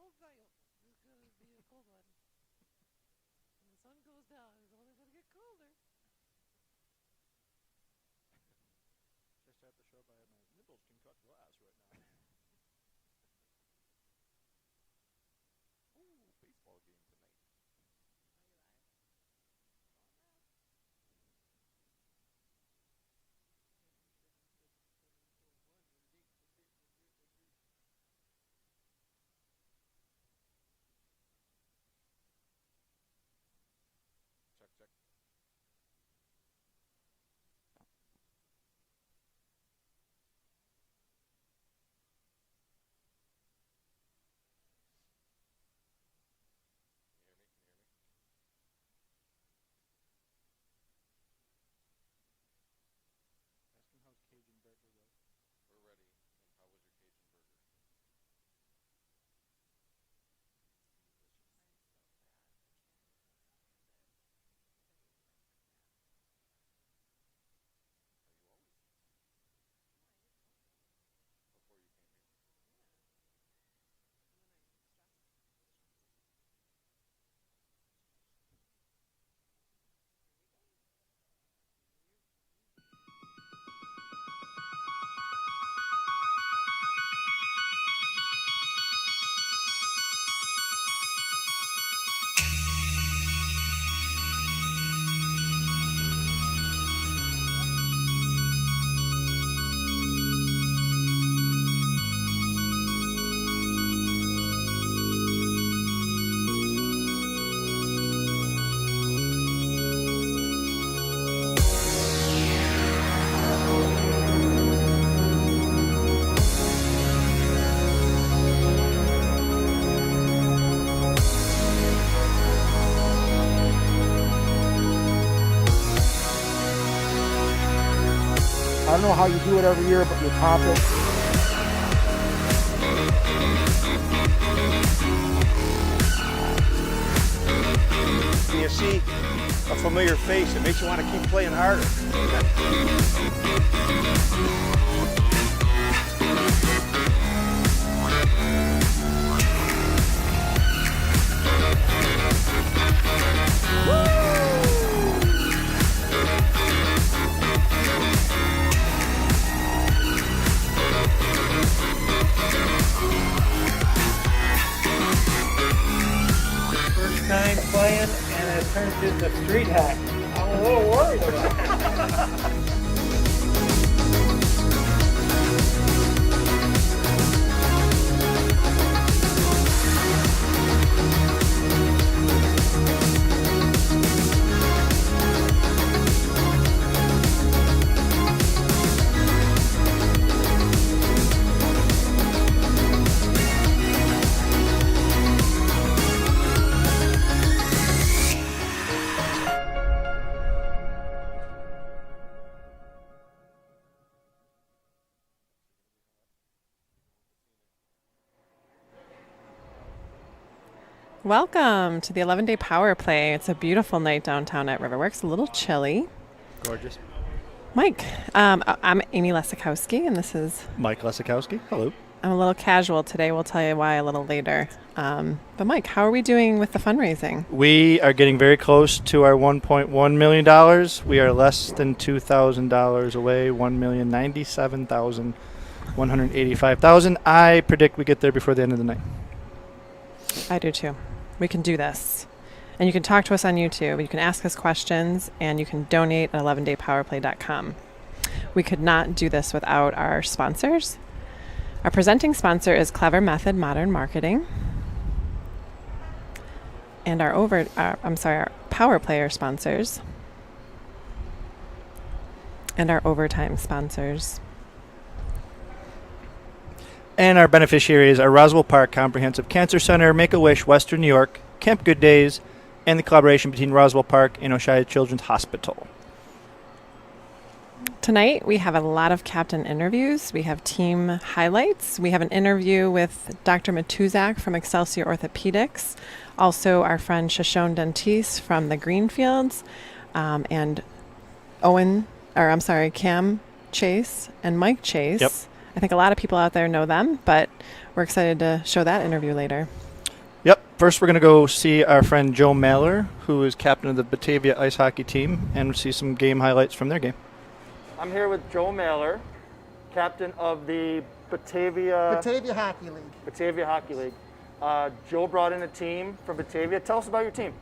hold tight. This is going to be a cold one. When the sun goes down, it's only going to get colder. Should I start the show by my nipples can cut glass right now? Ooh, baseball game tonight. Check, check. Ask him how's Cajun burger was. We're ready. And how was your Cajun burger? Are you always before you came here? I don't know how you do it every year, but you top it. When you see a familiar face, it makes you want to keep playing harder. First time playing, and it turns into street hack. I'm a little worried about it. Welcome to the 11-day power play. It's a beautiful night downtown at Riverworks. A little chilly. Gorgeous. Mike, I'm Amy Lesikowski, and this is... Mike Lesikowski. Hello. I'm a little casual today. We'll tell you why a little later. But Mike, how are we doing with the fundraising? We are getting very close to our $1.1 million. We are less than $2,000 away. $1,097,185. I predict we get there before the end of the night. I do too. We can do this. And you can talk to us on YouTube. You can ask us questions, and you can donate at 11daypowerplay.com. We could not do this without our sponsors. Our presenting sponsor is Clever Method Modern Marketing. And our power player sponsors. And our overtime sponsors. And our beneficiaries are Roswell Park Comprehensive Cancer Center, Make-A-Wish, Western New York, Camp Good Days, and the collaboration between Roswell Park and Oshaya Children's Hospital. Tonight, we have a lot of captain interviews. We have team highlights. We have an interview with Dr. Matuzak from Excelsior Orthopedics, also our friend Shoshone Dentiste from the Greenfields, and Cam Chase and Mike Chase. Yep. I think a lot of people out there know them, but we're excited to show that interview later. First, we're going to go see our friend Joe Mallor, who is captain of the Batavia ice hockey team, and see some game highlights from their game. I'm here with Joe Mallor, captain of the Batavia Hockey League. Batavia Hockey League. Joe brought in a team from Batavia. Tell us about your team.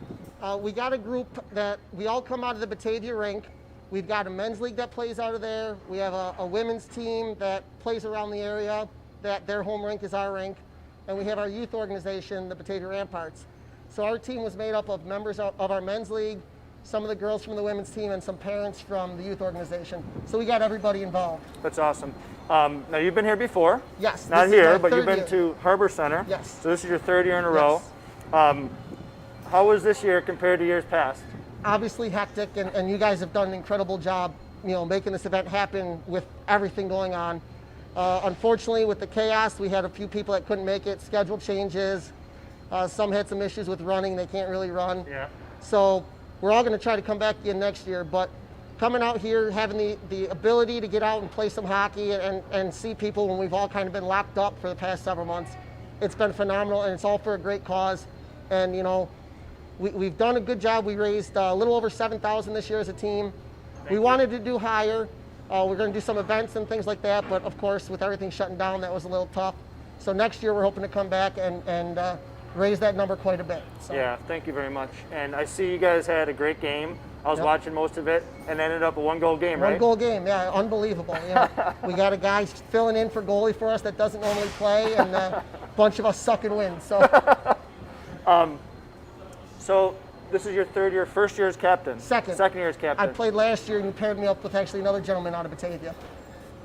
We got a group that we all come out of the Batavia rink. We've got a men's league that plays out of there. We have a women's team that plays around the area, that their home rink is our rink. And we have our youth organization, the Batavia Ramparts. So our team was made up of members of our men's league, some of the girls from the women's team, and some parents from the youth organization. So we got everybody involved. That's awesome. Now, you've been here before. Yes. Not here, but you've been year. to Harbor Center. Yes. So this is your third year in a row. Yes. How was this year compared to years past? Obviously hectic, and you guys have done an incredible job, making this event happen with everything going on. Unfortunately, with the chaos, we had a few people that couldn't make it, schedule changes. Some had some issues with running, they can't really run. Yeah. So we're all going to try to come back again next year, but coming out here, having the ability to get out and play some hockey and see people when we've all kind of been locked up for the past several months, it's been phenomenal, and it's all for a great cause. And we've done a good job. We raised a little over $7,000 this year as a team. We wanted to do higher. We're going to do some events and things like that, but of course, with everything shutting down, that was a little tough. So next year, we're hoping to come back and raise that number quite a bit. So. Yeah, thank you very much. And I see you guys had a great game. I was watching most of it, and ended up a one-goal game, right? One-goal game, yeah, unbelievable. We got a guy filling in for goalie for us that doesn't normally play, and a bunch of us suck and win. So. So this is your third year, first year as captain. Second. Second year as captain. I played last year, and you paired me up with actually another gentleman out of Batavia.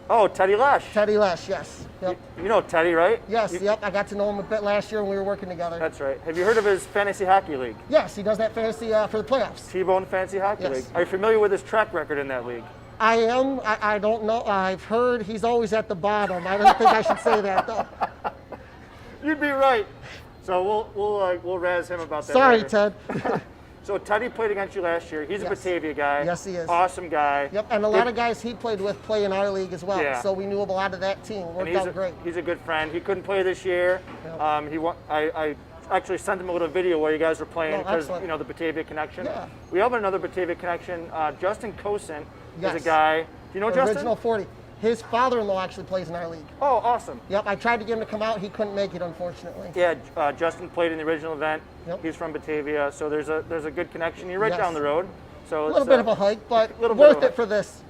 Oh, Teddy Lesh. Teddy Lesh, yes. Yep. You know Teddy, right? Yes, yep. I got to know him a bit last year when we were working together. That's right. Have you heard of his fantasy hockey league? Yes, he does that fantasy for the playoffs. T-Bone Fantasy Hockey Yes. League. Are you familiar with his track record in that league? I am. I don't know. I've heard he's always at the bottom. I don't think I should say that, though. You'd be right. So we'll razz him about that. Sorry, later. Ted. So Teddy played against you last year. He's a Yes. Batavia guy. Yes, he is. Awesome guy. Yep, and a lot of guys he played with play in our league as well. Yeah. So we knew a lot of that team. Worked out great. He's a good friend. He couldn't play this year. Yep. I actually sent him a little video where you guys were playing because excellent. the Batavia connection. Yeah. We have another Batavia connection. Justin Cosin Yes. is a guy. Do you know Justin? Original 40. His father-in-law actually plays in our league. Oh, awesome. Yep, I tried to get him to come out. He couldn't make it, unfortunately. Yeah, Justin played in the original event. Yep. He's from Batavia, so there's a good connection. You're right Yes. down the road. So A little bit of a hike, but little bit worth of a it for this.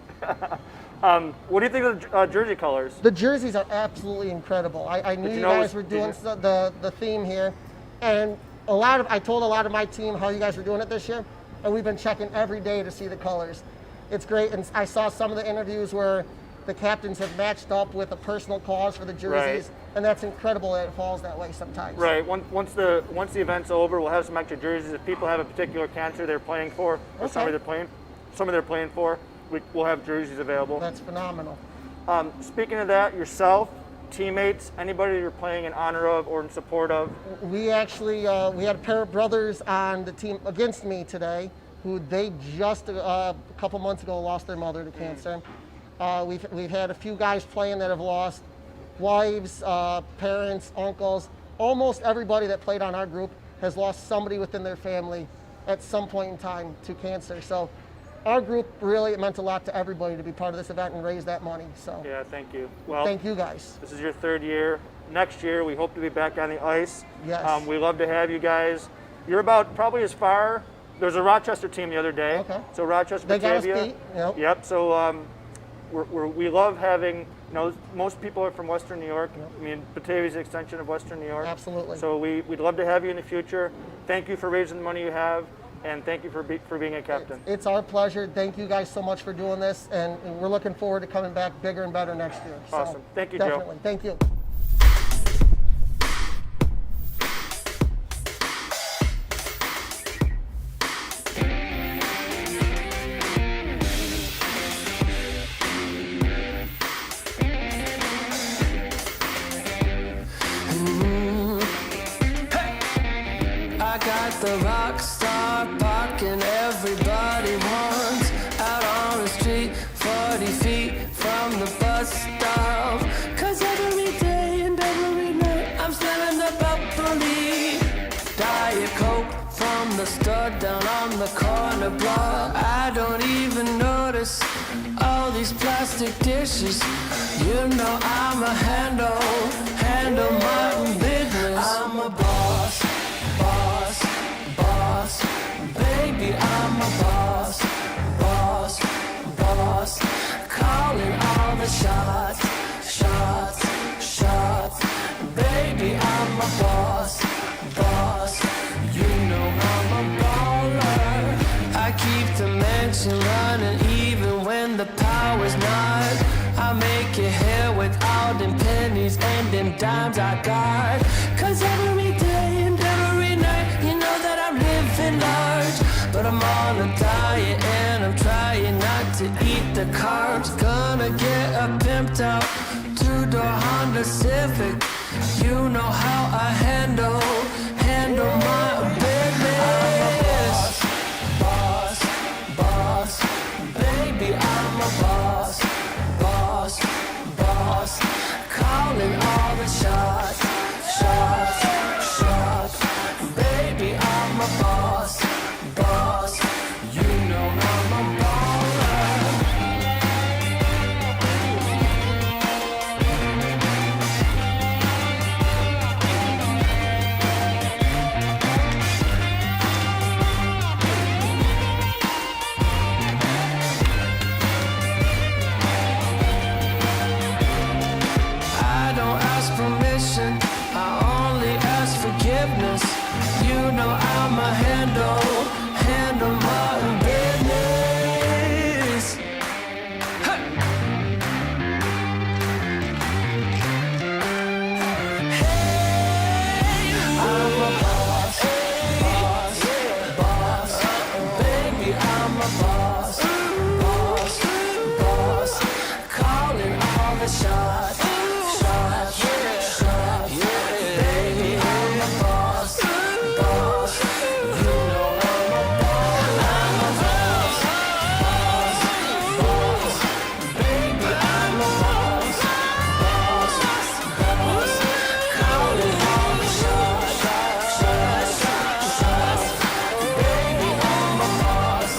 What do you think of the jersey colors? The jerseys are absolutely incredible. I knew you you know it guys was- were doing did the theme here, and I told a lot of my team how you guys were doing it this year, and we've been checking every day to see the colors. It's great, and I saw some of the interviews where the captains have matched up with a personal cause for the jerseys, and that's incredible that it falls that way sometimes. Right. Once the event's over, we'll have some extra jerseys. If people have a particular cancer they're playing for, or somebody they're playing for, we'll have jerseys available. That's phenomenal. Speaking of that, yourself, teammates, anybody you're playing in honor of or in support of? We actually we had a pair of brothers on the team against me today, who they just a couple months ago lost their mother to cancer. We've had a few guys playing that have lost wives, parents, uncles. Almost everybody that played on our group has lost somebody within their family at some point in time to cancer. So our group really, it meant a lot to everybody to be part of this event and raise that money. So Yeah, thank you. Well, thank you guys. This is your third year. Next year, we hope to be back on the ice. Yes. We love to have you guys. You're about probably as far. There's a Rochester team the other day. Okay. So Rochester, They got us Batavia. beat, yep. Yep. So we love having. Most people are from Western New York. Yep. I mean, Batavia's an extension of Western New York. Absolutely. So we'd love to have you in the future. Thank you for raising the money you have, and thank you for being a captain. It's our pleasure. Thank you guys so much for doing this, and we're looking forward to coming back bigger and better next year. So Awesome. Thank you, Joe. definitely. Thank you. I got the rock star parking everybody wants. Out on the street, 40 feet from the bus stop. 'Cause every day and every night I'm smelling the bubbly. wishes. You know I'ma handle my business. I'm a boss, boss, boss. Baby, I'm a boss, boss, boss. Calling all the shots, shots, shots. Baby, I'm a boss, boss. You know I'm a baller. I keep the mansion running even when the power's not. I make it here with all them pennies and them dimes I got. Cause every day and every night, you know that I'm living large. But I'm on a diet and I'm trying not to eat the carbs. Gonna get a pimped out two-door Honda Civic. You know how I handle my business. Boss, boss, baby, I'm a boss, boss, boss. Calling all the shots, shots, shots. Baby, I'm a boss, boss. You know I'm a baller. I don't ask permission, I only ask forgiveness. You know I'ma handle my business. Hey, I'm a boss, boss, boss. Baby, I'm a boss, boss, boss. Calling all the shots, shots, shots. Baby, I'm a boss, boss. You know I'm a baller. I'm a boss, boss, boss. Baby, I'm a boss, boss, boss. Calling all the shots, shots, shots. Baby, I'm a boss,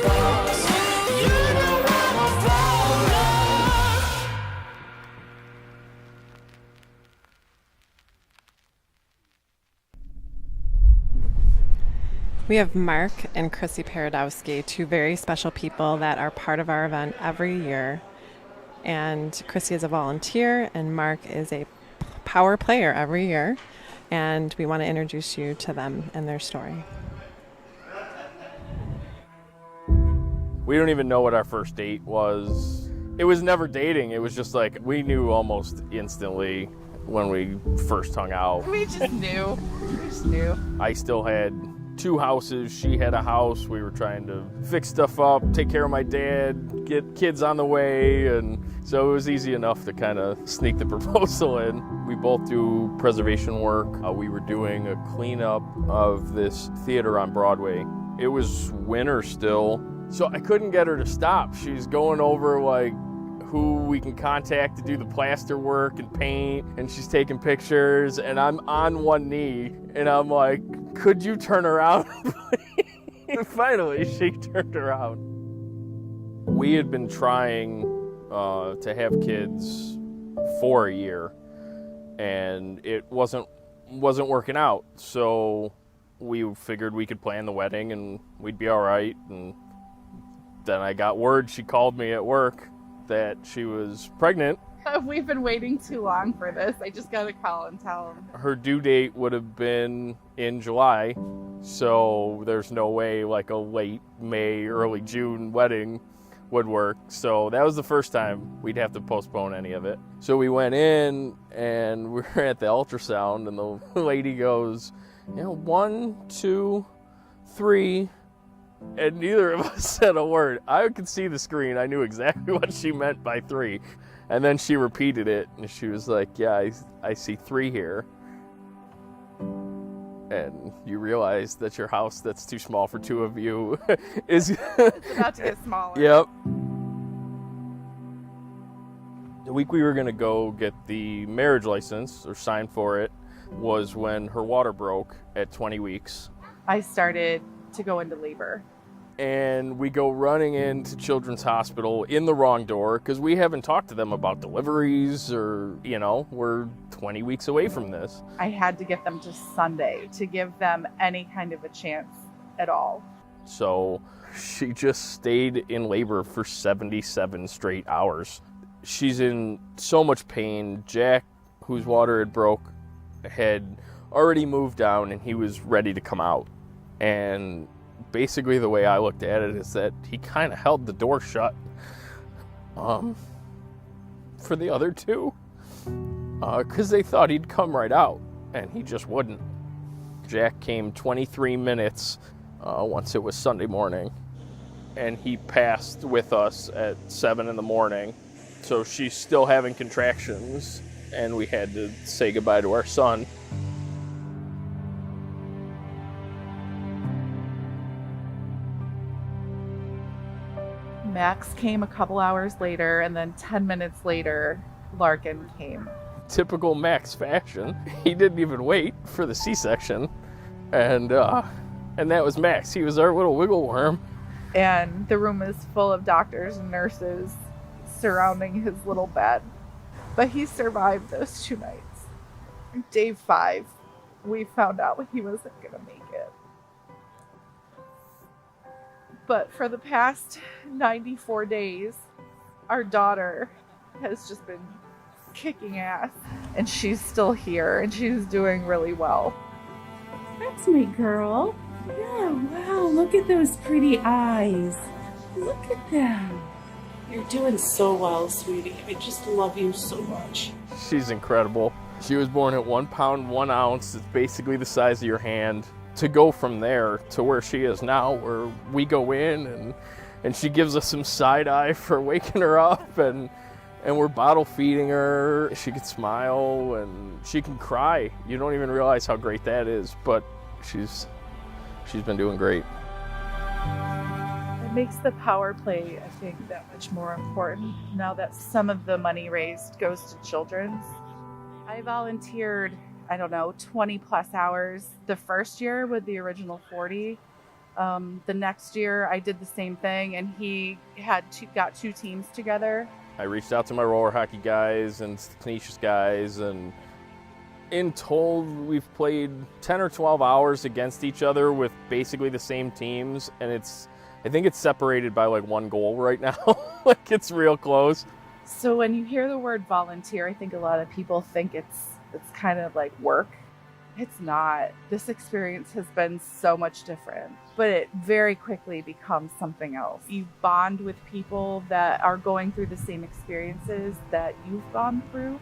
boss. You know I'm a baller. We have Mark and Chrissy Paradowski, two very special people that are part of our event every year. And Chrissy is a volunteer, and Mark is a power player every year. And we want to introduce you to them and their story. We don't even know what our first date was. It was never dating. It was just like we knew almost instantly when we first hung out. We just knew. I still had 2 houses. She had a house. We were trying to fix stuff up, take care of my dad, get kids on the way, and so it was easy enough to kind of sneak the proposal in. We both do preservation work. We were doing a cleanup of this theater on Broadway. It was winter still, so I couldn't get her to stop. She's going over like who we can contact to do the plaster work and paint, and she's taking pictures, and I'm on one knee, and I'm like, could you turn around? Finally, she turned around. We had been trying to have kids for a year, and it wasn't working out, so we figured we could plan the wedding and we'd be all right. And then I got word, she called me at work, that she was pregnant. We've been waiting too long for this. I just got to call and tell him. Her due date would have been in July, so there's no way like a late May, early June wedding would work. So that was the first time we'd have to postpone any of it. So we went in and we were at the ultrasound, and the lady goes, 1, 2, 3, and neither of us said a word. I could see the screen. I knew exactly what she meant by 3. And then she repeated it, and she was like, yeah, I see 3 here. And you realize that your house that's too small for 2 of you is about to get smaller. Yep. The week we were going to go get the marriage license or sign for it was when her water broke at 20 weeks. I started to go into labor. and we go running into Children's Hospital in the wrong door because we haven't talked to them about deliveries or, we're 20 weeks away from this. I had to get them to Sunday to give them any kind of a chance at all. So she just stayed in labor for 77 straight hours. She's in so much pain. Jack, whose water had broke, had already moved down and he was ready to come out. And basically the way I looked at it is that he kind of held the door shut for the other two because they thought he'd come right out, and he just wouldn't. Jack came 23 minutes once it was Sunday morning, and he passed with us at 7 in the morning. So she's still having contractions, and we had to say goodbye to our son. Max came a couple hours later, and then 10 minutes later, Larkin came. Typical Max fashion. He didn't even wait for the C-section, and that was Max. He was our little wiggle worm. And the room is full of doctors and nurses surrounding his little bed. But he survived those 2 nights. Day 5, we found out he wasn't going to make it. But for the past 94 days, our daughter has just been kicking ass. And she's still here, and she's doing really well. That's my girl. Yeah, wow, look at those pretty eyes. Look at them. You're doing so well, sweetie. I just love you so much. She's incredible. She was born at 1 pound, 1 ounce. It's basically the size of your hand. To go from there to where she is now, where we go in and she gives us some side eye for waking her up, and we're bottle feeding her. She can smile and she can cry. You don't even realize how great that is, but she's been doing great. It makes the power play, I think, that much more important now that some of the money raised goes to children's. I volunteered, 20 plus hours the first year with the original 40. The next year I did the same thing, and he got 2 teams together. I reached out to my roller hockey guys and Canisius guys, and in total we've played 10 or 12 hours against each other with basically the same teams, and I think it's separated by like 1 goal right now. Like, it's real close. So when you hear the word volunteer, I think a lot of people think it's kind of like work. It's not. This experience has been so much different, but it very quickly becomes something else. You bond with people that are going through the same experiences that you've gone through.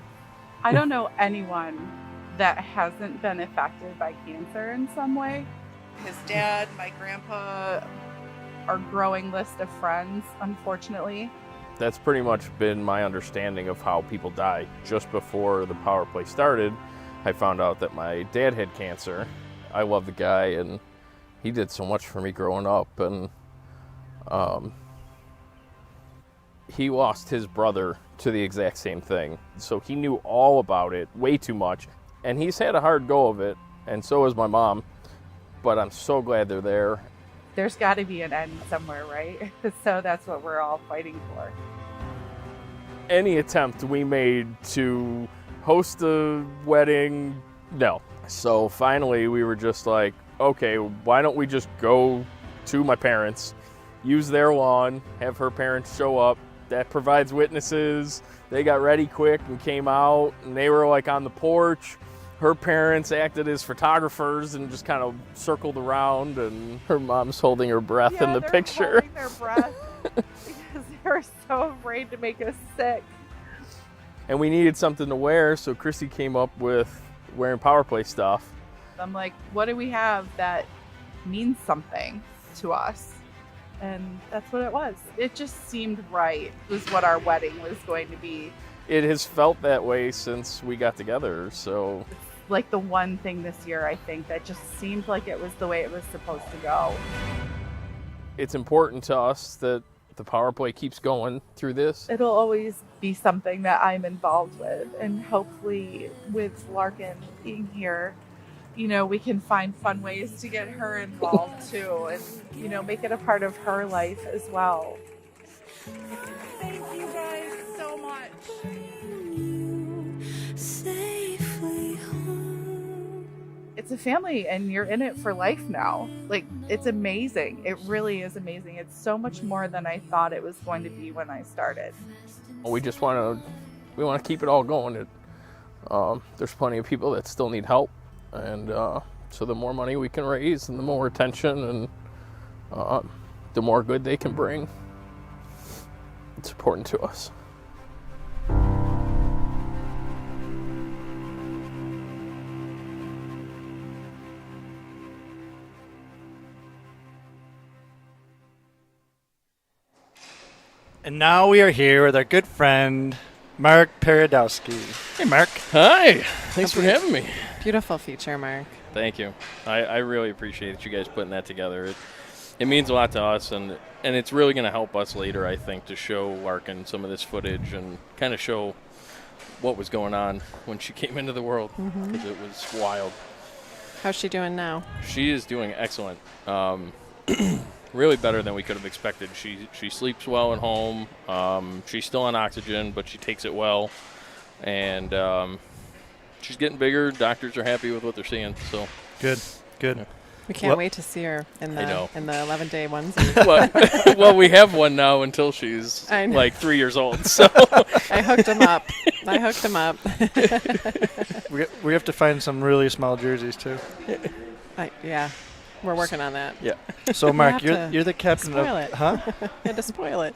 I don't know anyone that hasn't been affected by cancer in some way. His dad, my grandpa, our growing list of friends, unfortunately. That's pretty much been my understanding of how people die. Just before the power play started, I found out that my dad had cancer. I love the guy, and he did so much for me growing up, and he lost his brother to the exact same thing. So he knew all about it, way too much, and he's had a hard go of it, and so has my mom, but I'm so glad they're there. There's got to be an end somewhere, right? So that's what we're all fighting for. Any attempt we made to host a wedding, no. So finally we were just like, okay, why don't we just go to my parents, use their lawn, have her parents show up. That provides witnesses. They got ready quick and came out, and they were like on the porch. Her parents acted as photographers and just kind of circled around, and her mom's holding her breath in the picture. Holding their breath because they were so afraid to make us sick. And we needed something to wear, so Chrissy came up with wearing power play stuff. I'm like, what do we have that means something to us? And that's what it was. It just seemed right. It was what our wedding was going to be. It has felt that way since we got together, so. It's like the one thing this year, I think, that just seemed like it was the way it was supposed to go. It's important to us that the power play keeps going through this. It'll always be something that I'm involved with, and hopefully with Larkin being here, we can find fun ways to get her involved too, and make it a part of her life as well. Thank you guys so much. It's a family and you're in it for life now. Like, it's amazing. It really is amazing. It's so much more than I thought it was going to be when I started. We just want to keep it all going. There's plenty of people that still need help, and so the more money we can raise and the more attention and the more good they can bring, it's important to us. And now we are here with our good friend, Mark Paradowski. Hey, Mark. Hi. Thanks for having me. Beautiful feature, Mark. Thank you. I really appreciate you guys putting that together. It means a lot to us, and it's really going to help us later, I think, to show Larkin some of this footage and kind of show what was going on when she came into the world, because it was wild. How's she doing now? She is doing excellent. Really better than we could have expected. She sleeps well at home. She's still on oxygen, but she takes it well. And she's getting bigger. Doctors are happy with what they're seeing. So good. Yeah. We can't wait to see her in the 11-day onesie. well, we have one now until she's like 3 years old. So I hooked him up. We have to find some really small jerseys too. Yeah. We're working on that. Yeah. So, Mark, you're the captain spoil of... it. Huh? Had to spoil it.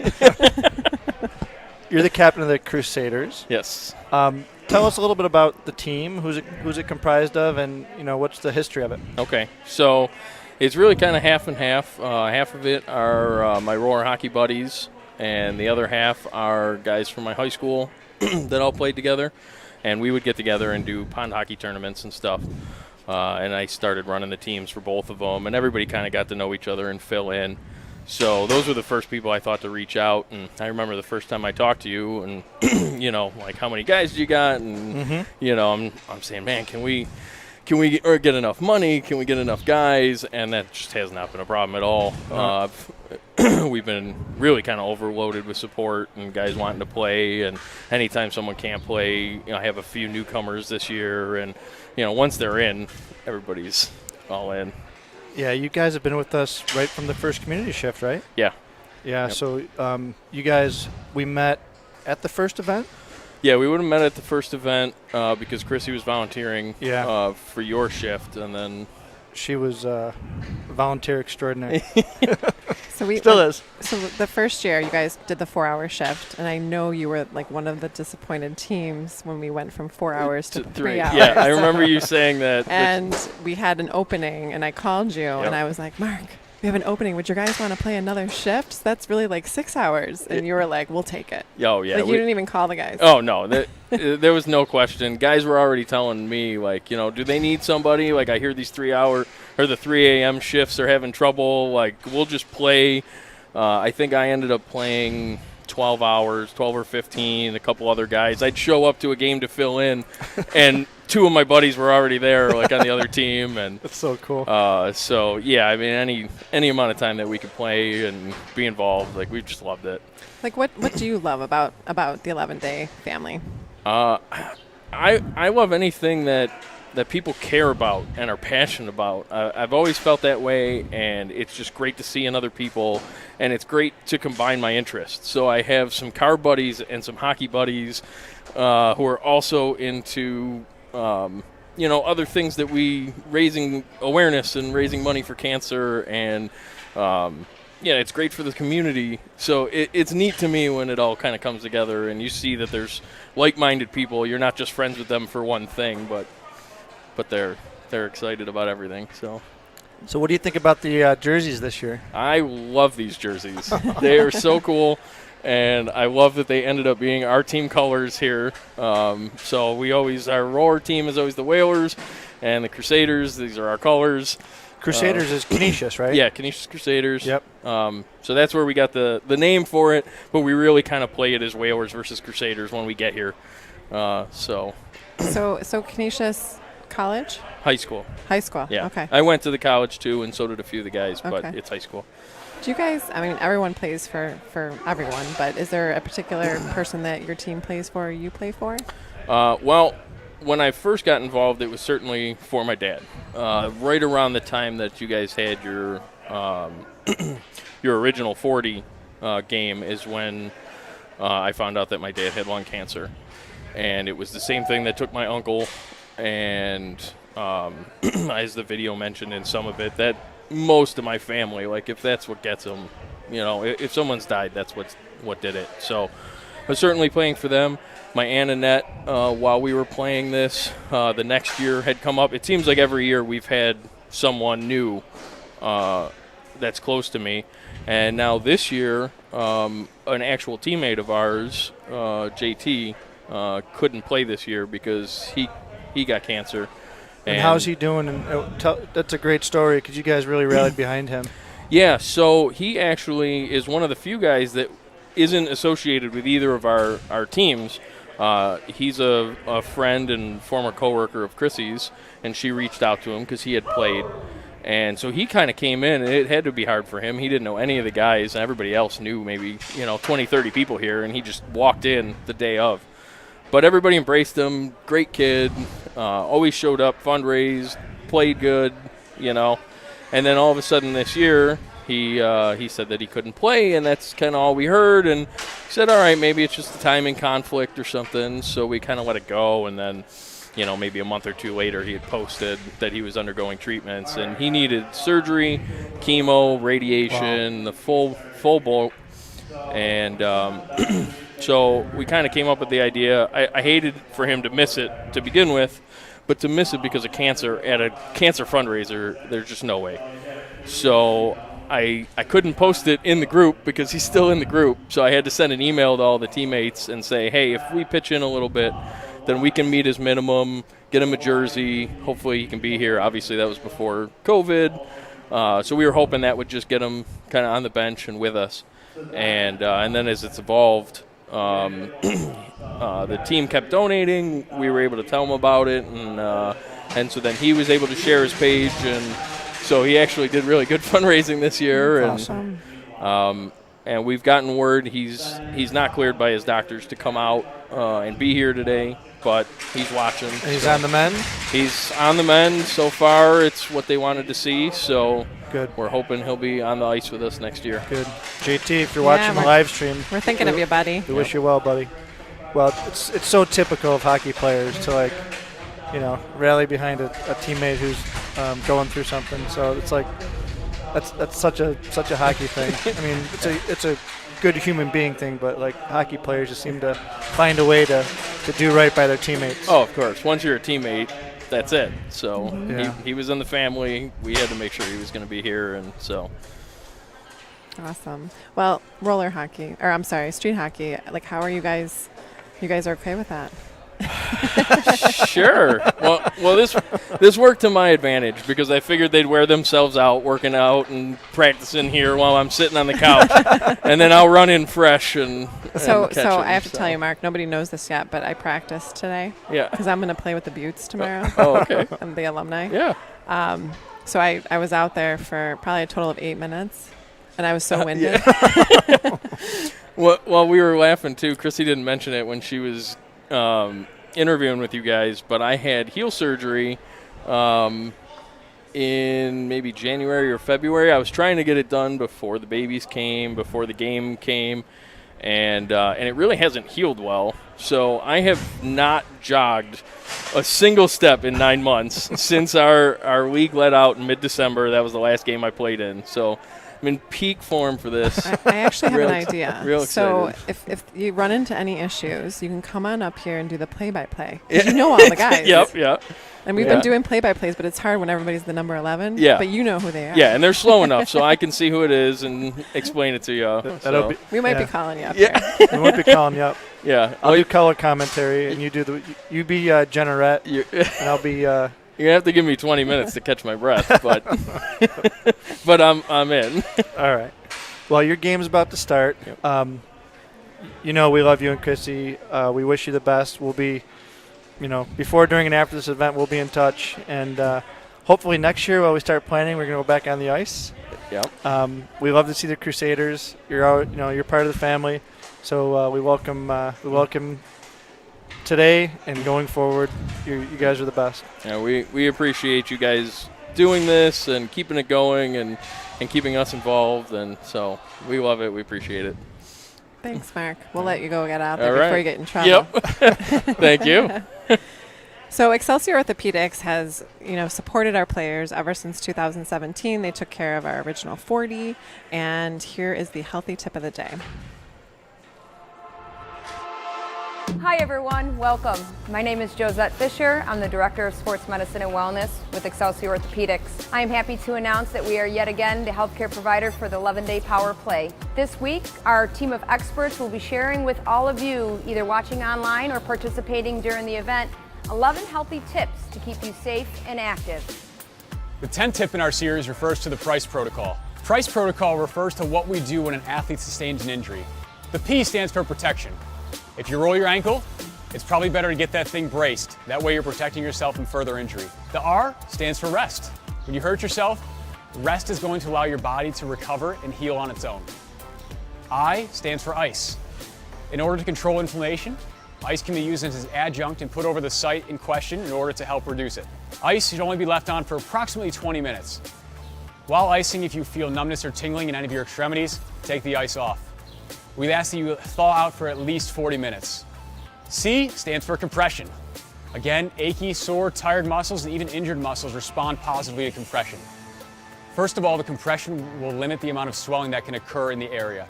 You're the captain of the Crusaders. Yes. Tell us a little bit about the team. Who's it comprised of, and what's the history of it? Okay. So it's really kind of half and half. Half of it are my roller hockey buddies, and the other half are guys from my high school that all played together. And we would get together and do pond hockey tournaments and stuff. And I started running the teams for both of them, and everybody kind of got to know each other and fill in. So those were the first people I thought to reach out. And I remember the first time I talked to you, and like, how many guys do you got? And I'm saying, man, can we get enough money? Can we get enough guys? And that just has not been a problem at all. We've been really kind of overloaded with support and guys wanting to play. And anytime someone can't play, I have a few newcomers this year, and once they're in, everybody's all in. Yeah, you guys have been with us right from the first community shift, right? Yeah. Yeah. Yep. So you guys, we met at the first event. Yeah, we would have met at the first event because Chrissy was volunteering for your shift, and then she was volunteer extraordinary. So we still is. So the first year, you guys did the 4-hour shift, and I know you were like one of the disappointed teams when we went from 4 hours to 3 hours. Yeah, I remember you saying that. And we had an opening, and I called you, and I was like, Mark, we have an opening. Would you guys want to play another shift? That's really like 6 hours. And you were like, we'll take it. Oh, yeah. Like, you didn't even call the guys. Oh, no. There was no question. Guys were already telling me, like, do they need somebody? Like, I hear these 3 a.m. shifts are having trouble. Like, we'll just play. I think I ended up playing 12 hours, 12 or 15, a couple other guys. I'd show up to a game to fill in, and 2 of my buddies were already there, like on the other team. And that's so cool. So yeah, I mean, any amount of time that we could play and be involved, like, we just loved it. Like, what do you love about the 11-day family? I love anything that people care about and are passionate about. I've always felt that way, and it's just great to see in other people, and it's great to combine my interests. So I have some car buddies and some hockey buddies who are also into other things that raising awareness and raising money for cancer, and it's great for the community. So it's neat to me when it all kind of comes together and you see that there's like-minded people. You're not just friends with them for one thing, but they're excited about everything. So what do you think about the jerseys this year? I love these jerseys. They are so cool, and I love that they ended up being our team colors here. So our roller team is always the Whalers, and the Crusaders, these are our colors. Crusaders is Canisius, right? Yeah, Canisius Crusaders. Yep. So that's where we got the name for it, but we really kind of play it as Whalers versus Crusaders when we get here. So Canisius college? High school. High school. Yeah. Okay. I went to the college too, and so did a few of the guys, but Okay. it's high school. Do you guys, I mean, everyone plays for everyone, but is there a particular person that your team plays for or you play for? Well, when I first got involved, it was certainly for my dad. Right around the time that you guys had your your original 40 game is when I found out that my dad had lung cancer. And it was the same thing that took my uncle, and as the video mentioned in some of it, that most of my family, like if that's what gets them, you know, if someone's died, that's what did it. So I was certainly playing for them. My Aunt Annette, while we were playing this, the next year had come up. It seems like every year we've had someone new that's close to me. And now this year, an actual teammate of ours, JT, couldn't play this year because he got cancer. And how's he doing? And that's a great story because you guys really rallied behind him. Yeah, so he actually is one of the few guys that isn't associated with either of our teams. He's a friend and former coworker of Chrissy's, and she reached out to him because he had played. And so he kind of came in, and it had to be hard for him. He didn't know any of the guys, and everybody else knew maybe 20, 30 people here, and he just walked in the day of. But everybody embraced him. Great kid. Always showed up, fundraised, played good, And then all of a sudden this year, he said that he couldn't play, and that's kind of all we heard. And he said, all right, maybe it's just a timing conflict or something. So we kind of let it go. And then, maybe a month or two later, he had posted that he was undergoing treatments, and he needed surgery, chemo, radiation, the full boat. And so we kind of came up with the idea. I hated for him to miss it to begin with, but to miss it because of cancer at a cancer fundraiser, there's just no way. So I couldn't post it in the group because he's still in the group. So I had to send an email to all the teammates and say, hey, if we pitch in a little bit, then we can meet his minimum, get him a jersey. Hopefully he can be here. Obviously that was before COVID. So we were hoping that would just get him kind of on the bench and with us. And then as it's evolved, the team kept donating. We were able to tell him about it, and so then he was able to share his page, and so he actually did really good fundraising this year. Awesome. And we've gotten word he's not cleared by his doctors to come out and be here today, but he's watching. And he's on the mend? He's on the mend so far. It's what they wanted to see, so good. We're hoping he'll be on the ice with us next year. Good. JT, if you're watching the live stream, we're thinking of you, buddy. We wish you well, buddy. Well, it's so typical of hockey players to rally behind a teammate who's going through something. So it's like that's such a hockey thing. I mean, it's a good human being thing, but like hockey players just seem to find a way to do right by their teammates. Oh, of course. Once you're a teammate, that's it. So Yeah. he was in the family. We had to make sure he was going to be here, and so. Awesome. Well, street hockey. Like, how are you guys? You guys are okay with that? Sure. Well, this worked to my advantage because I figured they'd wear themselves out working out and practicing here while I'm sitting on the couch, and then I'll run in fresh and So catch 'em, I have to tell you, Mark. Nobody knows this yet, but I practiced today. Yeah. Because I'm going to play with the Buttes tomorrow. Oh, okay. I'm the alumni. Yeah. So I was out there for probably a total of 8 minutes, and I was so winded. Well, we were laughing too. Chrissy didn't mention it when she was interviewing with you guys, but I had heel surgery in maybe January or February. I was trying to get it done before the babies came, before the game came, and it really hasn't healed well. So I have not jogged a single step in 9 months since our league let out in mid-December. That was the last game I played in. So I'm in peak form for this. I actually have an idea. Real excited. So if you run into any issues, you can come on up here and do the play-by-play. 'Cause you know all the guys. Yep. And we've been doing play-by-plays, but it's hard when everybody's the number 11. Yeah. But you know who they are. Yeah, and they're slow enough, so I can see who it is and explain it to you. We might be calling you up Yeah. here. We might be calling you up. Yeah. I'll do color commentary, and you be Jennerette, and I'll be. You're gonna have to give me 20 minutes to catch my breath, but I'm in. All right. Well, your game's about to start. Yep. We love you and Chrissy. We wish you the best. We'll be before, during, and after this event, we'll be in touch. And hopefully next year, while we start planning, we're going to go back on the ice. Yep. We love to see the Crusaders. You're part of the family, so we welcome today and going forward. You guys are the best. Yeah, we appreciate you guys doing this and keeping it going and keeping us involved, and so we love it. We appreciate it. Thanks, Mark. We'll let you go get out there All right. before you get in trouble. Yep. Thank you. So Excelsior Orthopedics has, supported our players ever since 2017. They took care of our original 40, and here is the healthy tip of the day. Hi everyone, welcome. My name is Josette Fisher. I'm the Director of Sports Medicine and Wellness with Excelsior Orthopedics. I am happy to announce that we are yet again the healthcare provider for the 11-day Power Play. This week, our team of experts will be sharing with all of you, either watching online or participating during the event, 11 healthy tips to keep you safe and active. The 10th tip in our series refers to the PRICE protocol. PRICE protocol refers to what we do when an athlete sustains an injury. The P stands for protection. If you roll your ankle, it's probably better to get that thing braced. That way you're protecting yourself from further injury. The R stands for rest. When you hurt yourself, rest is going to allow your body to recover and heal on its own. I stands for ice. In order to control inflammation, ice can be used as an adjunct and put over the site in question in order to help reduce it. Ice should only be left on for approximately 20 minutes. While icing, if you feel numbness or tingling in any of your extremities, take the ice off. We ask that you thaw out for at least 40 minutes. C stands for compression. Again, achy, sore, tired muscles and even injured muscles respond positively to compression. First of all, the compression will limit the amount of swelling that can occur in the area.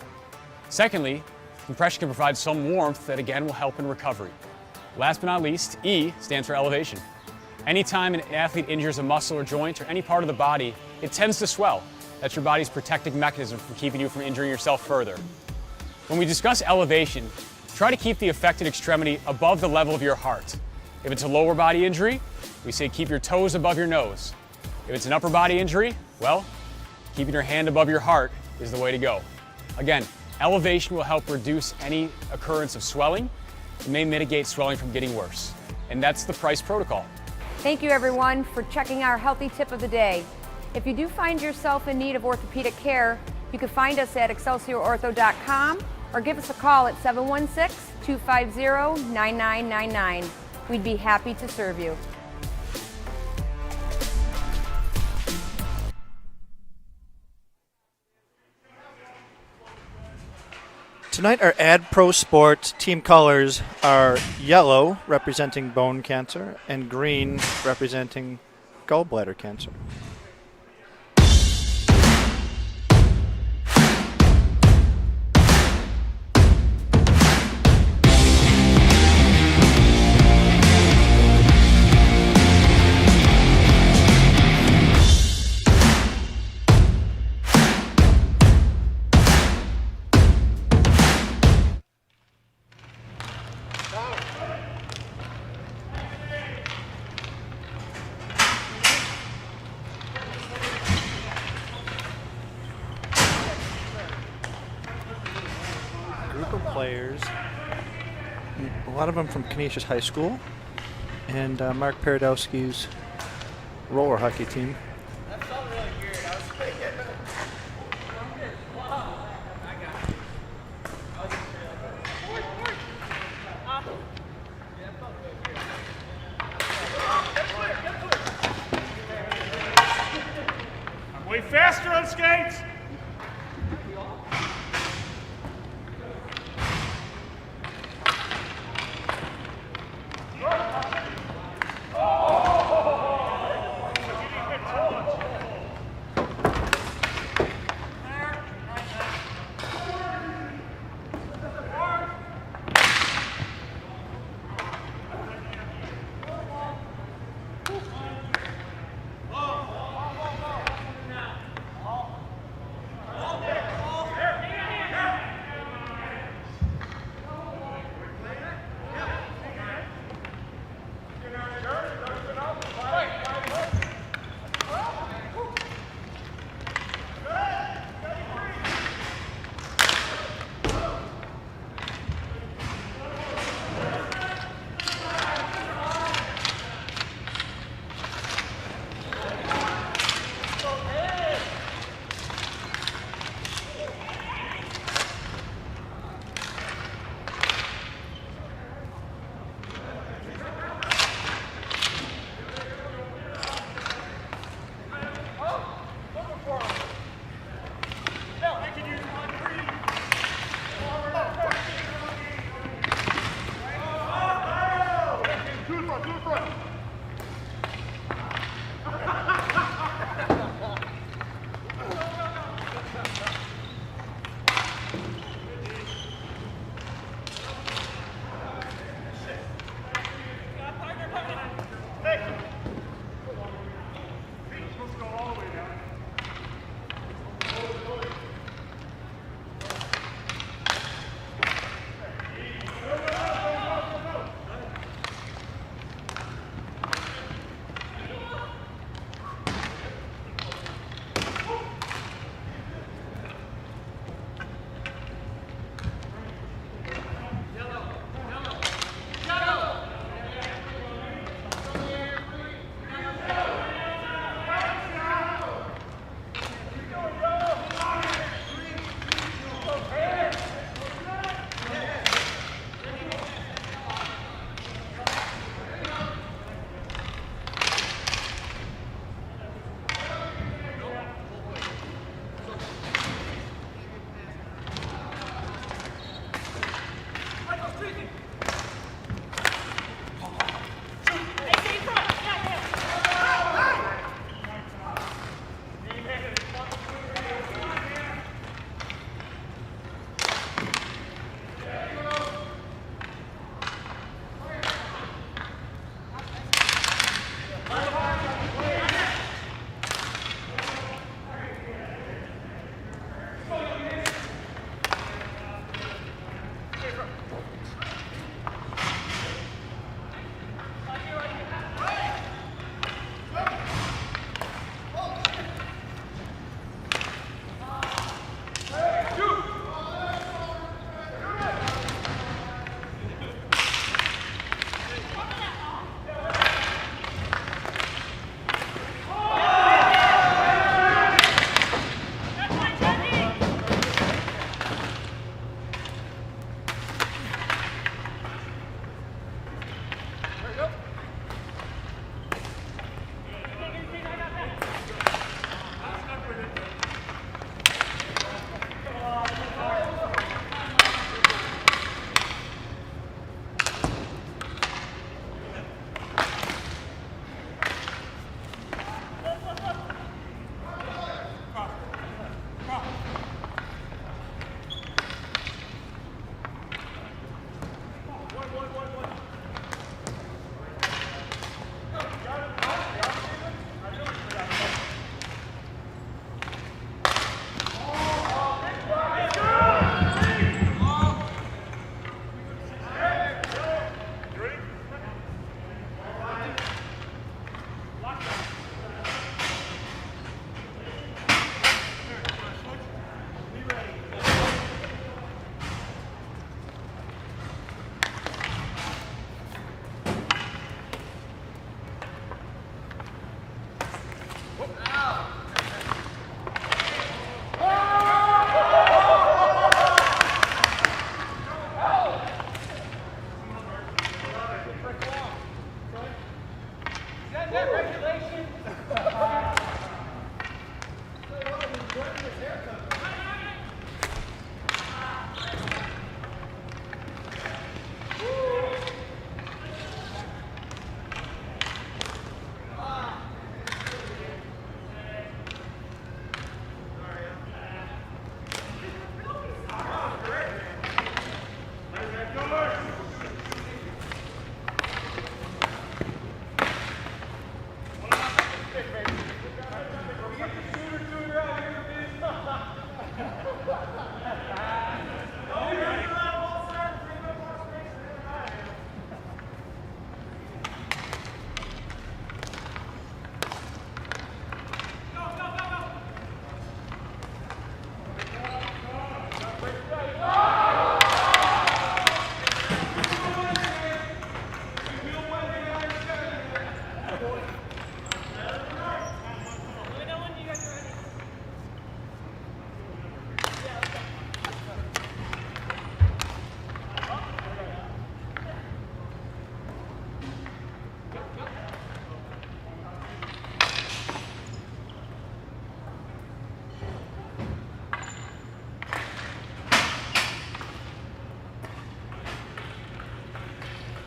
Secondly, compression can provide some warmth that again will help in recovery. Last but not least, E stands for elevation. Anytime an athlete injures a muscle or joint or any part of the body, it tends to swell. That's your body's protective mechanism for keeping you from injuring yourself further. When we discuss elevation, try to keep the affected extremity above the level of your heart. If it's a lower body injury, we say keep your toes above your nose. If it's an upper body injury, well, keeping your hand above your heart is the way to go. Again, elevation will help reduce any occurrence of swelling and may mitigate swelling from getting worse. And that's the PRICE protocol. Thank you everyone for checking our healthy tip of the day. If you do find yourself in need of orthopedic care, you can find us at excelsiorortho.com or give us a call at 716-250-9999. We'd be happy to serve you. Tonight, our Ad Pro Sports team colors are yellow, representing bone cancer, and green, representing gallbladder cancer. Players, a lot of them from Canisius High School, and Mark Paradowski's roller hockey team. Way faster on skates!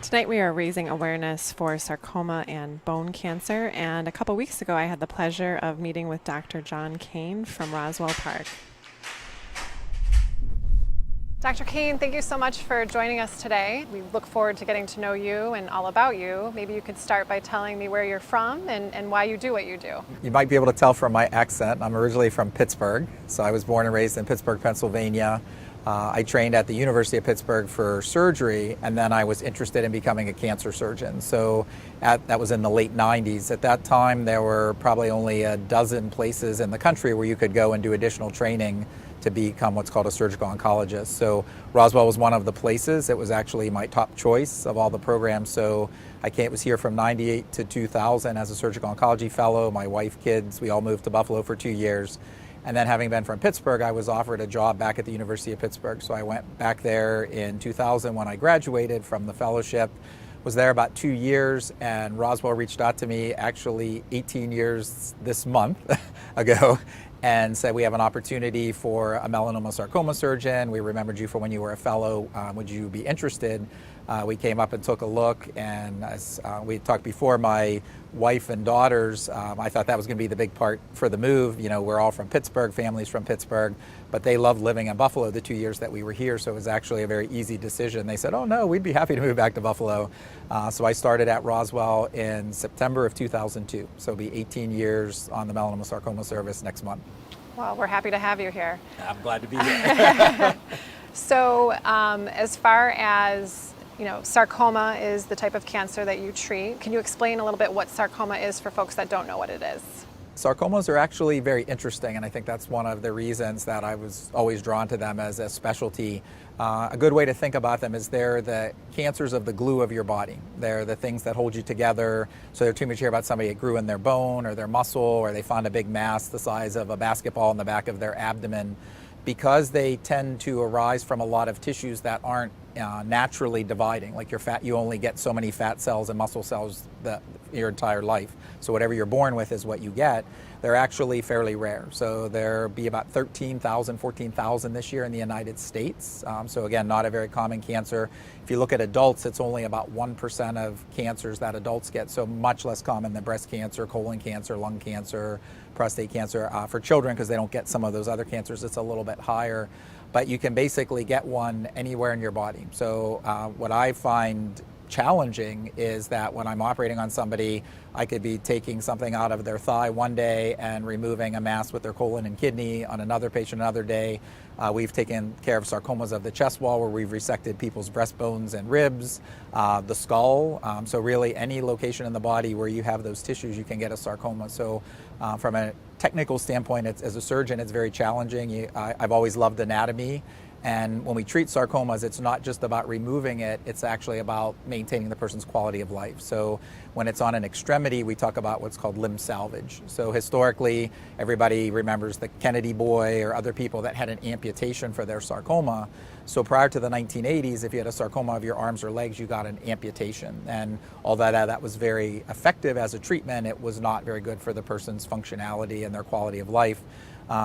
Tonight we are raising awareness for sarcoma and bone cancer, and a couple weeks ago I had the pleasure of meeting with Dr. John Kane from Roswell Park. Dr. Kane, thank you so much for joining us today. We look forward to getting to know you and all about you. Maybe you could start by telling me where you're from and why you do what you do. You might be able to tell from my accent. I'm originally from Pittsburgh, so I was born and raised in Pittsburgh, Pennsylvania. I trained at the University of Pittsburgh for surgery, and then I was interested in becoming a cancer surgeon. So that was in the late 90s. At that time, there were probably only a dozen places in the country where you could go and do additional training to become what's called a surgical oncologist. So Roswell was one of the places. It was actually my top choice of all the programs. So I was here from 98 to 2000 as a surgical oncology fellow. My wife, kids, we all moved to Buffalo for 2 years. And then having been from Pittsburgh, I was offered a job back at the University of Pittsburgh. So I went back there in 2000 when I graduated from the fellowship, was there about 2 years, and Roswell reached out to me actually 18 years this month ago and said, we have an opportunity for a melanoma sarcoma surgeon. We remembered you from when you were a fellow. Would you be interested? We came up and took a look, and as we talked before, my wife and daughters, I thought that was going to be the big part for the move. You know, we're all from Pittsburgh, families from Pittsburgh, but they loved living in Buffalo the 2 years that we were here, so it was actually a very easy decision. They said, oh no, we'd be happy to move back to Buffalo. So I started at Roswell in September of 2002, so it'll be 18 years on the melanoma sarcoma service next month. Well, we're happy to have you here. I'm glad to be here. So as far as sarcoma is the type of cancer that you treat. Can you explain a little bit what sarcoma is for folks that don't know what it is? Sarcomas are actually very interesting, and I think that's one of the reasons that I was always drawn to them as a specialty. A good way to think about them is they're the cancers of the glue of your body. They're the things that hold you together. So they're too much hear about somebody that grew in their bone or their muscle, or they found a big mass the size of a basketball in the back of their abdomen. Because they tend to arise from a lot of tissues that aren't naturally dividing, like your fat, you only get so many fat cells and muscle cells your entire life. So whatever you're born with is what you get. They're actually fairly rare. So there'll be about 13,000, 14,000 this year in the United States. So again, not a very common cancer. If you look at adults, it's only about 1% of cancers that adults get, so much less common than breast cancer, colon cancer, lung cancer, prostate cancer. For children, because they don't get some of those other cancers, it's a little bit higher. But you can basically get one anywhere in your body. So what I find challenging is that when I'm operating on somebody, I could be taking something out of their thigh one day and removing a mass with their colon and kidney on another patient another day. We've taken care of sarcomas of the chest wall where we've resected people's breastbones and ribs, the skull. So really any location in the body where you have those tissues, you can get a sarcoma. So from a technical standpoint, as a surgeon, it's very challenging. I've always loved anatomy, And when we treat sarcomas, it's not just about removing it, it's actually about maintaining the person's quality of life. So when it's on an extremity, we talk about what's called limb salvage. So historically, everybody remembers the Kennedy boy or other people that had an amputation for their sarcoma. So prior to the 1980s, if you had a sarcoma of your arms or legs, you got an amputation. And although that was very effective as a treatment, it was not very good for the person's functionality and their quality of life.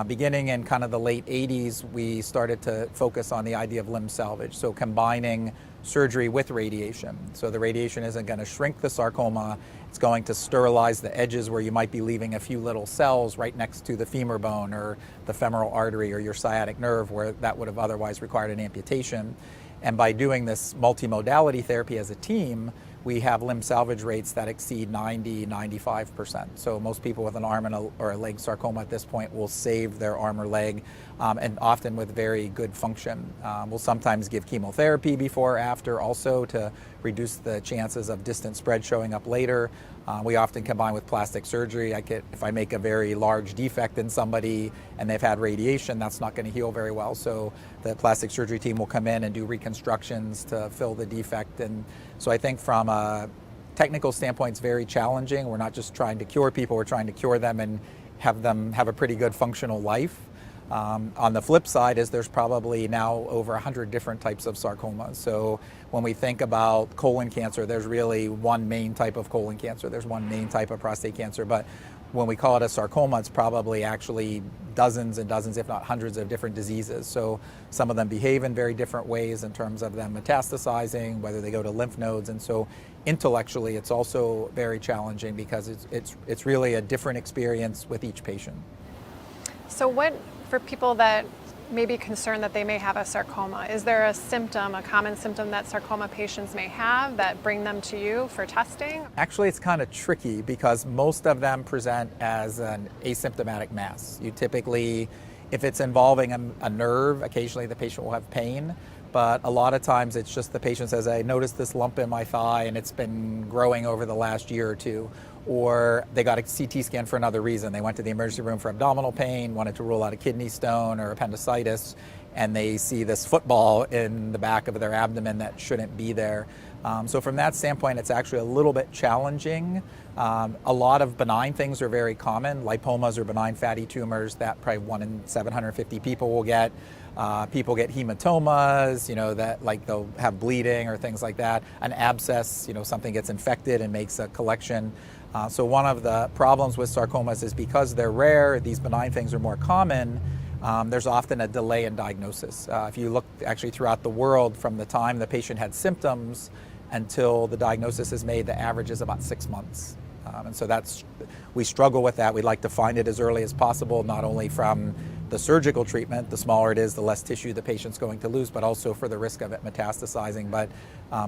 Beginning in kind of the late 80s, we started to focus on the idea of limb salvage, so combining surgery with radiation. So the radiation isn't going to shrink the sarcoma, it's going to sterilize the edges where you might be leaving a few little cells right next to the femur bone or the femoral artery or your sciatic nerve where that would have otherwise required an amputation. And by doing this multimodality therapy as a team, we have limb salvage rates that exceed 90-95%. So most people with an arm or a leg sarcoma at this point will save their arm or leg, and often with very good function. We'll sometimes give chemotherapy before or after also to reduce the chances of distant spread showing up later. We often combine with plastic surgery. If I make a very large defect in somebody and they've had radiation, that's not going to heal very well. So the plastic surgery team will come in and do reconstructions to fill the defect. And so I think from a technical standpoint, it's very challenging. We're not just trying to cure people, we're trying to cure them and have them have a pretty good functional life. On the flip side is there's probably now over 100 different types of sarcomas. So when we think about colon cancer, there's really one main type of colon cancer. There's one main type of prostate cancer. But when we call it a sarcoma, it's probably actually dozens and dozens, if not hundreds of different diseases. So some of them behave in very different ways in terms of them metastasizing, whether they go to lymph nodes. And so intellectually, it's also very challenging because it's really a different experience with each patient. So what, for people that may be concerned that they may have a sarcoma, is there a symptom, a common symptom that sarcoma patients may have that bring them to you for testing? Actually, it's kind of tricky because most of them present as an asymptomatic mass. You typically, if it's involving a nerve, occasionally the patient will have pain. But a lot of times it's just the patient says, I noticed this lump in my thigh and it's been growing over the last year or two. Or they got a CT scan for another reason. They went to the emergency room for abdominal pain, wanted to rule out a kidney stone or appendicitis, and they see this football in the back of their abdomen that shouldn't be there. So from that standpoint, it's actually a little bit challenging. A lot of benign things are very common. Lipomas or benign fatty tumors that probably 1 in 750 people will get. People get hematomas, that like they'll have bleeding or things like that. An abscess, something gets infected and makes a collection. So one of the problems with sarcomas is because they're rare, these benign things are more common, there's often a delay in diagnosis. If you look actually throughout the world from the time the patient had symptoms until the diagnosis is made, the average is about 6 months. And so we struggle with that. We'd like to find it as early as possible, not only from the surgical treatment, the smaller it is, the less tissue the patient's going to lose, but also for the risk of it metastasizing. But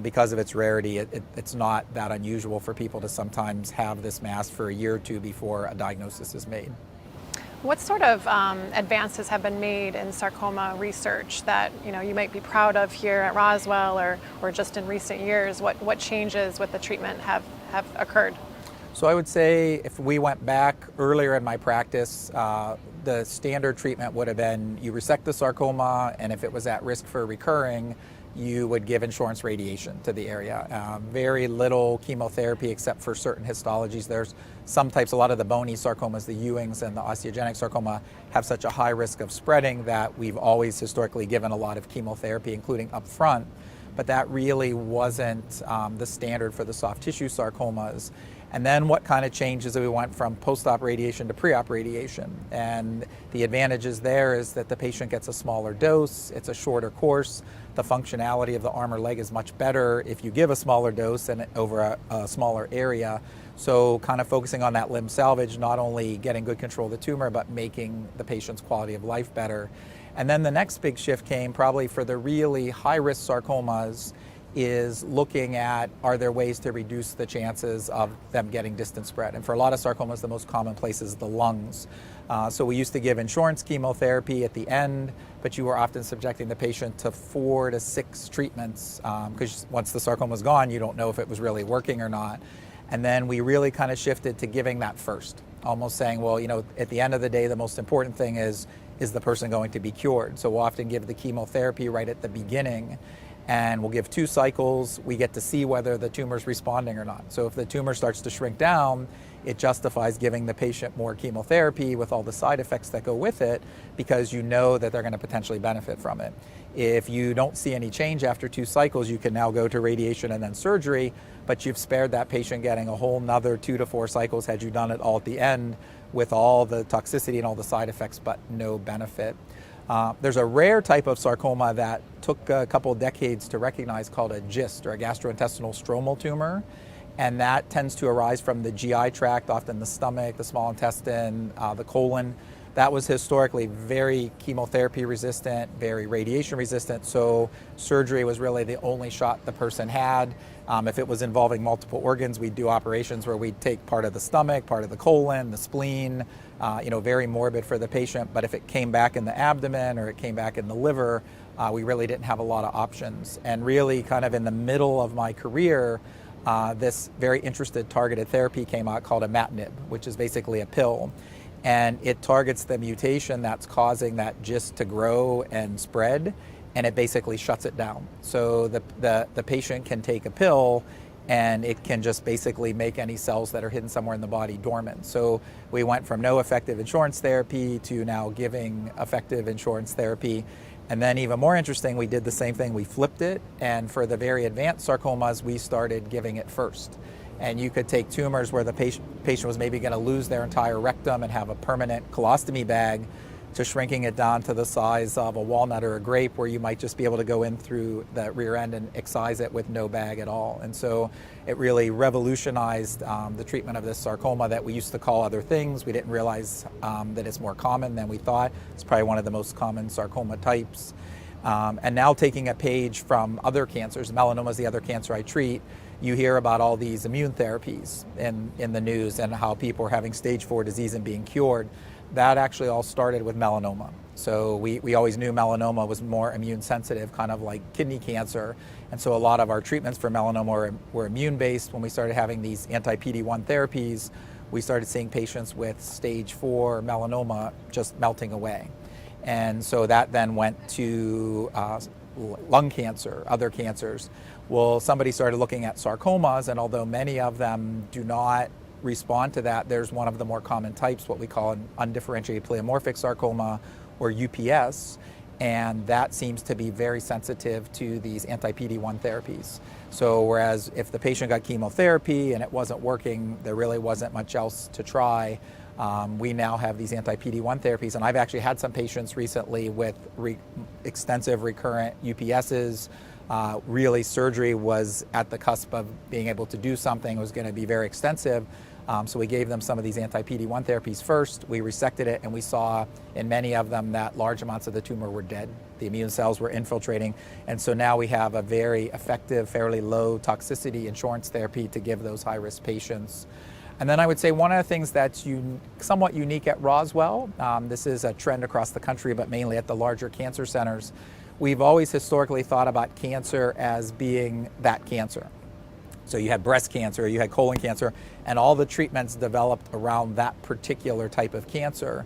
because of its rarity, it's not that unusual for people to sometimes have this mass for a year or two before a diagnosis is made. What sort of advances have been made in sarcoma research that you might be proud of here at Roswell or just in recent years? What changes with the treatment have occurred? So I would say if we went back earlier in my practice, the standard treatment would have been you resect the sarcoma, and if it was at risk for recurring, you would give insurance radiation to the area. Very little chemotherapy except for certain histologies. There's some types, a lot of the bony sarcomas, the Ewing's and the osteogenic sarcoma, have such a high risk of spreading that we've always historically given a lot of chemotherapy, including up front. But that really wasn't the standard for the soft tissue sarcomas. And then what kind of changed is that we went from post-op radiation to pre-op radiation. And the advantages there is that the patient gets a smaller dose, it's a shorter course, the functionality of the arm or leg is much better if you give a smaller dose and over a smaller area. So kind of focusing on that limb salvage, not only getting good control of the tumor, but making the patient's quality of life better. And then the next big shift came probably for the really high-risk sarcomas is looking at, are there ways to reduce the chances of them getting distant spread? And for a lot of sarcomas, the most common place is the lungs. So we used to give insurance chemotherapy at the end, but you were often subjecting the patient to 4 to 6 treatments because once the sarcoma was gone, you don't know if it was really working or not. And then we really kind of shifted to giving that first, almost saying, well, at the end of the day, the most important thing is is the person going to be cured? So we'll often give the chemotherapy right at the beginning, and we'll give 2 cycles. We get to see whether the tumor's responding or not. So if the tumor starts to shrink down, it justifies giving the patient more chemotherapy with all the side effects that go with it, because you know that they're going to potentially benefit from it. If you don't see any change after 2 cycles, you can now go to radiation and then surgery, but you've spared that patient getting a whole nother 2 to 4 cycles had you done it all at the end with all the toxicity and all the side effects, but no benefit. There's a rare type of sarcoma that took a couple of decades to recognize called a GIST, or a gastrointestinal stromal tumor. And that tends to arise from the GI tract, often the stomach, the small intestine, the colon. That was historically very chemotherapy resistant, very radiation resistant, so surgery was really the only shot the person had. If it was involving multiple organs, we'd do operations where we'd take part of the stomach, part of the colon, the spleen, very morbid for the patient. But if it came back in the abdomen or it came back in the liver, we really didn't have a lot of options. And really kind of in the middle of my career, this very interested targeted therapy came out called imatinib, which is basically a pill. And it targets the mutation that's causing that GIST to grow and spread, and it basically shuts it down. So the patient can take a pill and it can just basically make any cells that are hidden somewhere in the body dormant. So we went from no effective insurance therapy to now giving effective insurance therapy. And then even more interesting, we did the same thing, we flipped it, and for the very advanced sarcomas, we started giving it first. And you could take tumors where the patient was maybe going to lose their entire rectum and have a permanent colostomy bag, to shrinking it down to the size of a walnut or a grape, where you might just be able to go in through the rear end and excise it with no bag at all. And so it really revolutionized the treatment of this sarcoma that we used to call other things. We didn't realize that it's more common than we thought. It's probably one of the most common sarcoma types. And now taking a page from other cancers, melanoma is the other cancer I treat, you hear about all these immune therapies in the news and how people are having stage 4 disease and being cured. That actually all started with melanoma. So we always knew melanoma was more immune sensitive, kind of like kidney cancer. And so a lot of our treatments for melanoma were immune based. When we started having these anti-PD-1 therapies, we started seeing patients with stage 4 melanoma just melting away. And so that then went to lung cancer, other cancers. Well, somebody started looking at sarcomas, and although many of them do not respond to that, there's one of the more common types, what we call an undifferentiated pleomorphic sarcoma, or UPS, and that seems to be very sensitive to these anti-PD-1 therapies. So whereas if the patient got chemotherapy and it wasn't working, there really wasn't much else to try. We now have these anti-PD-1 therapies, and I've actually had some patients recently with extensive recurrent UPSs. Really, surgery was at the cusp of being able to do something. It was going to be very extensive. So we gave them some of these anti-PD-1 therapies first. We resected it, and we saw in many of them that large amounts of the tumor were dead. The immune cells were infiltrating. And so now we have a very effective, fairly low toxicity insurance therapy to give those high-risk patients. And then I would say one of the things that's somewhat unique at Roswell, this is a trend across the country, but mainly at the larger cancer centers, we've always historically thought about cancer as being that cancer. So you had breast cancer, you had colon cancer, and all the treatments developed around that particular type of cancer.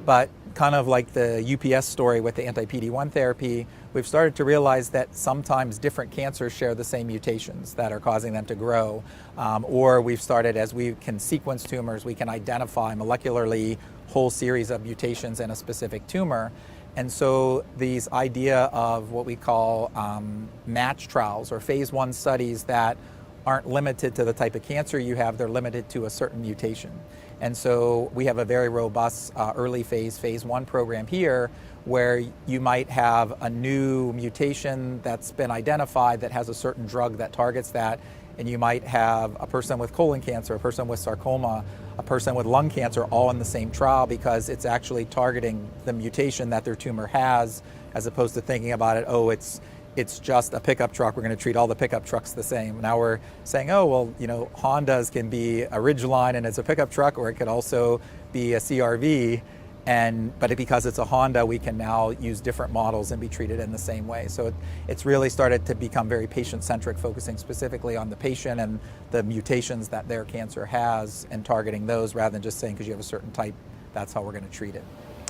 But kind of like the UPS story with the anti-PD-1 therapy, we've started to realize that sometimes different cancers share the same mutations that are causing them to grow. Or we've started, as we can sequence tumors, we can identify molecularly whole series of mutations in a specific tumor. And so these idea of what we call match trials, or phase 1 studies that aren't limited to the type of cancer you have, they're limited to a certain mutation. And so we have a very robust early phase 1 program here, where you might have a new mutation that's been identified that has a certain drug that targets that, and you might have a person with colon cancer, a person with sarcoma, a person with lung cancer, all in the same trial, because it's actually targeting the mutation that their tumor has, as opposed to thinking about it, oh, it's just a pickup truck, we're going to treat all the pickup trucks the same. Now we're saying, oh, well, Hondas can be a Ridgeline and it's a pickup truck, or it could also be a CRV, but because it's a Honda, we can now use different models and be treated in the same way. So it's really started to become very patient-centric, focusing specifically on the patient and the mutations that their cancer has, and targeting those rather than just saying because you have a certain type, that's how we're going to treat it.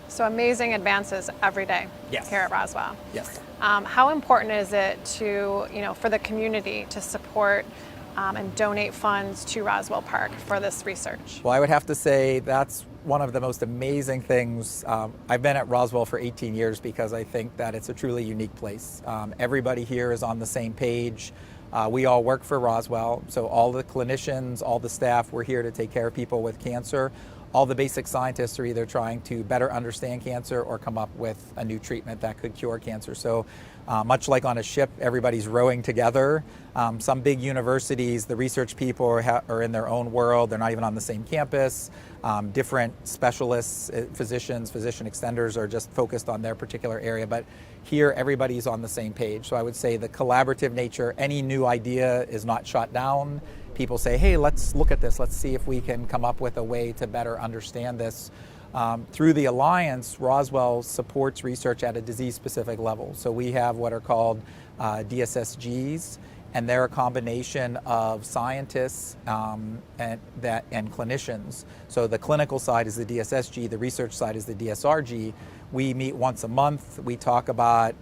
So amazing advances every day Yes. here at Roswell. Yes. How important is it to, for the community to support and donate funds to Roswell Park for this research? Well, I would have to say that's one of the most amazing things. I've been at Roswell for 18 years because I think that it's a truly unique place. Everybody here is on the same page. We all work for Roswell, so all the clinicians, all the staff, we're here to take care of people with cancer. All the basic scientists are either trying to better understand cancer or come up with a new treatment that could cure cancer. So much like on a ship, everybody's rowing together. Some big universities, the research people are in their own world. They're not even on the same campus. Different specialists, physician extenders are just focused on their particular area. But here, everybody's on the same page. So I would say the collaborative nature, any new idea is not shot down. People say, hey, let's look at this. Let's see if we can come up with a way to better understand this. Through the Alliance, Roswell supports research at a disease-specific level. So we have what are called DSSGs, and they're a combination of scientists and clinicians. So the clinical side is the DSSG, the research side is the DSRG. We meet once a month. We talk about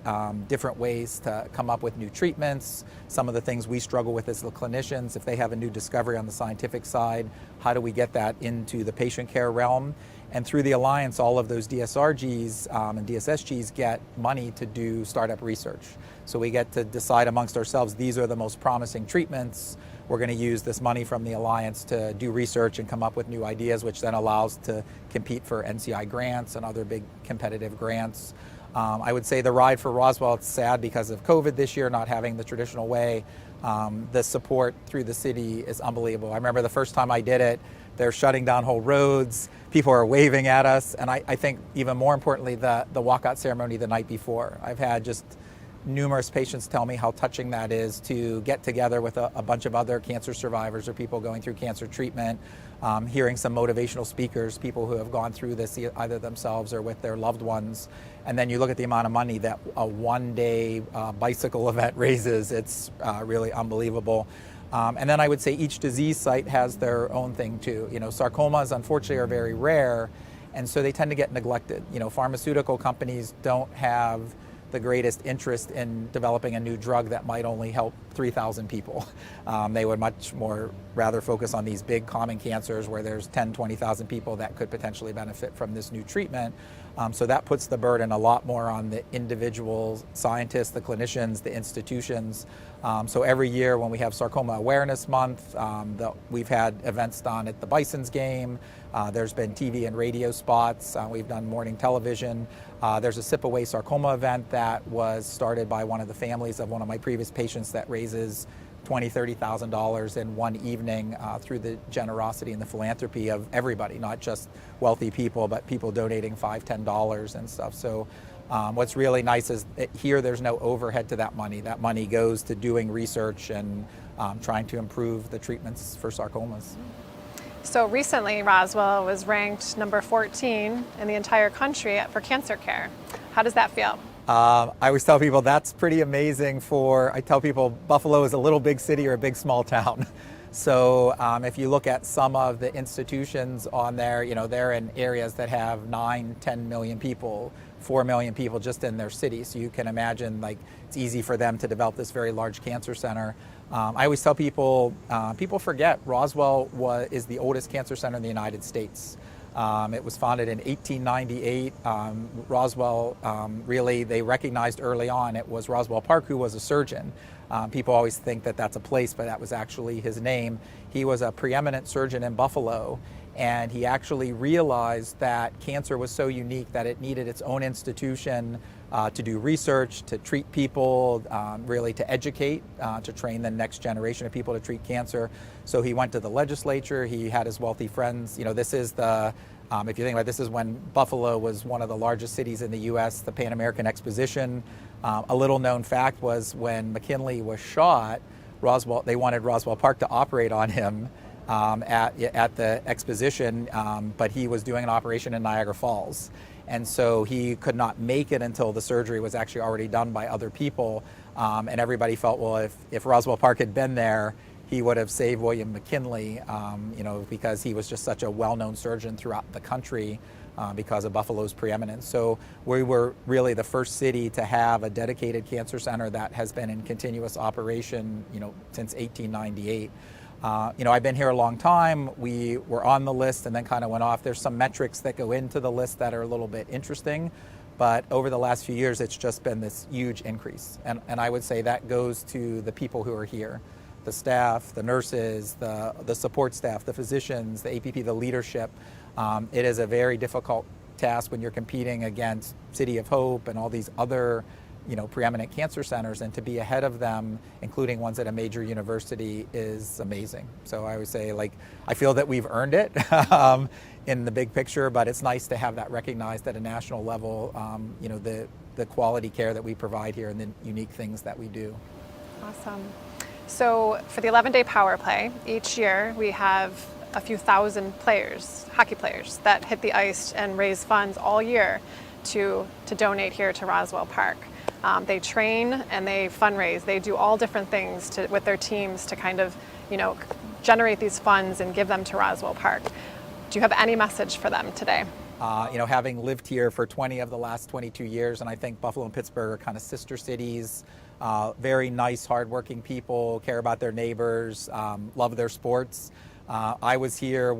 different ways to come up with new treatments. Some of the things we struggle with as the clinicians, if they have a new discovery on the scientific side, how do we get that into the patient care realm? And through the Alliance, all of those DSRGs and DSSGs get money to do startup research. So we get to decide amongst ourselves, these are the most promising treatments. We're going to use this money from the Alliance to do research and come up with new ideas, which then allows to compete for NCI grants and other big competitive grants. I would say the ride for Roswell, it's sad because of COVID this year, not having the traditional way. The support through the city is unbelievable. I remember the first time I did it, they're shutting down whole roads, people are waving at us, and I think even more importantly, the walkout ceremony the night before. I've had just numerous patients tell me how touching that is to get together with a bunch of other cancer survivors or people going through cancer treatment, hearing some motivational speakers, people who have gone through this either themselves or with their loved ones. And then you look at the amount of money that a one-day bicycle event raises, it's really unbelievable. And then I would say each disease site has their own thing too. Sarcomas unfortunately are very rare, and so they tend to get neglected. Pharmaceutical companies don't have the greatest interest in developing a new drug that might only help 3,000 people. They would much more rather focus on these big common cancers where there's 10, 20,000 people that could potentially benefit from this new treatment. So that puts the burden a lot more on the individual scientists, the clinicians, the institutions. So every year when we have Sarcoma Awareness Month, we've had events done at the Bison's game. There's been TV and radio spots. We've done morning television. There's a Sip Away Sarcoma event that was started by one of the families of one of my previous patients that raises $20,000, $30,000 in one evening through the generosity and the philanthropy of everybody, not just wealthy people, but people donating $5, $10 and stuff. So what's really nice is that here there's no overhead to that money. That money goes to doing research and trying to improve the treatments for sarcomas. So recently, Roswell was ranked number 14 in the entire country for cancer care. How does that feel? I always tell people that's pretty amazing I tell people Buffalo is a little big city or a big small town. So if you look at some of the institutions on there, they're in areas that have 9, 10 million people, 4 million people just in their city. So you can imagine it's easy for them to develop this very large cancer center. I always tell people, people forget Roswell is the oldest cancer center in the United States. It was founded in 1898. Roswell, really, they recognized early on it was Roswell Park, who was a surgeon. People always think that that's a place, but that was actually his name. He was a preeminent surgeon in Buffalo, and he actually realized that cancer was so unique that it needed its own institution to do research, to treat people, really to educate, to train the next generation of people to treat cancer. So he went to the legislature, he had his wealthy friends. This is if you think about it, this is when Buffalo was one of the largest cities in the U.S., the Pan American Exposition. A little known fact was when McKinley was shot, they wanted Roswell Park to operate on him at the exposition, but he was doing an operation in Niagara Falls. And so he could not make it until the surgery was actually already done by other people. And everybody felt, well, if Roswell Park had been there, he would have saved William McKinley, because he was just such a well-known surgeon throughout the country because of Buffalo's preeminence. So we were really the first city to have a dedicated cancer center that has been in continuous operation, since 1898. I've been here a long time. We were on the list and then kind of went off. There's some metrics that go into the list that are a little bit interesting, but over the last few years, it's just been this huge increase. And I would say that goes to the people who are here, the staff, the nurses, the support staff, the physicians, the APP, the leadership. It is a very difficult task when you're competing against City of Hope and all these other preeminent cancer centers, and to be ahead of them, including ones at a major university, is amazing. So I would say, I feel that we've earned it in the big picture, but it's nice to have that recognized at a national level, the quality care that we provide here and the unique things that we do. Awesome. So for the 11-day power play, each year we have a few thousand players, hockey players, that hit the ice and raise funds all year to donate here to Roswell Park. They train and they fundraise. They do all different things with their teams to kind of, generate these funds and give them to Roswell Park. Do you have any message for them today? Having lived here for 20 of the last 22 years, and I think Buffalo and Pittsburgh are kind of sister cities, very nice, hardworking people, care about their neighbors, love their sports. I was here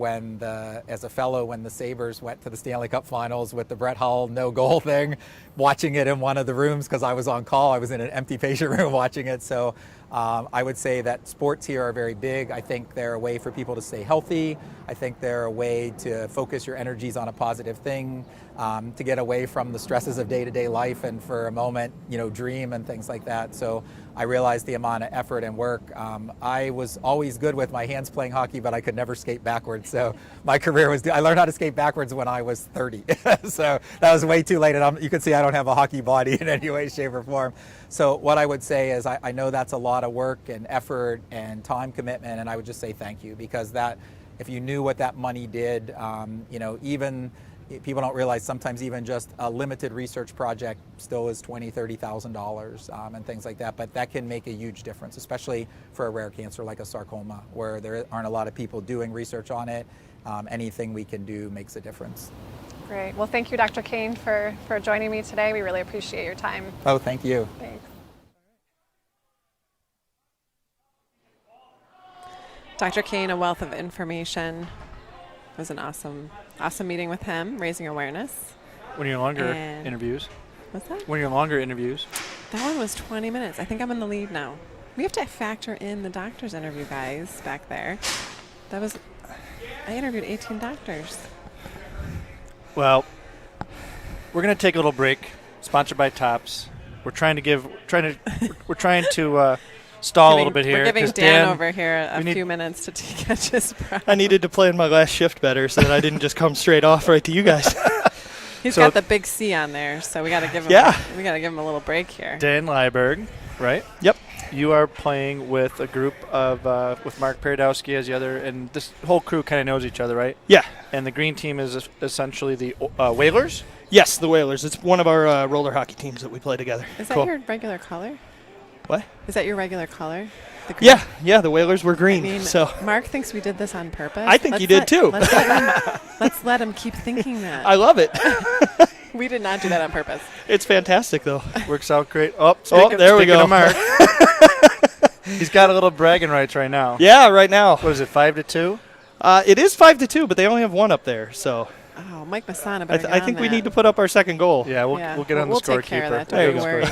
as a fellow when the Sabres went to the Stanley Cup Finals with the Brett Hull no goal thing, watching it in one of the rooms because I was on call. I was in an empty patient room watching it. So I would say that sports here are very big. I think they're a way for people to stay healthy. I think they're a way to focus your energies on a positive thing, to get away from the stresses of day-to-day life and for a moment, dream and things like that. So I realized the amount of effort and work. I was always good with my hands playing hockey, but I could never skate backwards. So my career I learned how to skate backwards when I was 30. So that was way too late. And you can see I don't have a hockey body in any way, shape, or form. So what I would say is I know that's a lot of work and effort and time commitment, and I would just say thank you, because if you knew what that money did, even people don't realize sometimes even just a limited research project still is $20,000, $30,000 and things like that. But that can make a huge difference, especially for a rare cancer like a sarcoma, where there aren't a lot of people doing research on it. Anything we can do makes a difference. Great. Well, thank you, Dr. Kane, for joining me today. We really appreciate your time. Oh, thank you. Thanks. Dr. Kane, a wealth of information. It was an awesome meeting with him, raising awareness. One of your longer interviews. What's that? One of your longer interviews. That one was 20 minutes. I think I'm in the lead now. We have to factor in the doctor's interview, guys, back there. I interviewed 18 doctors. Well, we're going to take a little break, sponsored by Tops. We're trying to stall a little bit here. We're giving Dan over here a few minutes to catch his breath. I needed to plan my last shift better so that I didn't just come straight off right to you guys. He's got the big C on there, so we got to give him. We got to give him a little break here. Dan Lieberg, right? Yep. You are playing with a group of with Mark Perodowski as the other, and this whole crew kind of knows each other, right? Yeah. And the green team is essentially the Whalers. Yes, the Whalers. It's one of our roller hockey teams that we play together. Is that your regular color? What? Is that your regular color? The green? Yeah. The Whalers were green. I mean, so Mark thinks we did this on purpose. I think you did too. Let's let him keep thinking that. I love it. We did not do that on purpose. It's fantastic, though. Works out great. There we go. Mark. He's got a little bragging rights right now. Yeah, right now. What is it, 5-2? It is 5-2, but they only have one up there, so. Oh, Mike Masana. I think we need to put up our second goal. Yeah, we'll get on the scorekeeper. We'll take care of that. Don't worry.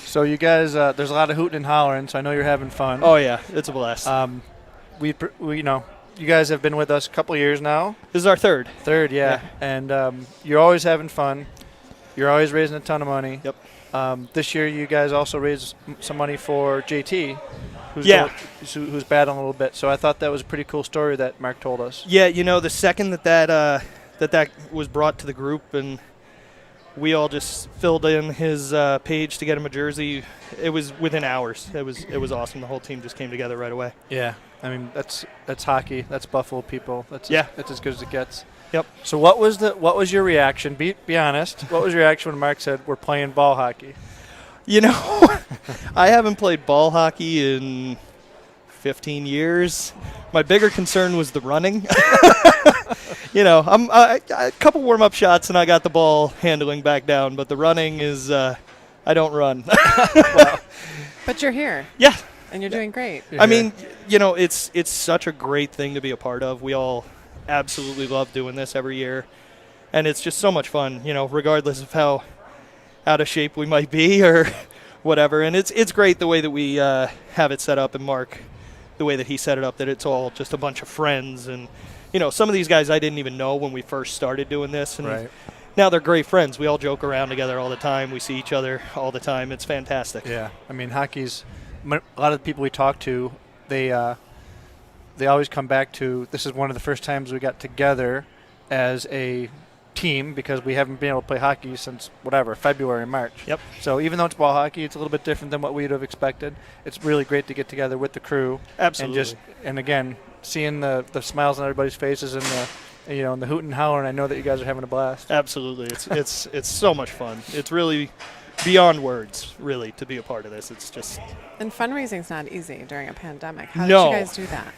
So you guys, there's a lot of hooting and hollering, so I know you're having fun. Oh yeah, it's a blast. We you guys have been with us a couple years now. This is our third. Yeah. And you're always having fun. You're always raising a ton of money. Yep. This year you guys also raised some money for JT, who's battling a little bit. So I thought that was a pretty cool story that Mark told us. Yeah, the second that was brought to the group and we all just filled in his page to get him a jersey, it was within hours. It was awesome. The whole team just came together right away. Yeah. I mean, that's hockey. That's Buffalo people. That's as good as it gets. Yep. So what was your reaction? Be honest. What was your reaction when Mark said we're playing ball hockey? I haven't played ball hockey in 15 years. My bigger concern was the running. I'm a couple warm-up shots and I got the ball handling back down, but the running is I don't run. But you're here. Yeah. And you're doing great. I mean, it's such a great thing to be a part of. We all absolutely love doing this every year, and it's just so much fun, regardless of how out of shape we might be or whatever. And it's great the way that we have it set up, and Mark, the way that he set it up, that it's all just a bunch of friends. And, some of these guys I didn't even know when we first started doing this. And right. Now they're great friends. We all joke around together all the time. We see each other all the time. It's fantastic. Yeah. I mean, hockey's – a lot of the people we talk to, they always come back to this is one of the first times we got together as a team because we haven't been able to play hockey since February, March. Yep. So even though it's ball hockey, it's a little bit different than what we'd have expected. It's really great to get together with the crew. Absolutely. And again, seeing the smiles on everybody's faces and the and the hoot and holler, and I know that you guys are having a blast. Absolutely. It's so much fun. It's really beyond words, really, to be a part of this. It's just... And fundraising's not easy during a pandemic. How did you guys do that?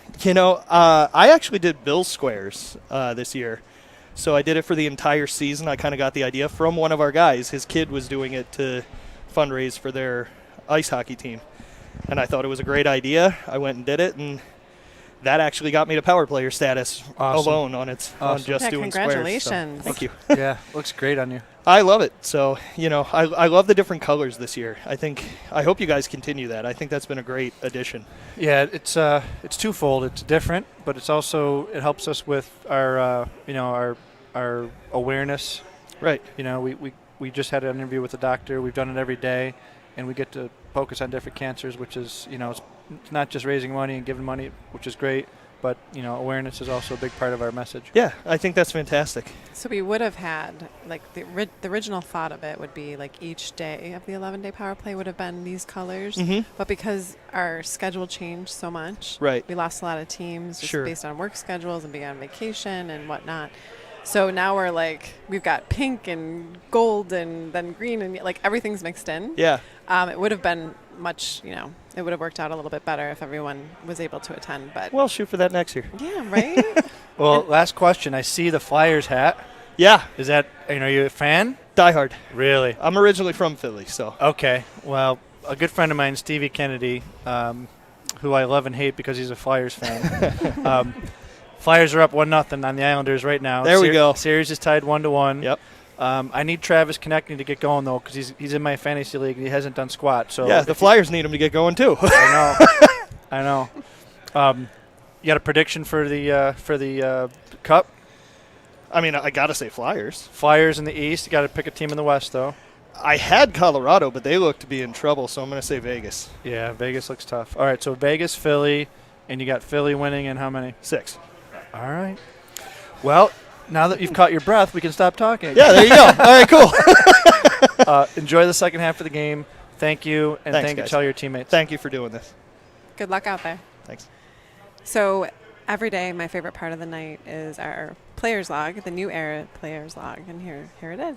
I actually did Bill Squares this year. So I did it for the entire season. I kind of got the idea from one of our guys. His kid was doing it to fundraise for their ice hockey team. And I thought it was a great idea. I went and did it, and that actually got me to power player status alone on just doing congratulations. Squares. So, thank you. Yeah, looks great on you. I love it. So, I love the different colors this year. I hope you guys continue that. I think that's been a great addition. Yeah, it's twofold. It's different, but it helps us with our our awareness. Right. We just had an interview with a doctor. We've done it every day, and we get to focus on different cancers, which is it's not just raising money and giving money, which is great. But, awareness is also a big part of our message. Yeah, I think that's fantastic. So we would have had, the original thought of it would be, each day of the 11-day power play would have been these colors. Mm-hmm. But because our schedule changed so much, right, we lost a lot of teams just sure, based on work schedules and being on vacation and whatnot. So now we're we've got pink and gold and then green and everything's mixed in. Yeah. It would have been much, it would have worked out a little bit better if everyone was able to attend. But we'll shoot for that next year. Yeah, right? Well, last question. I see the Flyers hat. Yeah. Is that, are you a fan? Die hard. Really? I'm originally from Philly, so. Okay. Well, a good friend of mine, Stevie Kennedy, who I love and hate because he's a Flyers fan. Flyers are up 1-0 on the Islanders right now. There we go. Series is tied 1-1. Yep. I need Travis Konechny to get going, though, because he's in my fantasy league and he hasn't done squat. So yeah, the Flyers need him to get going, too. I know. You got a prediction for the Cup? I mean, I got to say Flyers. Flyers in the East. You got to pick a team in the West, though. I had Colorado, but they look to be in trouble, so I'm going to say Vegas. Yeah, Vegas looks tough. All right, so Vegas, Philly, and you got Philly winning in how many? 6. All right. Well, now that you've caught your breath, we can stop talking. Yeah, there you go. All right, cool. Enjoy the second half of the game. Thank you, and Thanks, thank you guys. to all your teammates. Thank you for doing this. Good luck out there. Thanks. So every day, my favorite part of the night is our players log, the new era players log, and here it is.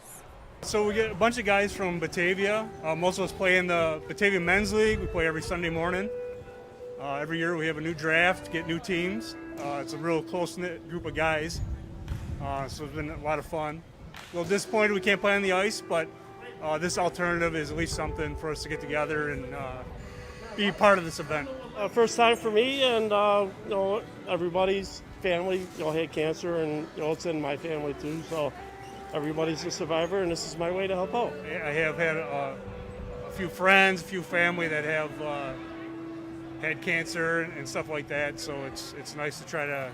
So we get a bunch of guys from Batavia. Most of us play in the Batavia Men's League. We play every Sunday morning. Every year we have a new draft, get new teams. It's a real close-knit group of guys. So it's been a lot of fun. A little disappointed we can't play on the ice, but this alternative is at least something for us to get together and be part of this event. First time for me, and everybody's family had cancer, and it's in my family too. So everybody's a survivor, and this is my way to help out. I have had a few friends, a few family that have had cancer and stuff like that. So it's nice to try to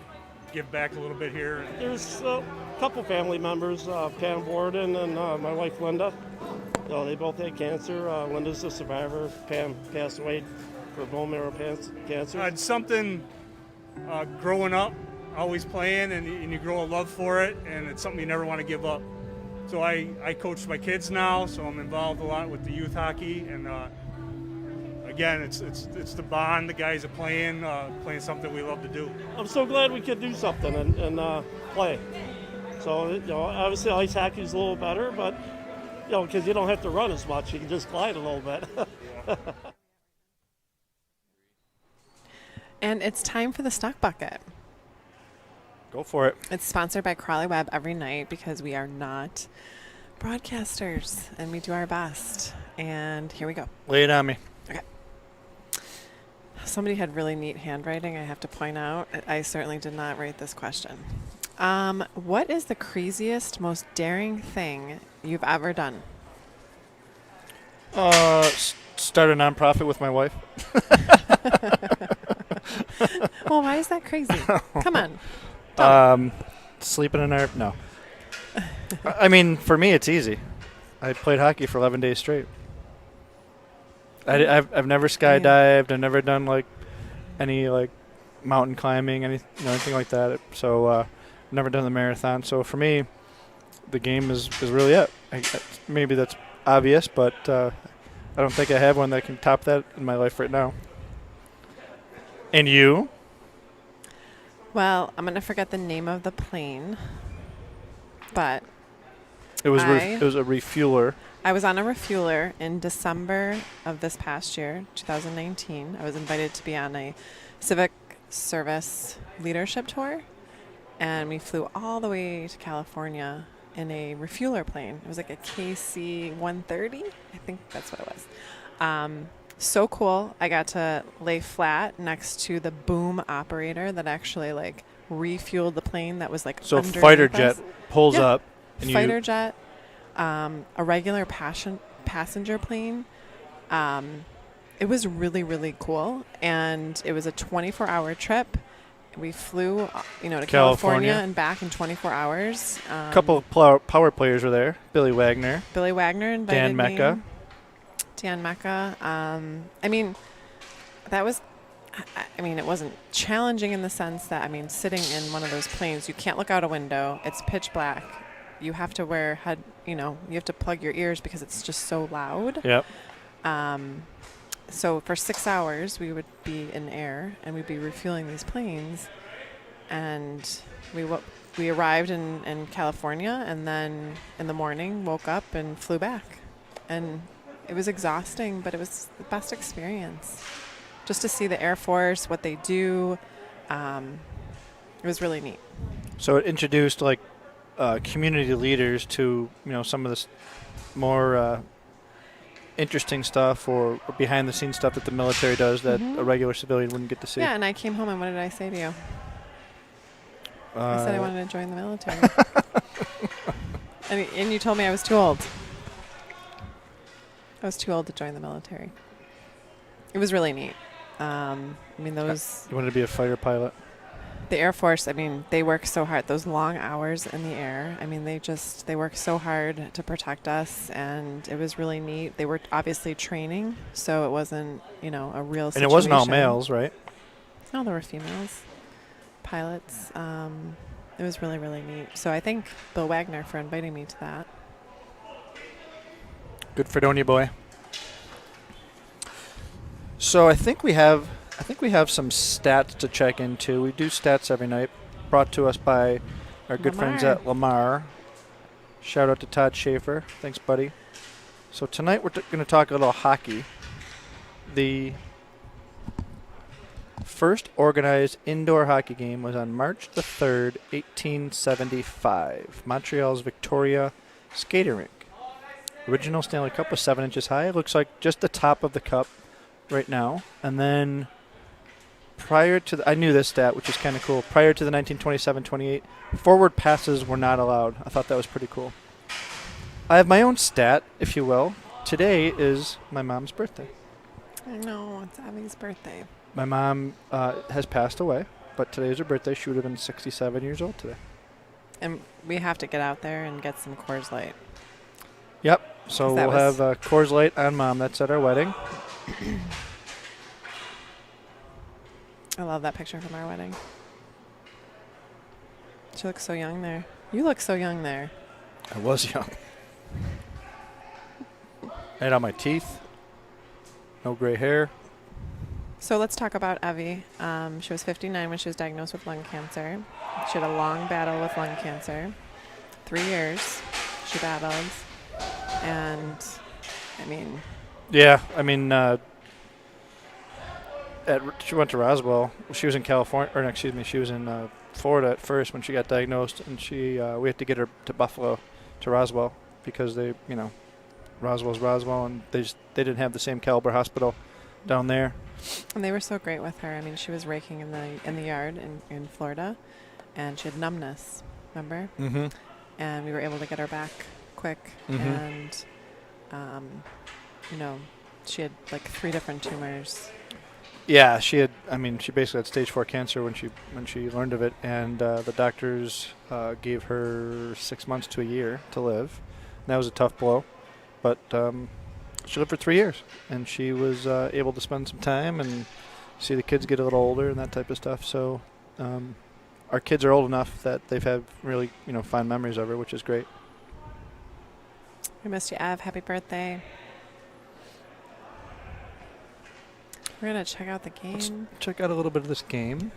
give back a little bit here. There's a couple family members, Pam Borden and my wife Linda. They both had cancer. Linda's a survivor. Pam passed away for bone marrow cancer. It's something growing up, always playing, and you grow a love for it, and it's something you never want to give up. So I coach my kids now, so I'm involved a lot with the youth hockey, and again, it's the bond the guys are playing something we love to do. I'm so glad we could do something and play. So obviously ice hockey is a little better, but because you don't have to run as much, you can just glide a little bit. And it's time for the Stuck Bucket. Go for it. It's sponsored by Crowley Webb every night because we are not broadcasters and we do our best. And here we go. Lay it on me. Okay. Somebody had really neat handwriting, I have to point out. I certainly did not write this question. What is the craziest, most daring thing you've ever done? Start a nonprofit with my wife. Well, why is that crazy? Come on. Sleeping in our... No. I mean, for me, it's easy. I played hockey for 11 days straight. I've never skydived. I've never done, like, any, like, mountain climbing, anything like that. So, never done the marathon. So, for me, the game is really it. Maybe that's obvious, but I don't think I have one that can top that in my life right now. And you? Well, I'm going to forget the name of the plane, but it was a refueler. I was on a refueler in December of this past year, 2019. I was invited to be on a civic service leadership tour, and we flew all the way to California in a refueler plane. It was like a KC-130. I think that's what it was. So cool. I got to lay flat next to the boom operator that actually like refueled the plane that was like so fighter jet pulls up. And fighter jet, a regular passenger plane. It was really, really cool. And it was a 24-hour trip. We flew, to California and back in 24 hours. A couple of power players were there. Billy Wagner invited Dan me. Mecca. Dan Mecca. It wasn't challenging in the sense that, sitting in one of those planes, you can't look out a window. It's pitch black. You have to wear you have to plug your ears because it's just so loud. Yep. So for 6 hours, we would be in air and we'd be refueling these planes. And we arrived in California, and then in the morning woke up and flew back. And it was exhausting, but it was the best experience. Just to see the Air Force, what they do, it was really neat. So it introduced like community leaders to some of this more interesting stuff or behind the scenes stuff that the military does that a regular civilian wouldn't get to see. Yeah, and I came home and what did I say to you? I said I wanted to join the military. and you told me I was too old. I was too old to join the military. It was really neat. You wanted to be a fighter pilot? The Air Force, they work so hard. Those long hours in the air, they work so hard to protect us, and it was really neat. They were obviously training, so it wasn't, a real situation. And it wasn't all males, right? No, there were females pilots. It was really, really neat. So I thank Bill Wagner for inviting me to that. Good Fredonia boy. So I think we have some stats to check into. We do stats every night, brought to us by our good friends at Lamar. Shout out to Todd Schaefer. Thanks, buddy. So tonight we're going to talk a little hockey. The first organized indoor hockey game was on March the 3rd, 1875. Montreal's Victoria Skating Rink. Original Stanley Cup was 7 inches high. It looks like just the top of the cup right now. And then prior to I knew this stat, which is kind of cool. Prior to the 1927-28, forward passes were not allowed. I thought that was pretty cool. I have my own stat, if you will. Today is my mom's birthday. I know, it's Abby's birthday. My mom has passed away, but today is her birthday. She would have been 67 years old today. And we have to get out there and get some Coors Light. Yep. So we'll have Coors Light on Mom. That's at our wedding. I love that picture from our wedding. She looks so young there. You look so young there. I was young. I had all my teeth. No gray hair. So let's talk about Evie. She was 59 when she was diagnosed with lung cancer. She had a long battle with lung cancer. 3 years she battled. And, Yeah, she went to Roswell. She was in California, or no, excuse me, she was in Florida at first when she got diagnosed, and we had to get her to Buffalo, to Roswell, because they, Roswell's Roswell, and they didn't have the same caliber hospital down there. And they were so great with her. I mean, she was raking in the yard in Florida, and she had numbness. Remember? Mm-hmm. And we were able to get her back quick. Mm-hmm. And she had like 3 different tumors. Yeah, she basically had stage 4 cancer when she learned of it, and the doctors gave her 6 months to a year to live. And that was a tough blow, but she lived for 3 years, and she was able to spend some time and see the kids get a little older and that type of stuff. So our kids are old enough that they've had really fond memories of her, which is great. We missed you, Ev. Happy birthday. We're going to check out the game. Let's check out a little bit of this game.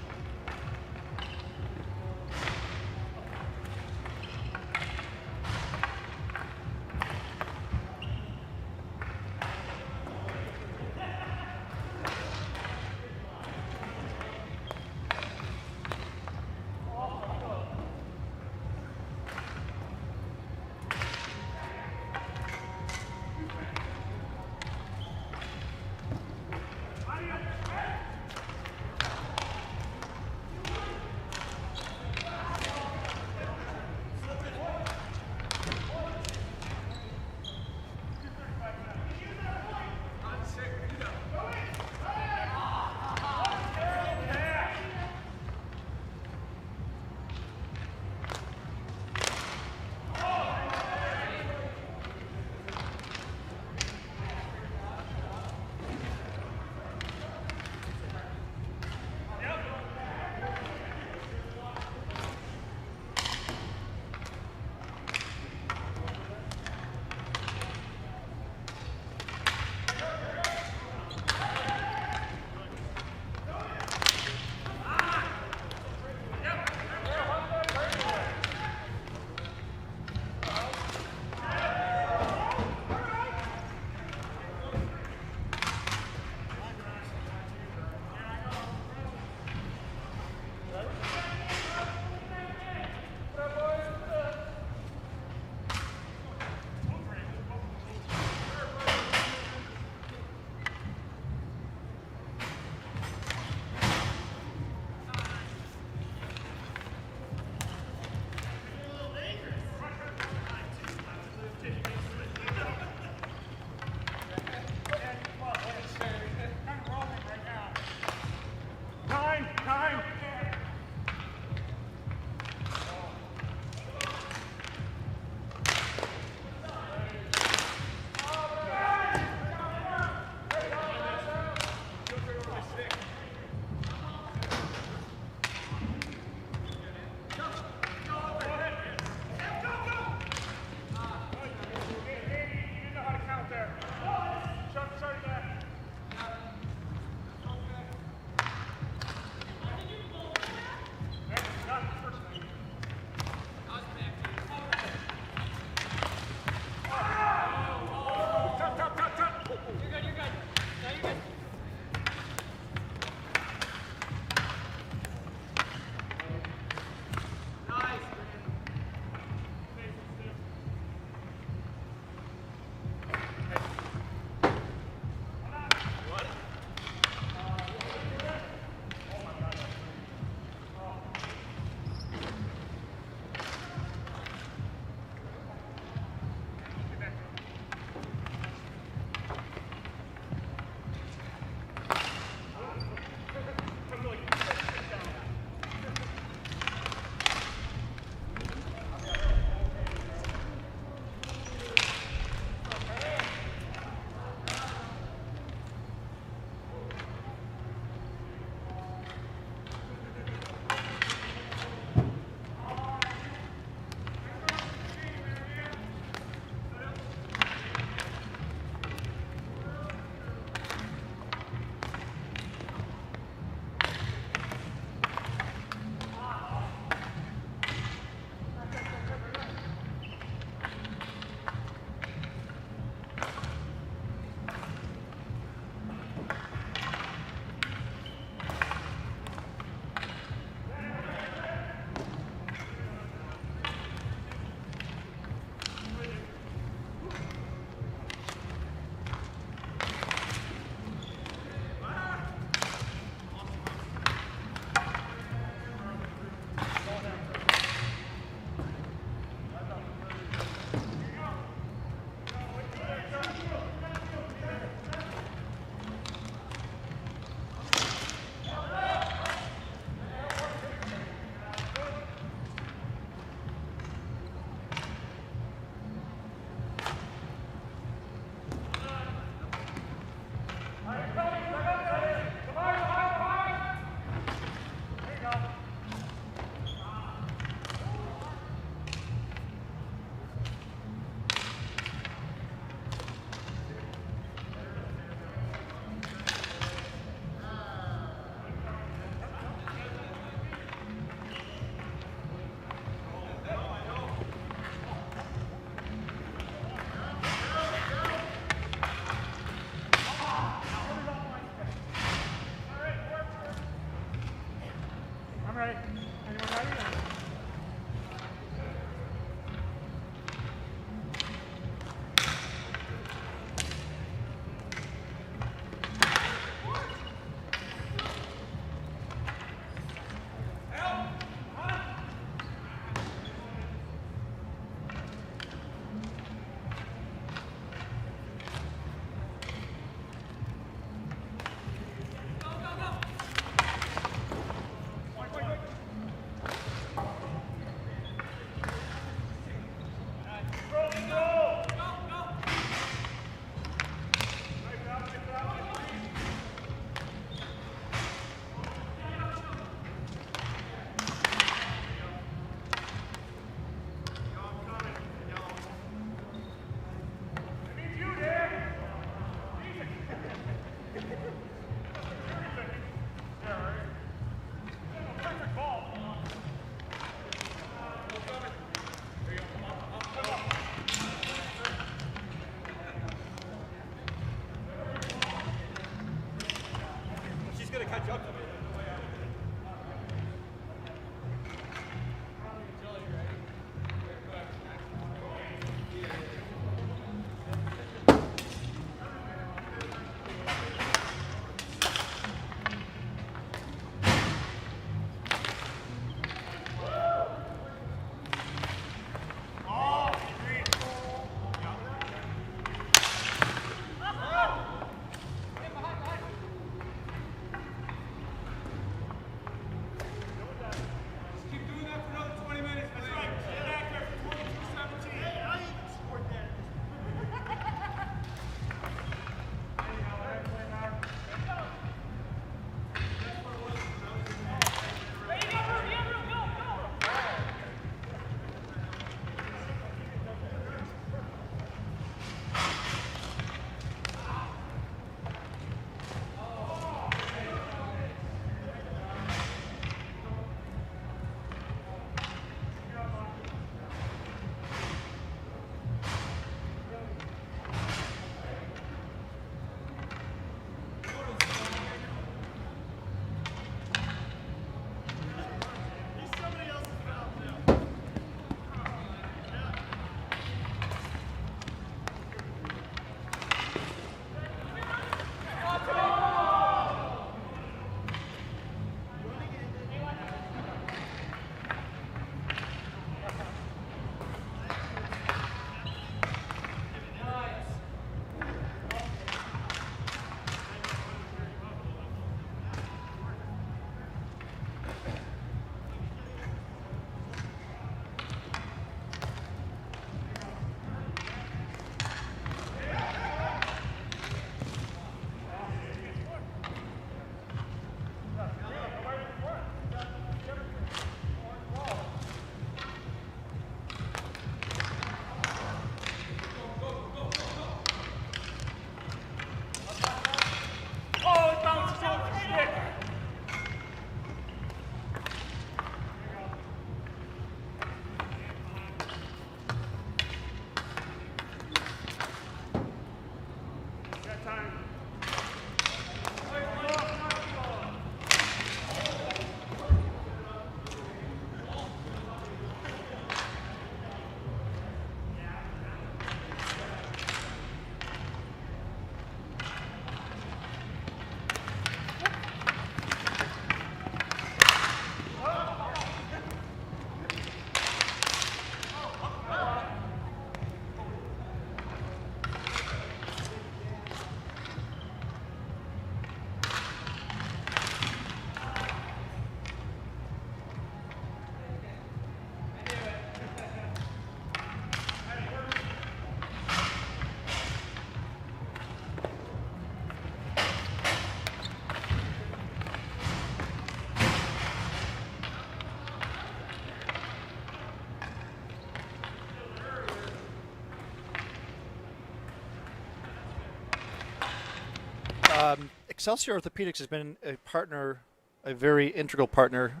Excelsior Orthopedics has been a partner, a very integral partner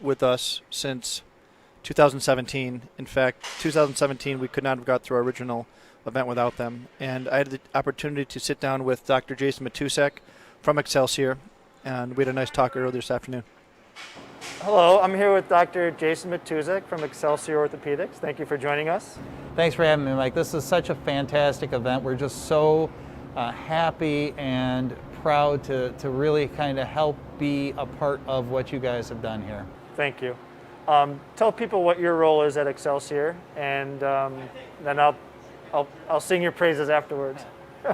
with us since 2017. In fact, 2017 we could not have got through our original event without them. And I had the opportunity to sit down with Dr. Jason Matusek from Excelsior, and we had a nice talk earlier this afternoon. Hello, I'm here with Dr. Jason Matusek from Excelsior Orthopedics. Thank you for joining us. Thanks for having me, Mike. This is such a fantastic event. We're just so happy and proud to really kind of help be a part of what you guys have done here. Thank you. Tell people what your role is at Excelsior, and then I'll sing your praises afterwards.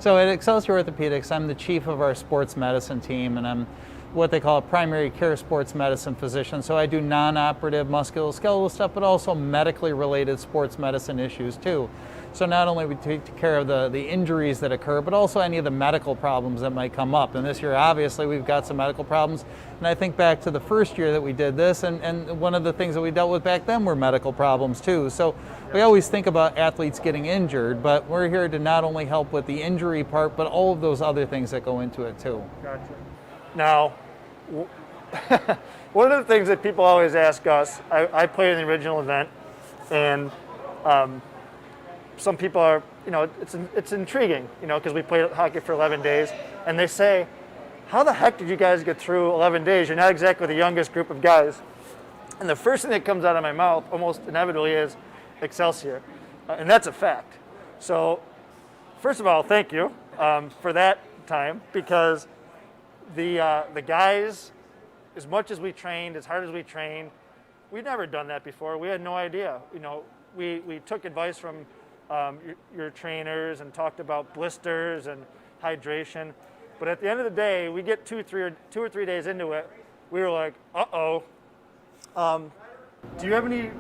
So at Excelsior Orthopedics, I'm the chief of our sports medicine team, and I'm what they call a primary care sports medicine physician. So I do non-operative musculoskeletal stuff, but also medically related sports medicine issues too. So not only we take care of the injuries that occur, but also any of the medical problems that might come up. And this year, obviously, we've got some medical problems. And I think back to the first year that we did this, and one of the things that we dealt with back then were medical problems too. So we always think about athletes getting injured, but we're here to not only help with the injury part, but all of those other things that go into it too. Gotcha. Now, one of the things that people always ask us, I played in the original event, and some people are, it's intriguing, because we played hockey for 11 days, and they say, how the heck did you guys get through 11 days? You're not exactly the youngest group of guys. And the first thing that comes out of my mouth almost inevitably is Excelsior, and that's a fact. So first of all, thank you for that time, because the guys, as much as we trained, as hard as we trained, we'd never done that before. We had no idea. We took advice from your trainers and talked about blisters and hydration. But at the end of the day, we get two or three days into it, we were like, uh-oh. Do you have any?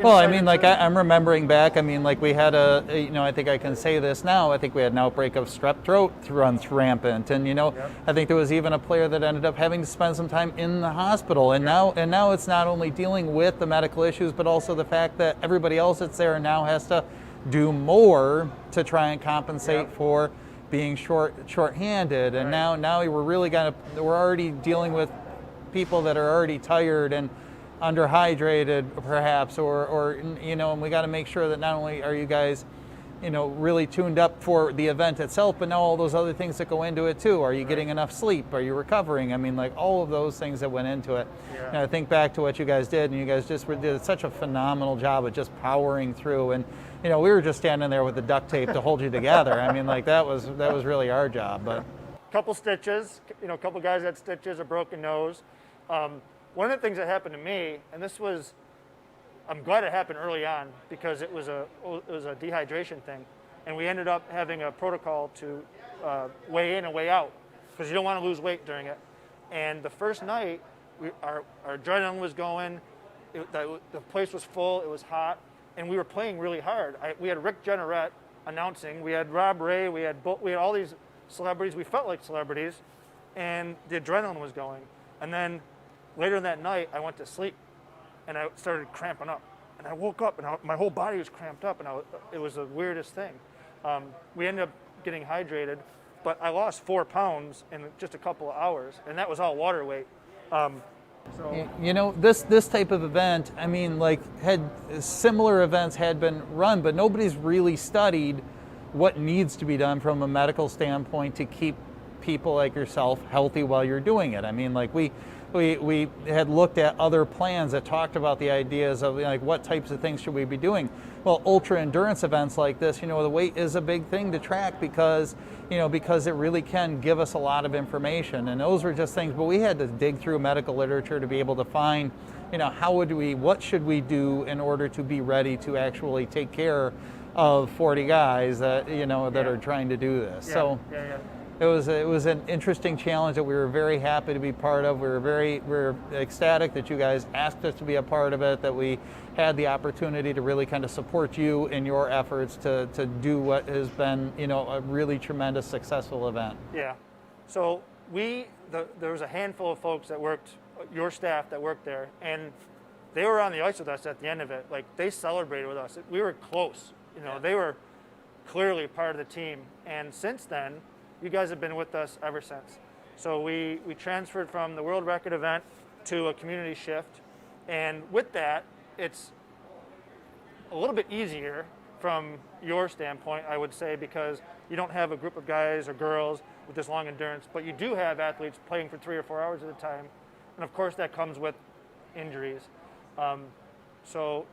Well, I mean, I'm remembering back. I mean, we had I think I can say this now. I think we had an outbreak of strep throat runs rampant, and yep. I think there was even a player that ended up having to spend some time in the hospital. And now it's not only dealing with the medical issues, but also the fact that everybody else that's there now has to do more to try and compensate for being short-handed. And now we're already dealing with people that are already tired and underhydrated perhaps, or and we got to make sure that not only are you guys really tuned up for the event itself, but now all those other things that go into it too. Are you getting enough sleep? Are you recovering? I mean, all of those things that went into it. And I think back to what you guys did, and you guys just did such a phenomenal job of just powering through. And we were just standing there with the duct tape to hold you together. I mean, that was really our job. But couple stitches, a couple guys had stitches, a broken nose. One of the things that happened to me, and I'm glad it happened early on, because it was a dehydration thing, and we ended up having a protocol to weigh in and weigh out, because you don't want to lose weight during it. And the first night, our adrenaline was going, the place was full, it was hot, and we were playing really hard. We had Rick Jenneret announcing, we had Rob Ray, we had all these celebrities. We felt like celebrities, and the adrenaline was going. And then later that night, I went to sleep, and I started cramping up. And I woke up, and my whole body was cramped up, and it was the weirdest thing. We ended up getting hydrated, but I lost 4 pounds in just a couple of hours, and that was all water weight. This type of event, I mean, had similar events had been run, but nobody's really studied what needs to be done from a medical standpoint to keep people like yourself healthy while you're doing it. I mean, we had looked at other plans that talked about the ideas of what types of things should we be doing. Well, ultra endurance events like this, the weight is a big thing to track because it really can give us a lot of information. And those were just things, but we had to dig through medical literature to be able to find, what should we do in order to be ready to actually take care of 40 guys that, that are trying to do this. It was an interesting challenge that we were very happy to be part of. We were ecstatic that you guys asked us to be a part of it, that we had the opportunity to really kind of support you in your efforts to do what has been, a really tremendous successful event. Yeah. So there was a handful of folks that worked, your staff that worked there, and they were on the ice with us at the end of it. They celebrated with us. We were close. They were clearly part of the team. And since then, you guys have been with us ever since. So we transferred from the world record event to a community shift. And with that, it's a little bit easier from your standpoint, I would say, because you don't have a group of guys or girls with this long endurance, but you do have athletes playing for 3 or 4 hours at a time. And of course that comes with injuries. So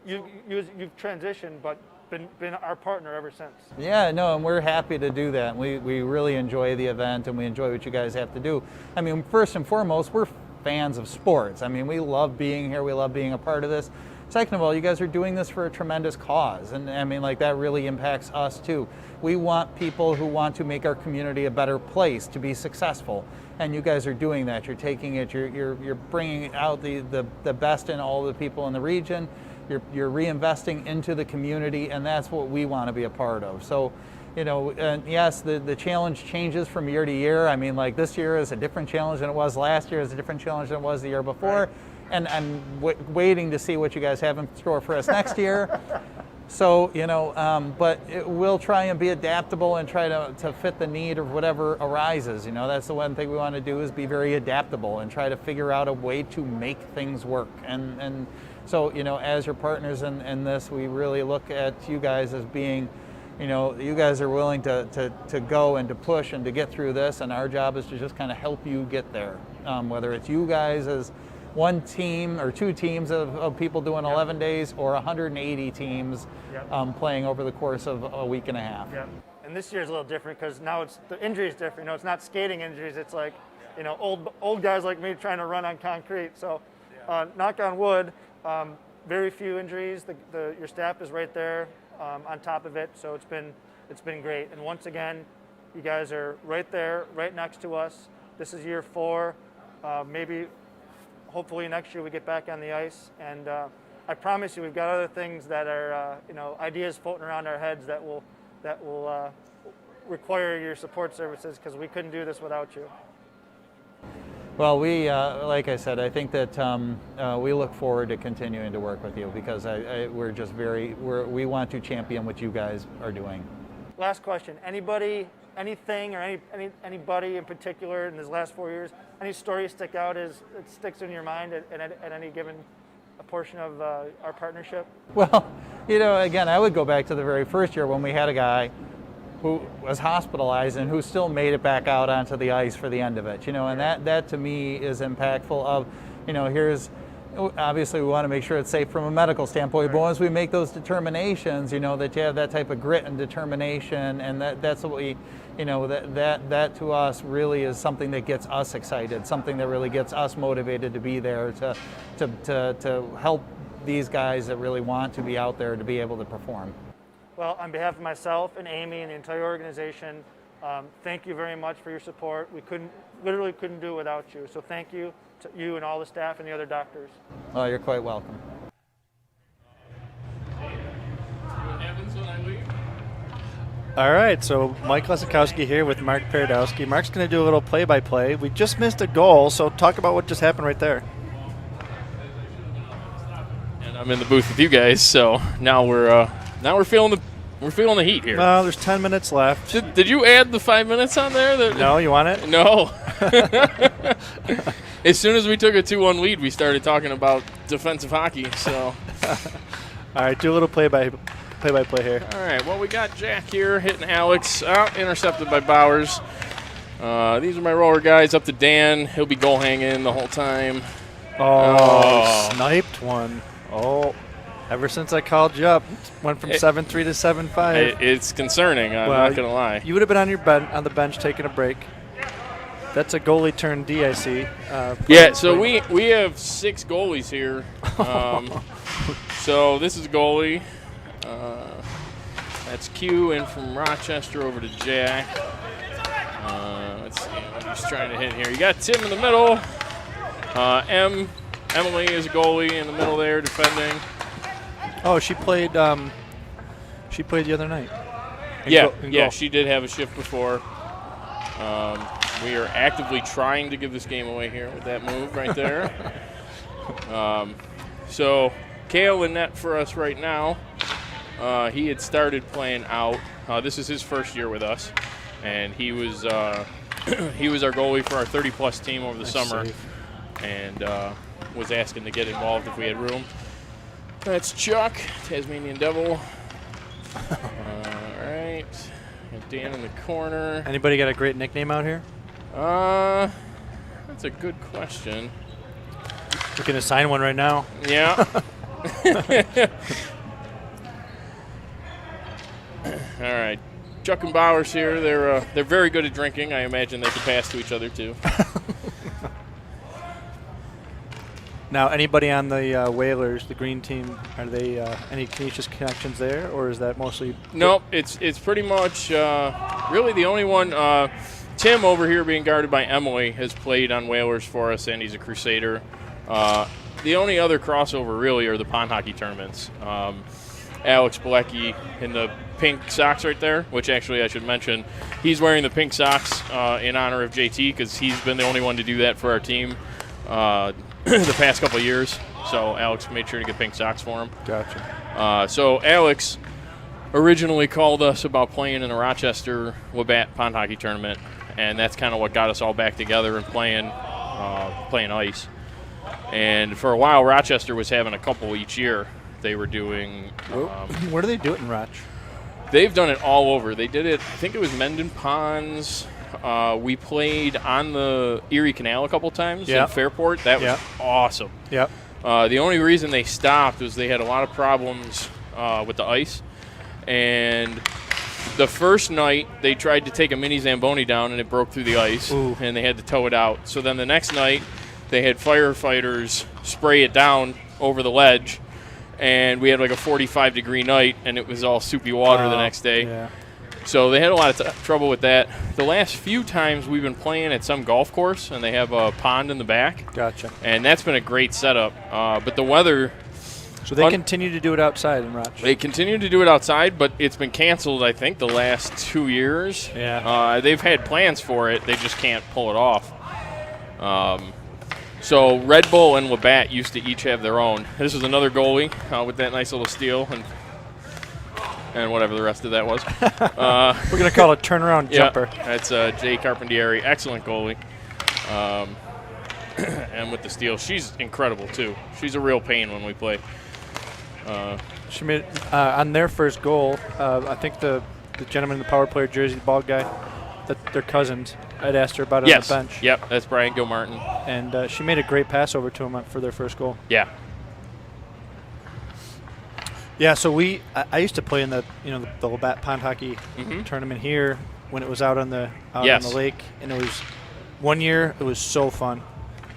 you've transitioned, but been our partner ever since. Yeah, no, and we're happy to do that. We really enjoy the event, and we enjoy what you guys have to do. I mean, first and foremost, we're fans of sports. I mean, we love being here. We love being a part of this. Second of all, you guys are doing this for a tremendous cause, and I mean, like, that really impacts us too. We want people who want to make our community a better place to be successful, and you guys are doing that. You're taking it. You're bringing out the best in all the people in the region. You're reinvesting into the community, and that's what we want to be a part of. So, you know, and yes, the challenge changes from year to year. I mean, like, this year is a different challenge than it was last year, is a different challenge than it was the year before. Right. And I'm waiting to see what you guys have in store for us next year. So, you know, but we'll try and be adaptable and try to fit the need of whatever arises. You know, that's the one thing we want to do, is be very adaptable and try to figure out a way to make things work. And so, you know, as your partners in this, we really look at you guys as being, you know, you guys are willing to go and to push and to get through this, and our job is to just kind of help you get there. Whether it's you guys as one team or two teams of people doing 11 days, or 180 teams playing over the course of a week and a half. Yeah. And this year's a little different because now the injury is different. You know, it's not skating injuries. It's like, you know, old guys like me trying to run on concrete. So, knock on wood, very few injuries. Your staff is right there on top of it. So it's been great. And once again, you guys are right there, right next to us. This is year 4. Hopefully next year we get back on the ice, and I promise you we've got other things that are, you know, ideas floating around our heads that will require your support services, because we couldn't do this without you. Well, we, like I said, I think that we look forward to continuing to work with you, because we're just we want to champion what you guys are doing. Last question: anything, or anybody in particular in these last 4 years, any story stick out it sticks in your mind at any given portion of our partnership? Well, you know, again, I would go back to the very first year when we had a guy who was hospitalized and who still made it back out onto the ice for the end of it. You know, and that to me is impactful. Of, you know, obviously we want to make sure it's safe from a medical standpoint, but once we make those determinations, you know, that you have that type of grit and determination, and that's what we, you know, that to us really is something that gets us excited, something that really gets us motivated to be there to help these guys that really want to be out there to be able to perform. Well, on behalf of myself and Amy and the entire organization, thank you very much for your support. We literally couldn't do it without you. So thank you to you and all the staff and the other doctors. Oh, you're quite welcome. All right, so Mike Lesikowski here with Mark Paradowski. Mark's going to do a little play-by-play. We just missed a goal, so talk about what just happened right there. And I'm in the booth with you guys, so now we're feeling the heat here. Well, there's 10 minutes left. Did you add the 5 minutes on there? No, you want it? No. As soon as we took a 2-1 lead, we started talking about defensive hockey. So, all right, do a little play-by-play here. All right, well, we got Jack here hitting Alex, intercepted by Bowers. These are my roller guys. Up to Dan. He'll be goal hanging the whole time. Oh, sniped one. Oh, ever since I called you up, went from 7-3 to 7-5. It's concerning. I'm not gonna lie. You would have been on the bench taking a break. That's a goalie turned D, I see. Yeah, so we have 6 goalies here. So this is a goalie. That's Q in from Rochester over to Jack. Let's see what he's trying to hit here. You got Tim in the middle. Emily is a goalie in the middle there defending. Oh, she played the other night. Yeah, she did have a shift before. We are actively trying to give this game away here with that move right there. So Kale in net for us right now. He had started playing out. This is his first year with us, and he was he was our goalie for our 30-plus team over the Nice summer, save. and was asking to get involved if we had room. That's Chuck, Tasmanian Devil. All right, got Dan in the corner. Anybody got a great nickname out here? That's a good question. We can assign one right now. Yeah. All right, Chuck and Bowers here. They're very good at drinking. I imagine they could pass to each other too. Now, anybody on the Whalers, the green team, are they any Canisius connections there, or is that mostly? Nope, it's pretty much really the only one. Tim over here, being guarded by Emily, has played on Whalers for us, and he's a Crusader. The only other crossover really are the pond hockey tournaments. Alex Bilecki in the pink socks right there, which actually I should mention, he's wearing the pink socks in honor of JT because he's been the only one to do that for our team the past couple of years. So Alex made sure to get pink socks for him. Gotcha. So Alex originally called us about playing in a Rochester Labatt pond hockey tournament, and that's kind of what got us all back together and playing ice. And for a while, Rochester was having a couple each year. They were doing. Where do they do it in Roch? They've done it all over. They did it. I think it was Mendon Ponds. We played on the Erie Canal a couple times in Fairport. That was awesome. Yep. The only reason they stopped was they had a lot of problems with the ice, and the first night they tried to take a mini Zamboni down and it broke through the ice. Ooh. And they had to tow it out. So then the next night they had firefighters spray it down over the ledge, and we had like a 45-degree night, and it was all soupy water the next day. Yeah. So they had a lot of trouble with that. The last few times we've been playing at some golf course, and they have a pond in the back. Gotcha. And that's been a great setup. But the weather... So they continue to do it outside in Roch? They continue to do it outside, but it's been canceled, I think, the last 2 years. Yeah. They've had plans for it. They just can't pull it off. So Red Bull and Labatt used to each have their own. This is another goalie with that nice little steal and whatever the rest of that was. We're going to call it turnaround jumper. That's Jay Carpentieri, excellent goalie. And with the steal, she's incredible too. She's a real pain when we play. She made on their first goal. I think the gentleman in the power player jersey, the bald guy, that they're cousins. I'd asked her about it on the bench. Yep, that's Brian Gilmartin. And she made a great pass over to him for their first goal. Yeah. Yeah, so I used to play in the Labatt Pond Hockey tournament here when it was out on the lake, and it was one year it was so fun.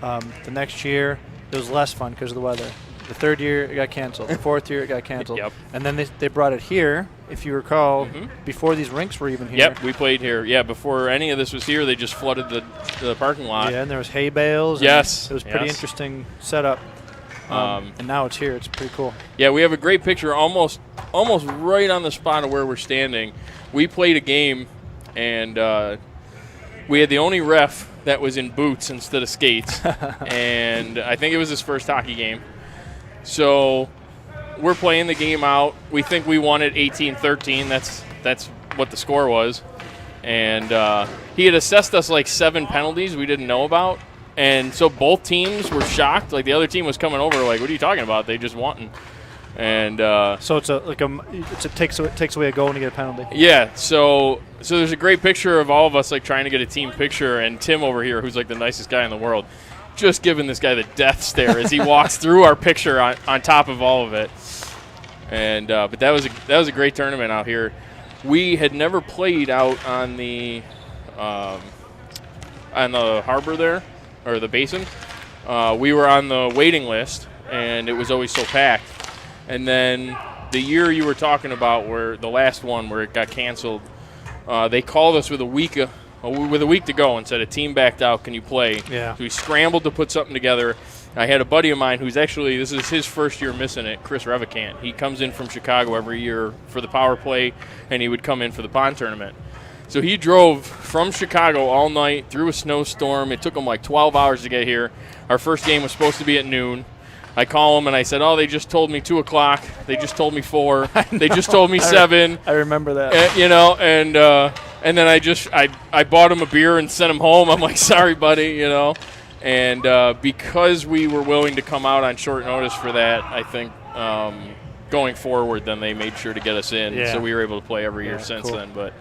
The next year it was less fun because of the weather. The third year it got canceled. The fourth year it got canceled. Yep. And then they brought it here, if you recall, before these rinks were even here. Yep, we played here. Yeah, before any of this was here, they just flooded the parking lot. Yeah, and there was hay bales. Yes. It was pretty interesting setup. And now it's here. It's pretty cool. Yeah, we have a great picture almost right on the spot of where we're standing. We played a game, and we had the only ref that was in boots instead of skates. And I think it was his first hockey game. So we're playing the game out. We think we won it 18-13. That's what the score was. And he had assessed us like 7 penalties we didn't know about. And so both teams were shocked. Like the other team was coming over, like, "What are you talking about? They just won." And so it takes away a goal and you get a penalty. Yeah. So there's a great picture of all of us like trying to get a team picture, and Tim over here, who's like the nicest guy in the world, just giving this guy the death stare as he walks through our picture on top of all of it. And but that was a great tournament out here. We had never played out on the harbor there, or the basin. We were on the waiting list, and it was always so packed. And then the year you were talking about, where the last one where it got canceled, they called us with a week to go and said, "A team backed out. Can you play?" Yeah. So we scrambled to put something together. I had a buddy of mine who's actually, this is his first year missing it, Chris Revicant. He comes in from Chicago every year for the power play, and he would come in for the pond tournament. So he drove from Chicago all night through a snowstorm. It took him like 12 hours to get here. Our first game was supposed to be at noon. I call him and I said, "Oh, they just told me 2 o'clock. They just told me 4. They just told me 7. I remember that. And then I bought him a beer and sent him home. I'm like, sorry, buddy, you know. And because we were willing to come out on short notice for that, I think going forward, then they made sure to get us in. Yeah. So we were able to play every year since cool. then. But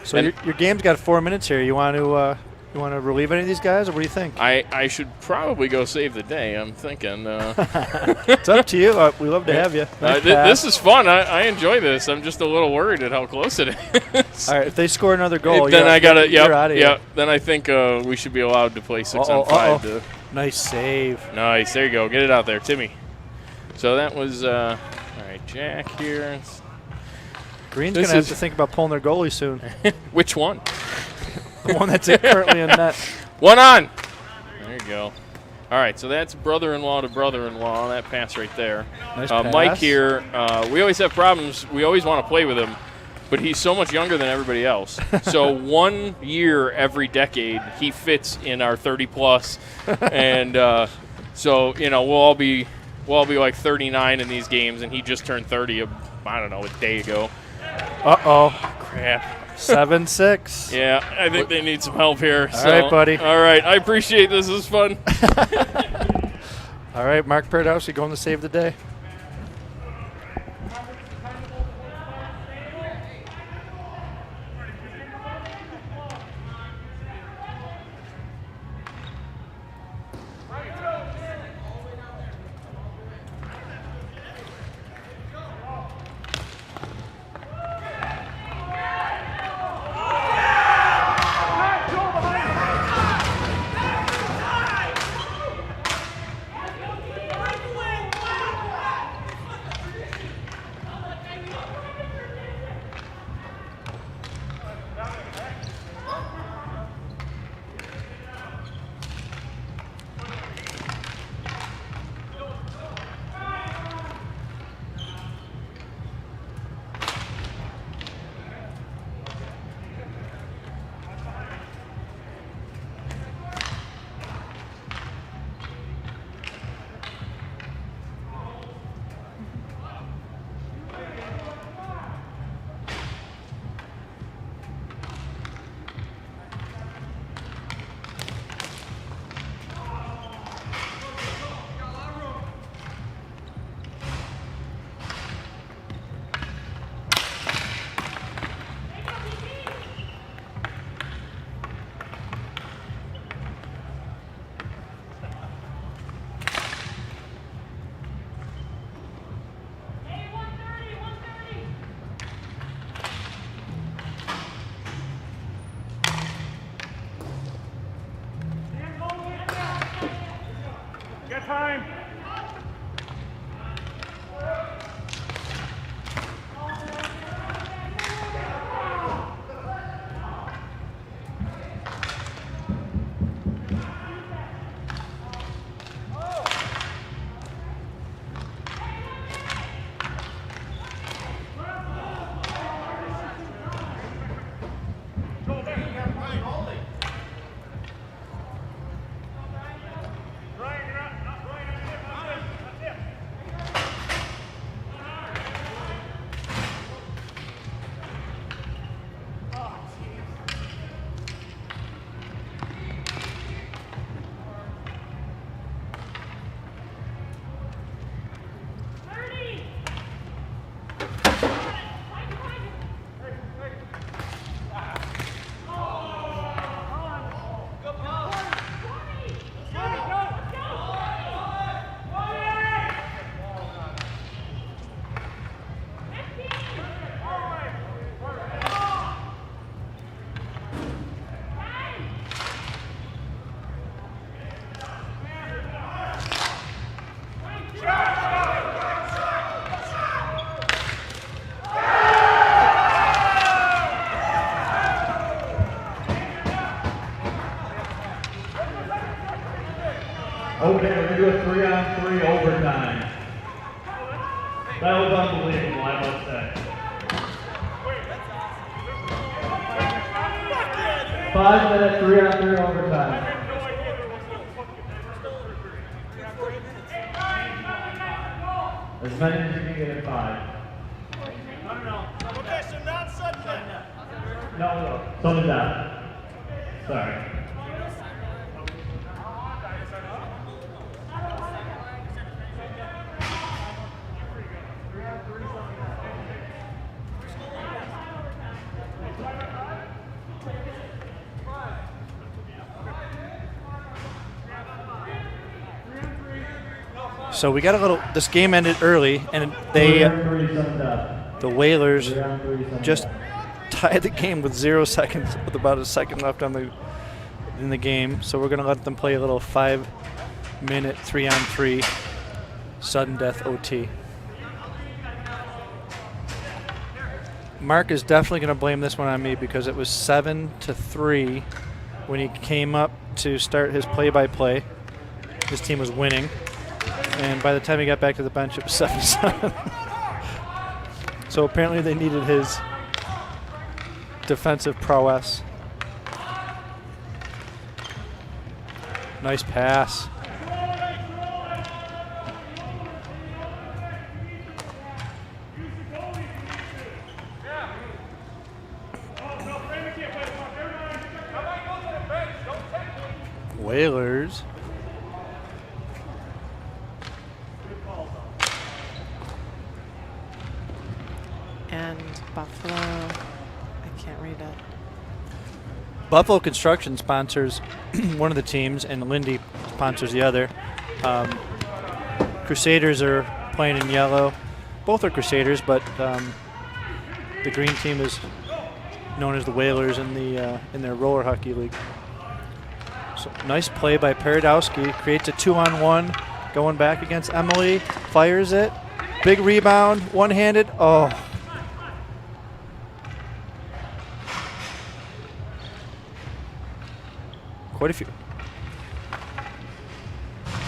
so your game's got 4 minutes here. You want to relieve any of these guys, or what do you think? I should probably go save the day, I'm thinking. It's up to you. We love to have you. Nice this is fun. I enjoy this. I'm just a little worried at how close it is. All right, if they score another goal, then you're out of here. Yep. Then I think we should be allowed to play 6-on-5. Nice save. Nice. There you go. Get it out there, Timmy. So that was all right. Jack here. Green's going to have to think about pulling their goalie soon. Which one? The one that's currently in net. One on. There you go. All right, so that's brother-in-law to brother-in-law. That pass right there. Nice pass. Mike here, we always have problems. We always want to play with him, but he's so much younger than everybody else. So 1 year every decade, he fits in our 30-plus. And so, you know, we'll all be like 39 in these games, and he just turned 30, I don't know, a day ago. Uh-oh. Crap. 7-6. Yeah, I think they need some help here. All right, buddy. All right, I appreciate this. This is fun. All right, Mark Perdowski going to save the day. Time. Okay, we're going to do a 3-on-3 overtime. That was unbelievable, I must say. 5-minute 3-on-3 overtime. As many as you can get in 5. Okay, so not sudden death. No, sudden death. Sorry. So we got a little. This game ended early, and the Whalers just tied the game with 0 seconds, with about a second left in the game. So we're gonna let them play a little 5-minute 3-on-3 sudden death OT. Mark is definitely gonna blame this one on me because it was 7-3 when he came up to start his play-by-play. His team was winning. And by the time he got back to the bench, it was 7-7. So apparently they needed his defensive prowess. Nice pass. Whalers. And Buffalo, I can't read it. Buffalo Construction sponsors one of the teams, and Lindy sponsors the other. Crusaders are playing in yellow. Both are Crusaders, but the green team is known as the Whalers in their roller hockey league. So nice play by Paradowski. Creates a 2-on-1. Going back against Emily. Fires it. Big rebound. One-handed. Oh. Quite a few.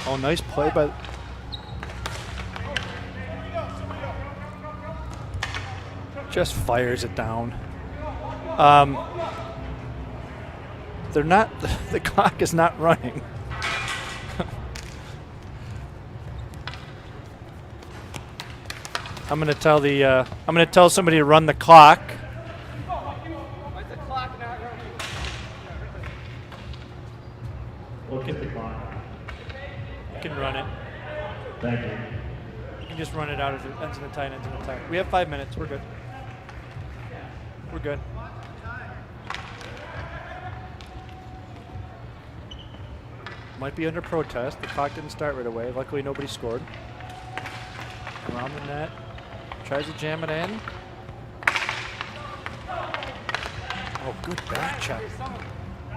Oh, nice play by... Just fires it down. They're not... The clock is not running. I'm gonna tell somebody to run the clock. Look at the clock. You can run it. Thank you. You can just run it out if it ends in a tie and ends in a tie. We have 5 minutes. We're good. We're good. Might be under protest. The clock didn't start right away. Luckily, nobody scored. Around the net. Tries to jam it in. Oh, good back check.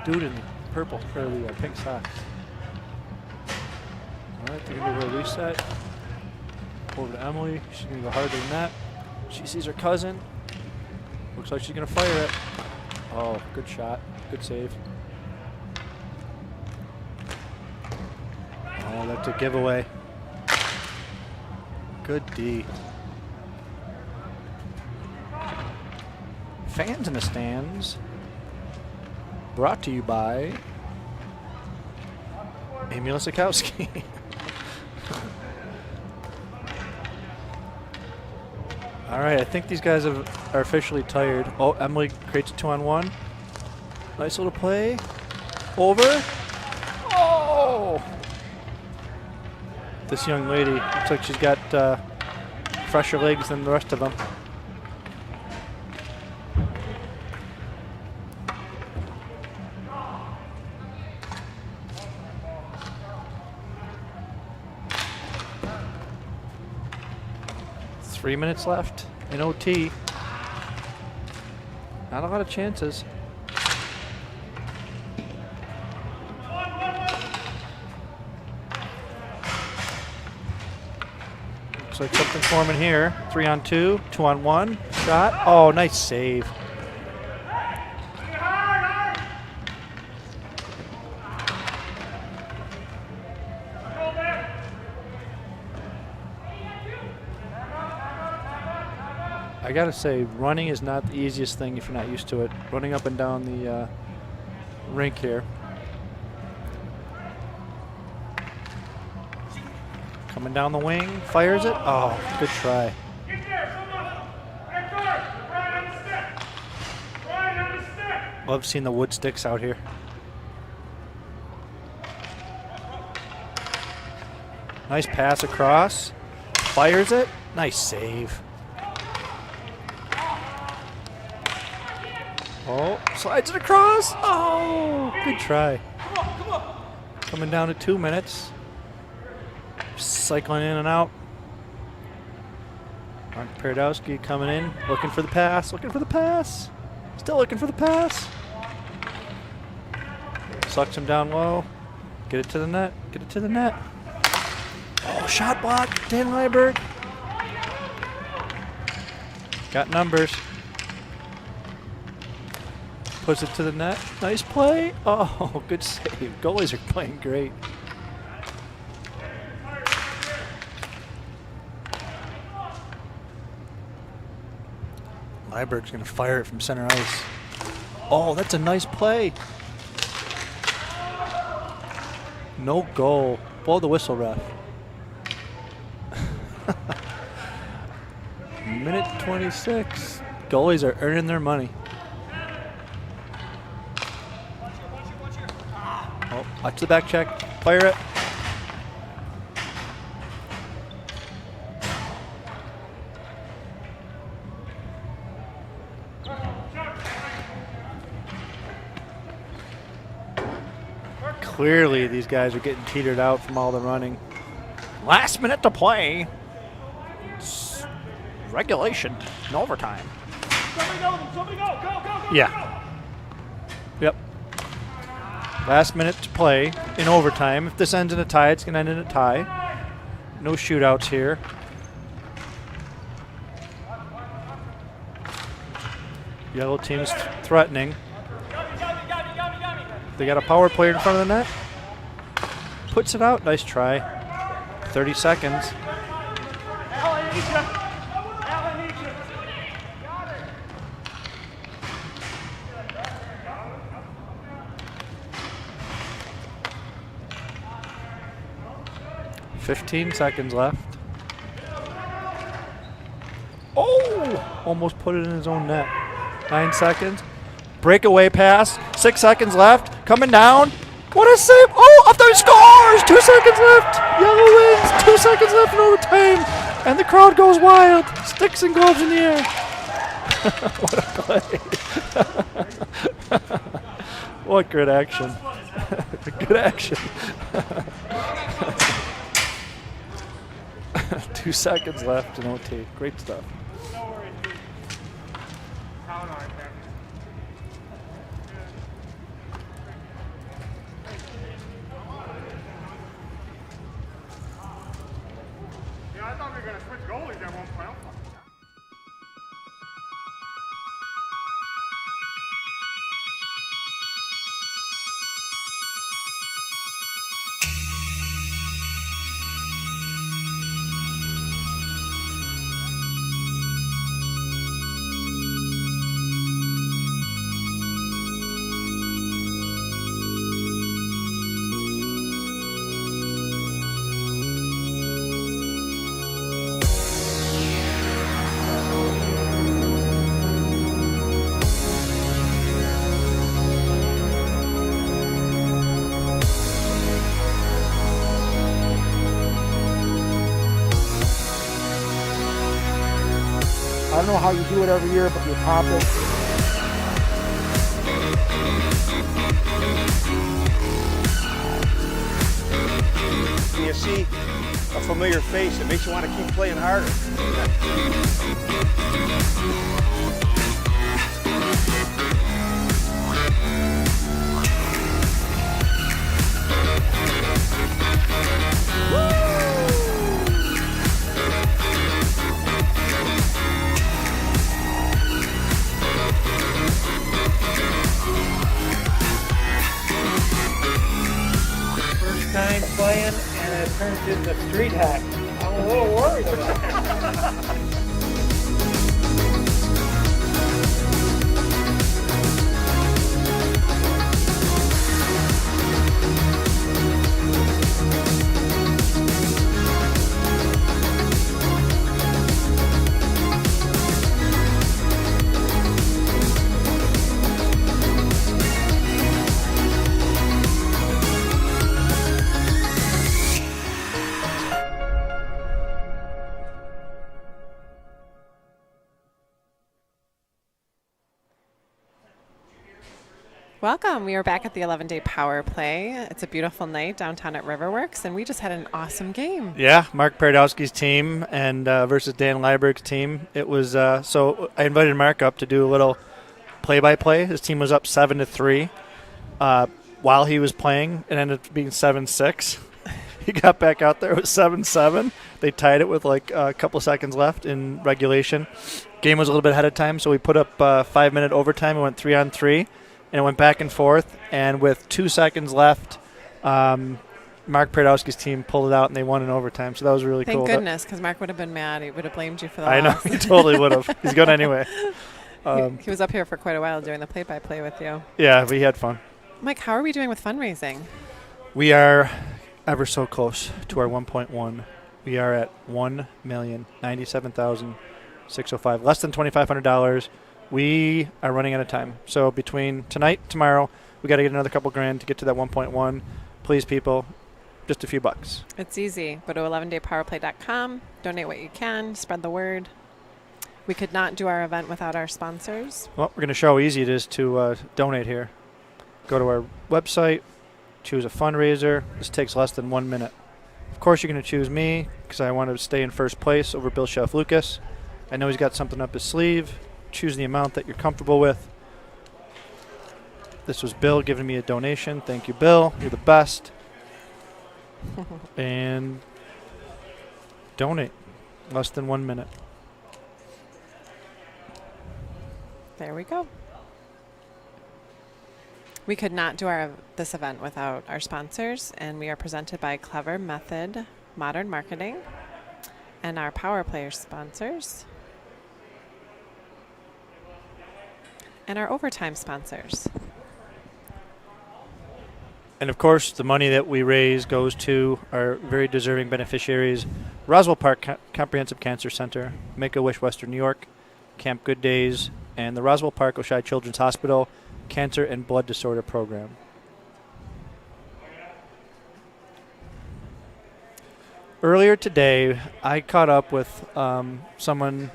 Dude in purple for the pink socks. All right, they're going to do a reset. Over to Emily. She's going to go harder than that. She sees her cousin. Looks like she's going to fire it. Oh, good shot. Good save. Oh, that's a giveaway. Good D. Fans in the stands. Brought to you by Amy Lisakowski. All right, I think these guys are officially tired. Oh, Emily creates a 2-on-1. Nice little play. Over. Oh! This young lady looks like she's got fresher legs than the rest of them. Three minutes left in OT. Not a lot of chances. Looks like something forming here. 3-on-2, 2-on-1. Shot. Oh, nice save. I gotta say, running is not the easiest thing if you're not used to it. Running up and down the rink here. Coming down the wing, fires it. Oh, good try. Love seeing the wood sticks out here. Nice pass across. Fires it. Nice save. Oh, slides it across. Oh, good try. Coming down to 2 minutes. Cycling in and out. Mark Paradowski coming in, looking for the pass, looking for the pass. Still looking for the pass. Sucks him down low. Get it to the net, get it to the net. Oh, shot block, Dan Ryberg. Got numbers. Puts it to the net. Nice play. Oh, good save. Goalies are playing great. Ryberg's going to fire it from center ice. Oh, that's a nice play. No goal. Blow the whistle, ref. Minute 26. Goalies are earning their money. Oh, watch the back check. Fire it. Clearly, these guys are getting teetered out from all the running. Last minute to play. It's regulation in overtime. Somebody go, go. Yeah. Yep. Last minute to play in overtime. If this ends in a tie, it's going to end in a tie. No shootouts here. Yellow team's threatening. They got a power play in front of the net. Puts it out. Nice try. 30 seconds. Alan needs you. Alan needs you. 15 seconds left. Oh! Almost put it in his own net. 9 seconds. Breakaway pass. 6 seconds left. Coming down. What a save. Oh, up there, scores! 2 seconds left. Yellow wins. 2 seconds left in overtime. And the crowd goes wild. Sticks and gloves in the air. What a play. What good action. Good action. 2 seconds left in OT. Great stuff. Yeah, I thought we were going to switch goalies at one point. I don't know how you do it every year, but you top it. When you see a familiar face, it makes you want to keep playing harder. First time playing and it turns into street hack. I'm a little worried about it. Welcome. We are back at the 11-day power play. It's a beautiful night downtown at Riverworks, and we just had an awesome game. Yeah, Mark Paradowski's team and versus Dan Lieberg's team. It was so I invited Mark up to do a little play-by-play. His team was up 7-3 while he was playing. It ended up being 7-6. He got back out there. It was 7-7. They tied it with like a couple seconds left in regulation. Game was a little bit ahead of time, so we put up 5-minute overtime. It went 3-on-3. And it went back and forth, and with 2 seconds left, Mark Paradowski's team pulled it out, and they won in overtime. So that was really cool. Thank goodness, because Mark would have been mad. He would have blamed you for the I know, loss. he totally would have. He's good anyway. He was up here for quite a while doing the play-by-play with you. Yeah, we had fun. Mike, how are we doing with fundraising? We are ever so close to our 1.1. We are at $1,097,605, less than $2,500. We are running out of time. So between tonight, tomorrow, we got to get another couple grand to get to that 1.1. Please, people, just a few bucks. It's easy. Go to 11daypowerplay.com, donate what you can, spread the word. We could not do our event without our sponsors. Well, we're going to show how easy it is to donate here. Go to our website, choose a fundraiser. This takes less than 1 minute. Of course, you're going to choose me because I want to stay in first place over Bill Chef Lucas. I know he's got something up his sleeve. Choose the amount that you're comfortable with. This was Bill giving me a donation. Thank you, Bill. You're the best. And donate. Less than 1 minute. There we go. We could not do this event without our sponsors, and we are presented by Clever Method Modern Marketing and our Power Player sponsors. And our overtime sponsors. And of course, the money that we raise goes to our very deserving beneficiaries: Roswell Park Comprehensive Cancer Center, Make-A-Wish Western New York, Camp Good Days, and the Roswell Park Oshai Children's Hospital Cancer and Blood Disorder Program. Earlier today, I caught up with someone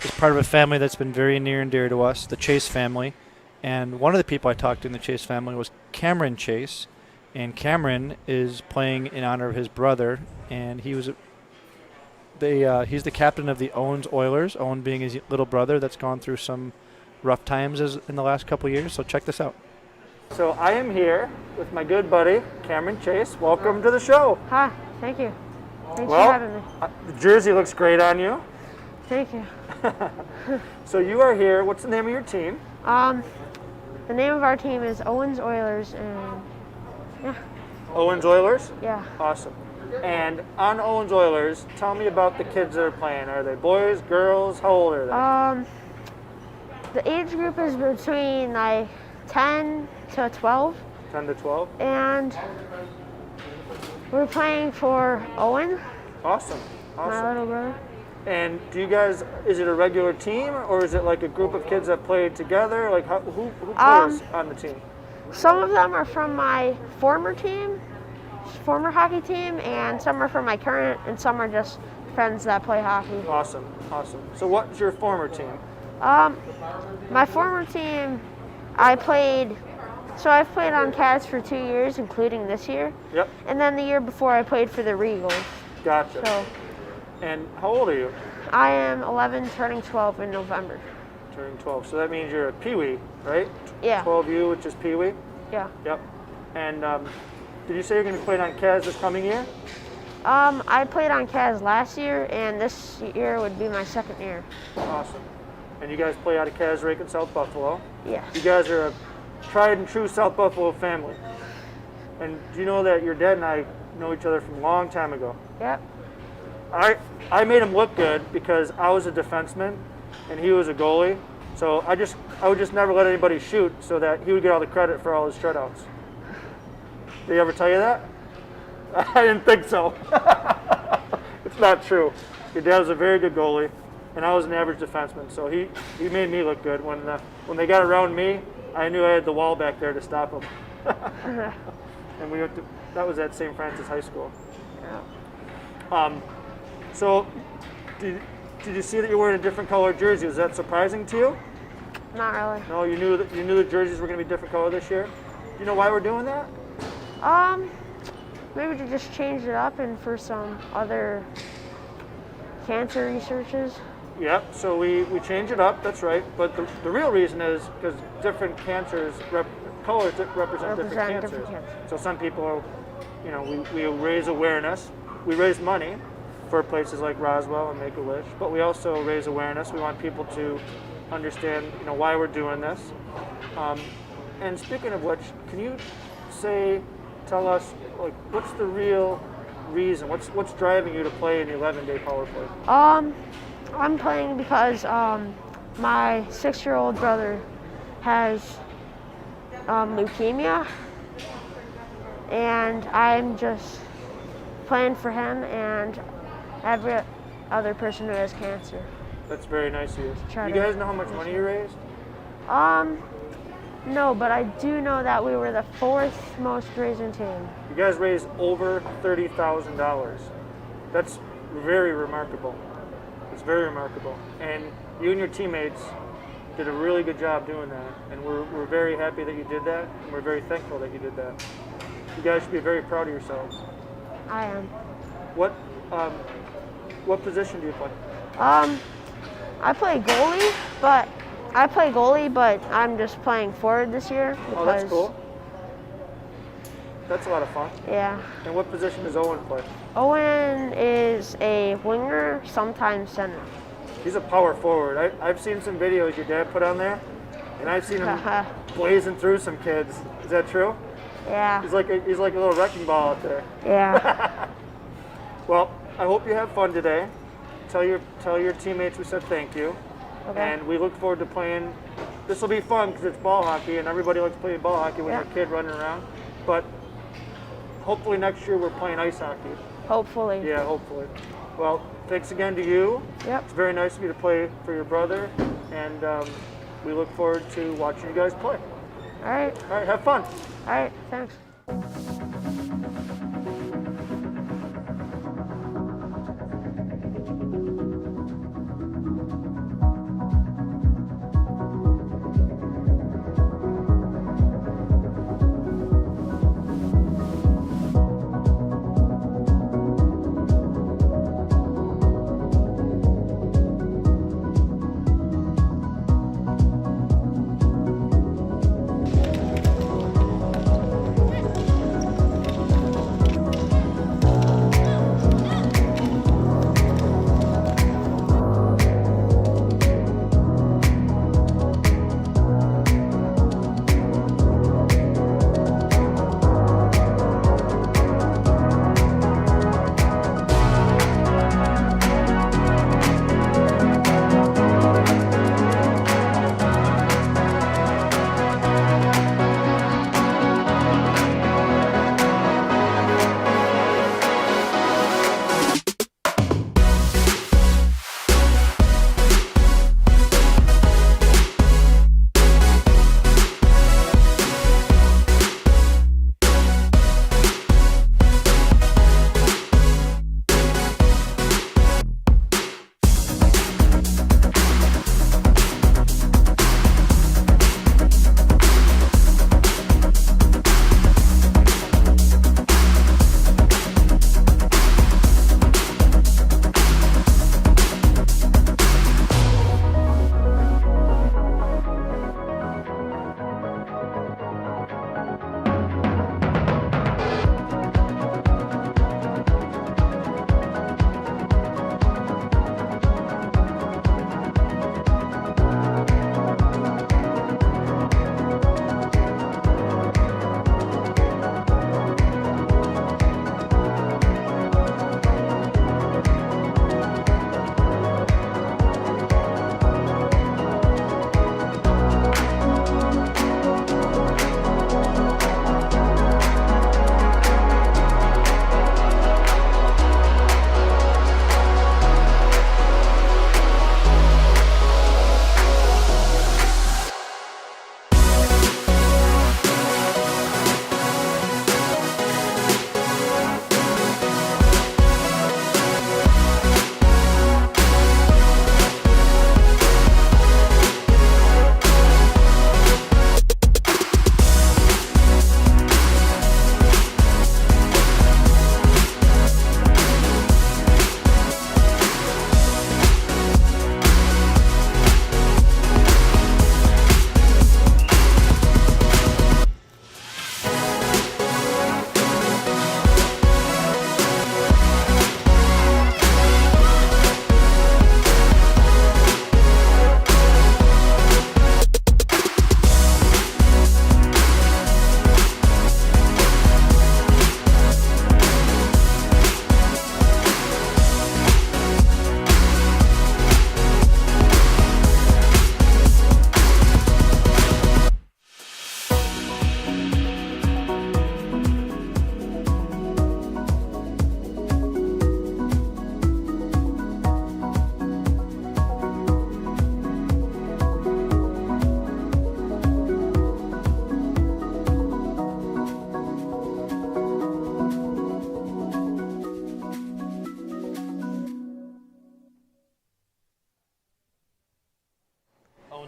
is part of a family that's been very near and dear to us, the Chase family. And one of the people I talked to in the Chase family was Cameron Chase. And Cameron is playing in honor of his brother. And he was he's the captain of the Owens Oilers, Owen being his little brother that's gone through some rough times in the last couple of years. So check this out. So I am here with my good buddy, Cameron Chase. Welcome to the show. Hi, thank you. Thanks for having me. The jersey looks great on you. Thank you. So you are here. What's the name of your team? The name of our team is Owens Oilers, and yeah. Owens Oilers? Yeah. Awesome. And on Owens Oilers, tell me about the kids that are playing. Are they boys, girls? How old are they? The age group is between like 10 to 12. 10 to 12? And we're playing for Owen. Awesome. My little brother. And do you guys, is it a regular team or is it like a group of kids that play together? Like who plays on the team? Some of them are from my former hockey team, and some are from my current, and some are just friends that play hockey. Awesome, awesome. So what's your former team? My former team, I've played on Cavs for 2 years, including this year. Yep. And then the year before I played for the Regals. Gotcha. So, and how old are you? I am 11, turning 12 in November. Turning 12. So that means you're a Pee-wee, right? Yeah. 12U, which is Pee-wee? Yeah. Yep. And did you say you're going to play on Cavs this coming year? I played on Cavs last year, and this year would be my second year. Awesome. And you guys play out of Cavs Rake in South Buffalo? Yes. You guys are a tried and true South Buffalo family. And do you know that your dad and I know each other from a long time ago? Yep. I made him look good because I was a defenseman and he was a goalie. So I would just never let anybody shoot so that he would get all the credit for all his shutouts. Did he ever tell you that? I didn't think so. It's not true. Your dad was a very good goalie and I was an average defenseman. So he made me look good. When they got around me, I knew I had the wall back there to stop them. And that was at St. Francis High School. Yeah. So did you see that you're wearing a different color jersey? Is that surprising to you? Not really. No, you knew the jerseys were going to be different color this year. Do you know why we're doing that? Maybe to just change it up and for some other cancer researches. Yep, so we change it up, that's right. But the real reason is because different cancers, colors represent different cancers. So some people, you know, we raise awareness. We raise money for places like Roswell and Make-A-Wish, but we also raise awareness. We want people to understand, you know, why we're doing this. And speaking of which, can you tell us, like, what's the real reason? What's driving you to play in the 11-day power play? I'm playing because my 6-year-old brother has leukemia, and I'm just playing for him and every other person who has cancer. That's very nice of you. You guys know how much money you raised? No, but I do know that we were the 4th most raising team. You guys raised over $30,000. That's very remarkable. It's very remarkable. And you and your teammates did a really good job doing that. And we're very happy that you did that. And we're very thankful that you did that. You guys should be very proud of yourselves. I am. What position do you play? I play goalie, but I'm just playing forward this year. Oh, that's cool. That's a lot of fun. Yeah. And what position does Owen play? Owen is a winger, sometimes center. He's a power forward. I've seen some videos your dad put on there, and I've seen him blazing through some kids. Is that true? Yeah. He's like a little wrecking ball out there. Yeah. Well, I hope you have fun today. Tell your teammates we said thank you. Okay. And we look forward to playing. This will be fun because it's ball hockey, and everybody likes playing ball hockey when you're a kid running around. But hopefully next year we're playing ice hockey. Hopefully. Yeah, hopefully. Well, thanks again to you. Yep. It's very nice of you to play for your brother, and we look forward to watching you guys play. All right. All right, have fun. All right, thanks.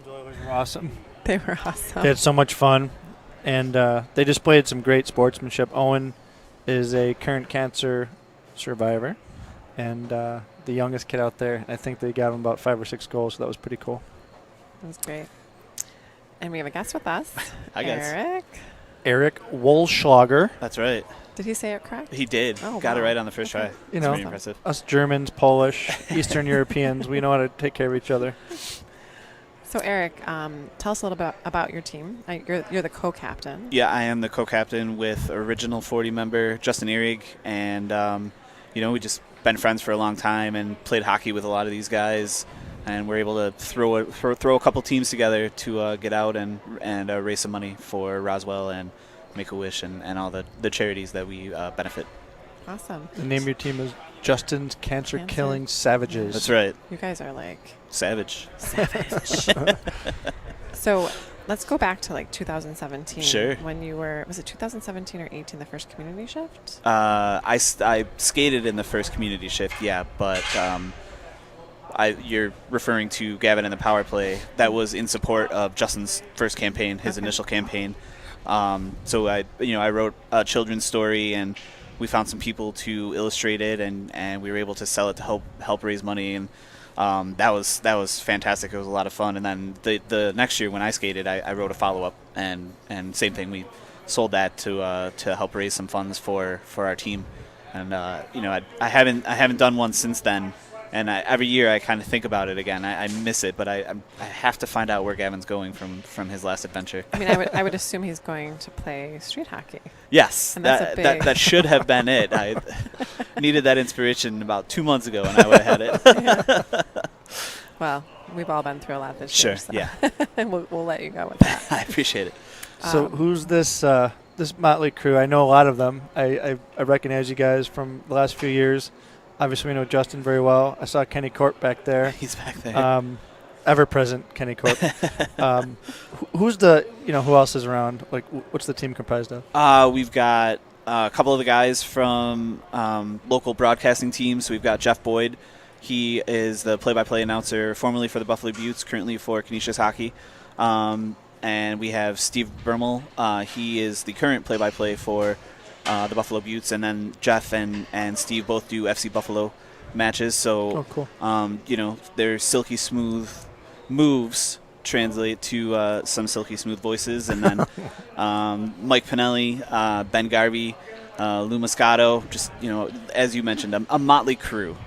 Oilers were awesome. They were awesome. They had so much fun, and they displayed some great sportsmanship. Owen is a current cancer survivor, and the youngest kid out there. I think they got him about 5 or 6 goals, so that was pretty cool. That was great. And we have a guest with us. Hi, guys. Eric Wollschlager. That's right. Did he say it correct? He did. Oh, Got it wow. right on the first try. You That's know, pretty impressive. us Germans, Polish, Eastern Europeans, we know how to take care of each other. So, Eric, tell us a little bit about your team. You're the co-captain. Yeah, I am the co-captain with original 40 member Justin Ehrig, and we just been friends for a long time and played hockey with a lot of these guys, and we're able to throw a couple teams together to get out and raise some money for Roswell and Make-A-Wish and all the charities that we benefit. Awesome. The name of your team is Justin's Cancer Killing Savages. That's right. You guys are like savage. So let's go back to like 2017. Sure. When you were, was it 2017 or 18, the first community shift? I skated in the first community shift, yeah, but you're referring to Gavin and the power play. That was in support of Justin's first campaign, his initial campaign. So I wrote a children's story, and we found some people to illustrate it, and we were able to sell it to help raise money, and that was fantastic. It was a lot of fun. And then the next year when I skated, I wrote a follow-up, and same thing. We sold that to help raise some funds for our team. And I haven't done one since then. And every year I kind of think about it again. I miss it, but I have to find out where Gavin's going from his last adventure. I mean, I would assume he's going to play street hockey. Yes, and that's that should have been it. I needed that inspiration about 2 months ago, and I would have had it. Yeah. Well, we've all been through a lot this year. Sure, So. yeah. And we'll let you go with that. I appreciate it. So who's this motley crew? I know a lot of them. I recognize you guys from the last few years. Obviously, we know Justin very well. I saw Kenny Corp back there. He's back there. Ever-present Kenny Corp. Who's who else is around? Like, what's the team comprised of? We've got a couple of the guys from local broadcasting teams. So we've got Jeff Boyd. He is the play-by-play announcer, formerly for the Buffalo Buttes, currently for Canisius Hockey. And we have Steve Bermel. He is the current play-by-play for the Buffalo Buttes, and then Jeff and Steve both do FC Buffalo matches. So, cool. their silky smooth moves translate to some silky smooth voices, and then Mike Pinelli, Ben Garvey, Lou Moscato, just as you mentioned, a motley crew.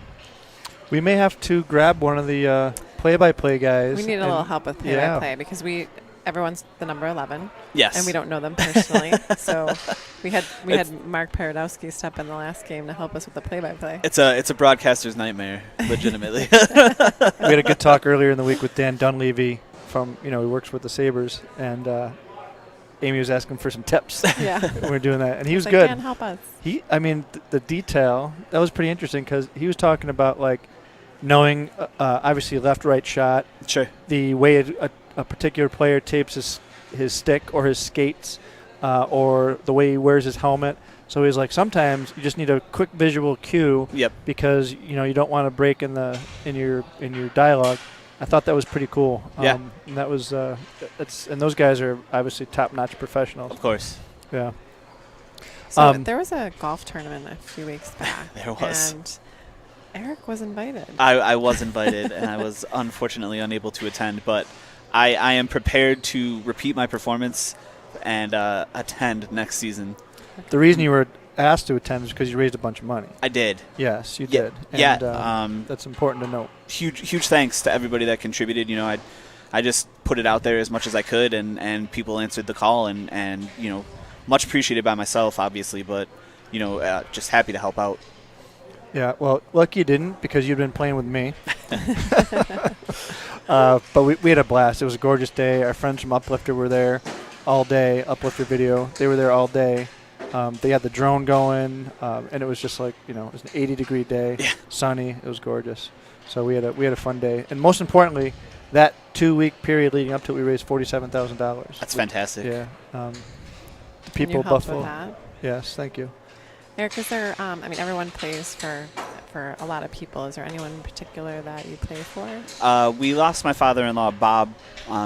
We may have to grab one of the play-by-play guys. We need a little help with play-by-play because everyone's the number 11. Yes. And we don't know them personally. So we had Mark Paradowski step in the last game to help us with the play-by-play. It's a broadcaster's nightmare, legitimately. We had a good talk earlier in the week with Dan Dunleavy from, he works with the Sabres, and Amy was asking for some tips. Yeah. We were doing that, and he was like, good. Dan, help us. The detail, that was pretty interesting because he was talking about knowing obviously left, right shot. Sure. The way a particular player tapes his stick or his skates, or the way he wears his helmet. So he's like, sometimes you just need a quick visual cue. Yep. Because you don't want to break in your dialogue. I thought that was pretty cool. Yeah. And that was and those guys are obviously top-notch professionals. Of course. Yeah. So there was a golf tournament a few weeks back. There was. And Eric was invited. I was invited, and I was unfortunately unable to attend, but I am prepared to repeat my performance and attend next season. The reason you were asked to attend is because you raised a bunch of money. I did. Yes, you did. And, that's important to note. Huge thanks to everybody that contributed. I just put it out there as much as I could, and people answered the call, and much appreciated by myself, obviously, but just happy to help out. Yeah, well, lucky you didn't because you'd been playing with me. But we had a blast. It was a gorgeous day. Our friends from Uplifter were there all day. Uplifter Video, they were there all day. They had the drone going, and it was just it was an 80-degree day, sunny. It was gorgeous. So we had a fun day, and most importantly, that 2-week period leading up to it, we raised $47,000. That's fantastic. Yeah. The Can people you of help Buffalo. with that? Yes, thank you. Eric, is there? Everyone plays for for a lot of people. Is there anyone in particular that you play for? We lost my father-in-law, Bob,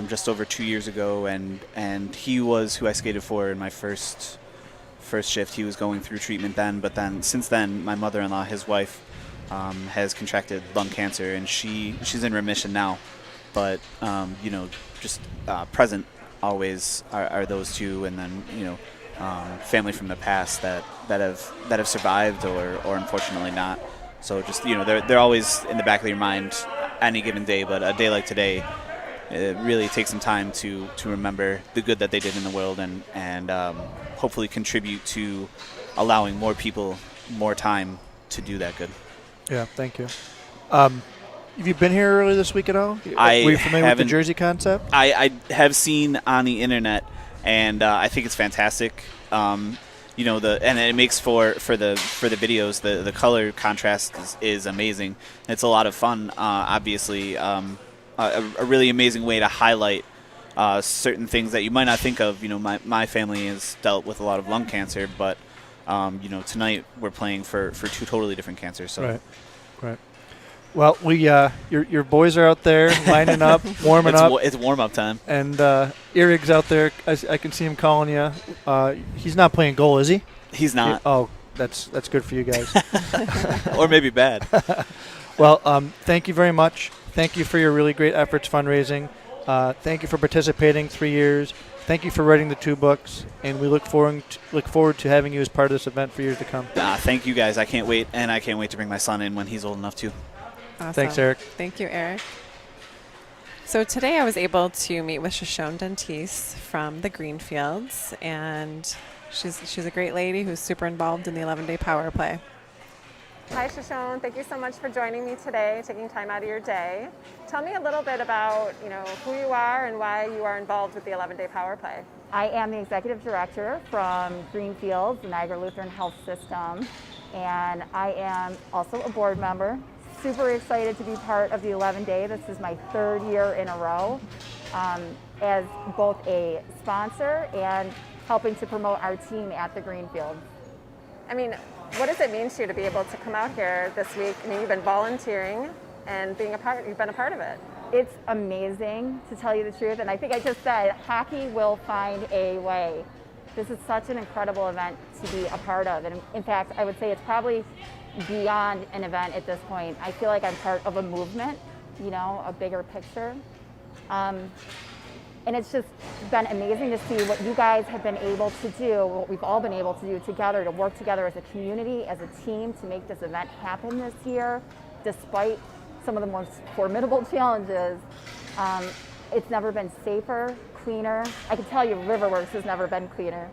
just over 2 years ago, and he was who I skated for in my first shift. He was going through treatment then, but then since then, my mother-in-law, his wife, has contracted lung cancer, and she's in remission now. But just present always are those two, and then family from the past that have survived or unfortunately not. So just they're always in the back of your mind any given day. But a day like today, it really takes some time to remember the good that they did in the world and hopefully contribute to allowing more people more time to do that good. Yeah, thank you. Have you been here earlier this week at all? Were you familiar with the jersey concept? I have seen on the internet, and I think it's fantastic. And it makes for the videos, the color contrast is amazing. It's a lot of fun. Obviously, a really amazing way to highlight certain things that you might not think of. My family has dealt with a lot of lung cancer, but tonight we're playing for two totally different cancers. So. Right. Well, your boys are out there lining up, warming up. It's warm-up time. And Eric's out there. I can see him calling you. He's not playing goal, is he? He's not. That's good for you guys. Or maybe bad. Well, thank you very much. Thank you for your really great efforts fundraising. Thank you for participating 3 years. Thank you for writing the 2 books, and we look forward to having you as part of this event for years to come. Thank you guys. I can't wait, and I can't wait to bring my son in when he's old enough to. Awesome. Thanks, Eric. Thank you, Eric. So today I was able to meet with Shoshone Dentise from the Greenfields, and she's a great lady who's super involved in the 11-day power play. Hi, Shoshone. Thank you so much for joining me today, taking time out of your day. Tell me a little bit about, who you are and why you are involved with the 11-day power play. I am the executive director from Greenfields, the Niagara Lutheran Health System, and I am also a board member. Super excited to be part of the 11-day. This is my 3rd year in a row as both a sponsor and helping to promote our team at the Greenfields. What does it mean to you to be able to come out here this week? You've been volunteering and you've been a part of it. It's amazing, to tell you the truth, and I think I just said, hockey will find a way. This is such an incredible event to be a part of, and in fact, I would say it's probably beyond an event at this point. I feel like I'm part of a movement, a bigger picture. And it's just been amazing to see what you guys have been able to do, what we've all been able to do together, to work together as a community, as a team, to make this event happen this year, despite some of the most formidable challenges. It's never been safer, cleaner. I can tell you Riverworks has never been cleaner.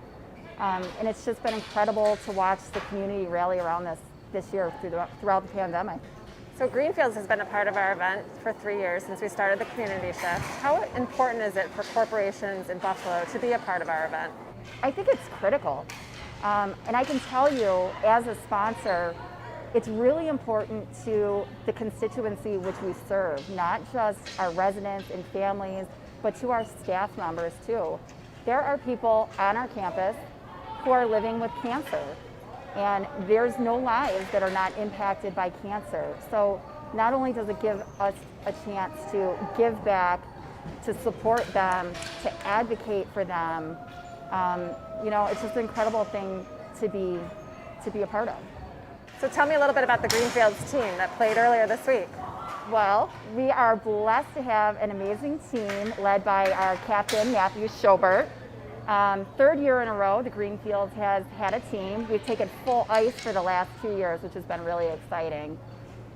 And it's just been incredible to watch the community rally around this year throughout the pandemic. So Greenfields has been a part of our event for 3 years since we started the community shift. How important is it for corporations in Buffalo to be a part of our event? I think it's critical. And I can tell you, as a sponsor, it's really important to the constituency which we serve, not just our residents and families, but to our staff members too. There are people on our campus who are living with cancer. And there's no lives that are not impacted by cancer. So not only does it give us a chance to give back, to support them, to advocate for them, it's just an incredible thing to be a part of. So tell me a little bit about the Greenfields team that played earlier this week. Well, we are blessed to have an amazing team led by our captain, Matthew Schobert. 3rd year in a row, the Greenfields has had a team. We've taken full ice for the last 2 years, which has been really exciting.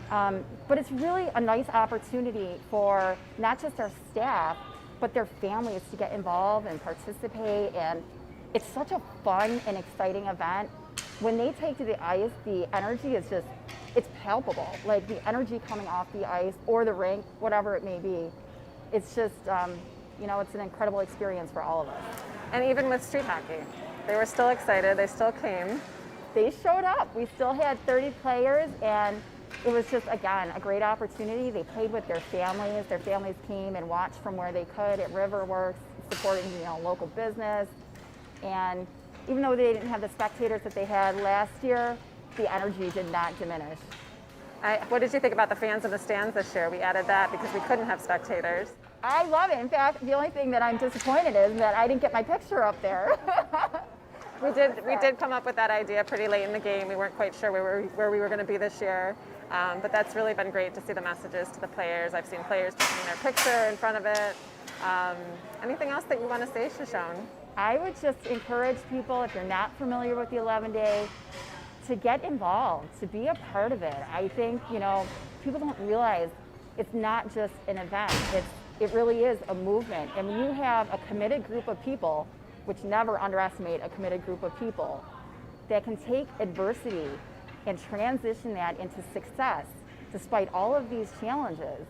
But it's really a nice opportunity for not just our staff, but their families to get involved and participate. And it's such a fun and exciting event. When they take to the ice, the energy is it's palpable. Like the energy coming off the ice or the rink, whatever it may be. It's just, it's an incredible experience for all of us. And even with street hockey, they were still excited. They still came. They showed up. We still had 30 players, and it was just, again, a great opportunity. They played with their families. Their families came and watched from where they could at Riverworks, supporting local business. And even though they didn't have the spectators that they had last year, the energy did not diminish. What did you think about the fans in the stands this year? We added that because we couldn't have spectators. I love it. In fact, the only thing that I'm disappointed is that I didn't get my picture up there. We did come up with that idea pretty late in the game. We weren't quite sure where we were going to be this year. But that's really been great to see the messages to the players. I've seen players taking their picture in front of it. Anything else that you want to say, Shoshone? I would just encourage people, if you're not familiar with the 11-day, to get involved, to be a part of it. I think, people don't realize it's not just an event. It really is a movement. And when you have a committed group of people, which never underestimate a committed group of people, that can take adversity and transition that into success despite all of these challenges,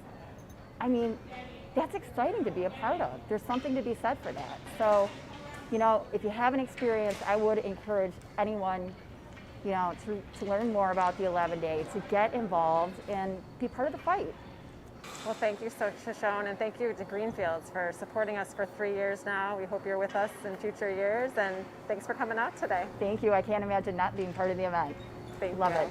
I mean, that's exciting to be a part of. There's something to be said for that. So, if you have an experience, I would encourage anyone, to learn more about the 11-day, to get involved and be part of the fight. Well, thank you, Shoshone, and thank you to Greenfields for supporting us for 3 years now. We hope you're with us in future years, and thanks for coming out today. Thank you. I can't imagine not being part of the event. Love it.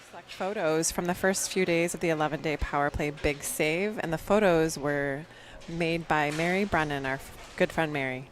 Select photos from the first few days of the 11-day Power Play Big Save, and the photos were made by Mary Brennan, our good friend Mary.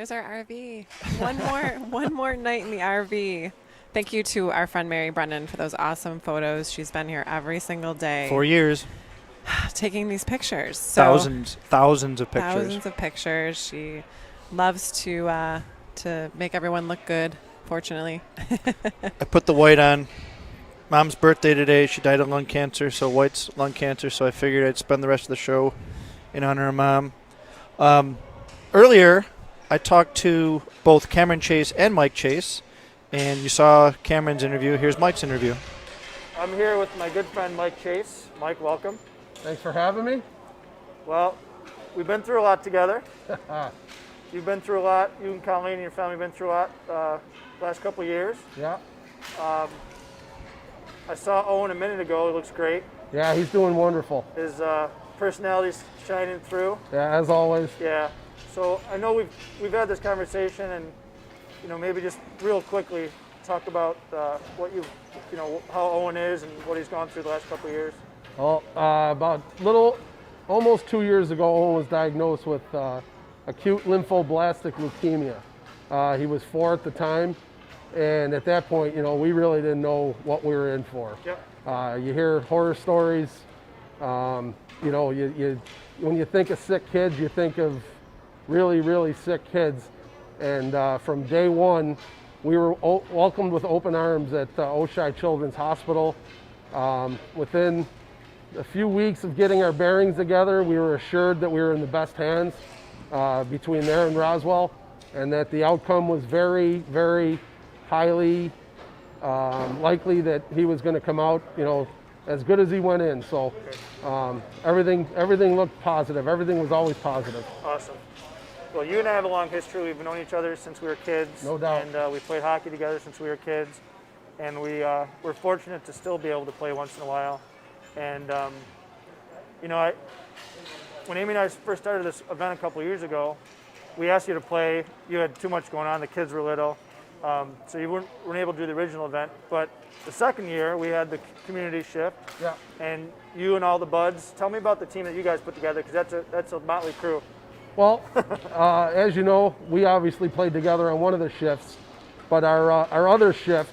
There's our RV. One more night in the RV. Thank you to our friend Mary Brennan for those awesome photos. She's been here every single day. 4 years. Taking these pictures. So Thousands of pictures. Thousands of pictures. She loves to make everyone look good, fortunately. I put the white on. Mom's birthday today. She died of lung cancer, so white's lung cancer, so I figured I'd spend the rest of the show in honor of Mom. Earlier, I talked to both Cameron Chase and Mike Chase, and you saw Cameron's interview. Here's Mike's interview. I'm here with my good friend Mike Chase. Mike, welcome. Thanks for having me. Well, we've been through a lot together. You've been through a lot. You and Colleen and your family have been through a lot last couple of years. Yeah. I saw Owen a minute ago. He looks great. Yeah, he's doing wonderful. His personality's shining through. Yeah, as always. Yeah. So I know we've had this conversation, and maybe just real quickly talk about what how Owen is and what he's gone through the last couple of years. Well, almost 2 years ago, Owen was diagnosed with acute lymphoblastic leukemia. He was 4 at the time, and at that point, we really didn't know what we were in for. Yep. You hear horror stories. When you think of sick kids, you think of really, really sick kids. And from day one, we were welcomed with open arms at Oshai Children's Hospital. Within a few weeks of getting our bearings together, we were assured that we were in the best hands between there and Roswell, and that the outcome was very, very highly likely that he was going to come out, as good as he went in. So everything looked positive. Everything was always positive. Awesome. Well, you and I have a long history. We've known each other since we were kids. No doubt. And we played hockey together since we were kids. And we're fortunate to still be able to play once in a while. And, when Amy and I first started this event a couple of years ago, we asked you to play. You had too much going on. The kids were little. So you weren't able to do the original event. But the second year, we had the community shift. Yeah. And you and all the buds. Tell me about the team that you guys put together, because that's a motley crew. Well, as you know, we obviously played together on one of the shifts, but our other shift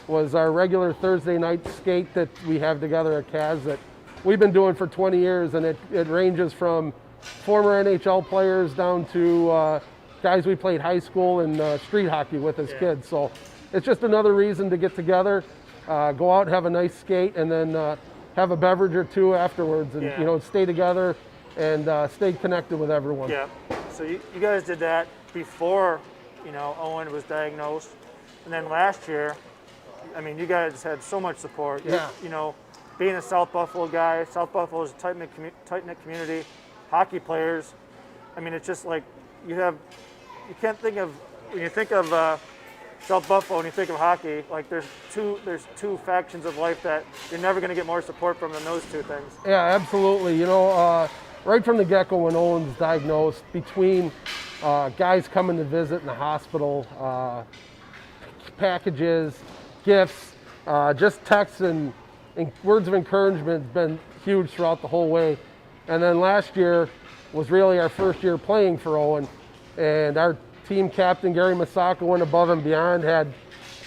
was our regular Thursday night skate that we have together at CAS that we've been doing for 20 years, and it ranges from former NHL players down to guys we played high school and street hockey with as kids. So it's just another reason to get together, go out, have a nice skate, and then have a beverage or two afterwards, and stay together and stay connected with everyone. Yeah. So you guys did that before, Owen was diagnosed, and then last year, you guys had so much support. Yeah. Being a South Buffalo guy, South Buffalo is a tight-knit community. Hockey players, it's just like you can't think of, when you think of South Buffalo and you think of hockey, like there's two factions of life that you're never going to get more support from than those two things. Yeah, absolutely. Right from the get-go when Owen was diagnosed, between guys coming to visit in the hospital, packages, gifts, just texts and words of encouragement has been huge throughout the whole way. And then last year was really our first year playing for Owen, and our team captain Gary Masaka went above and beyond, had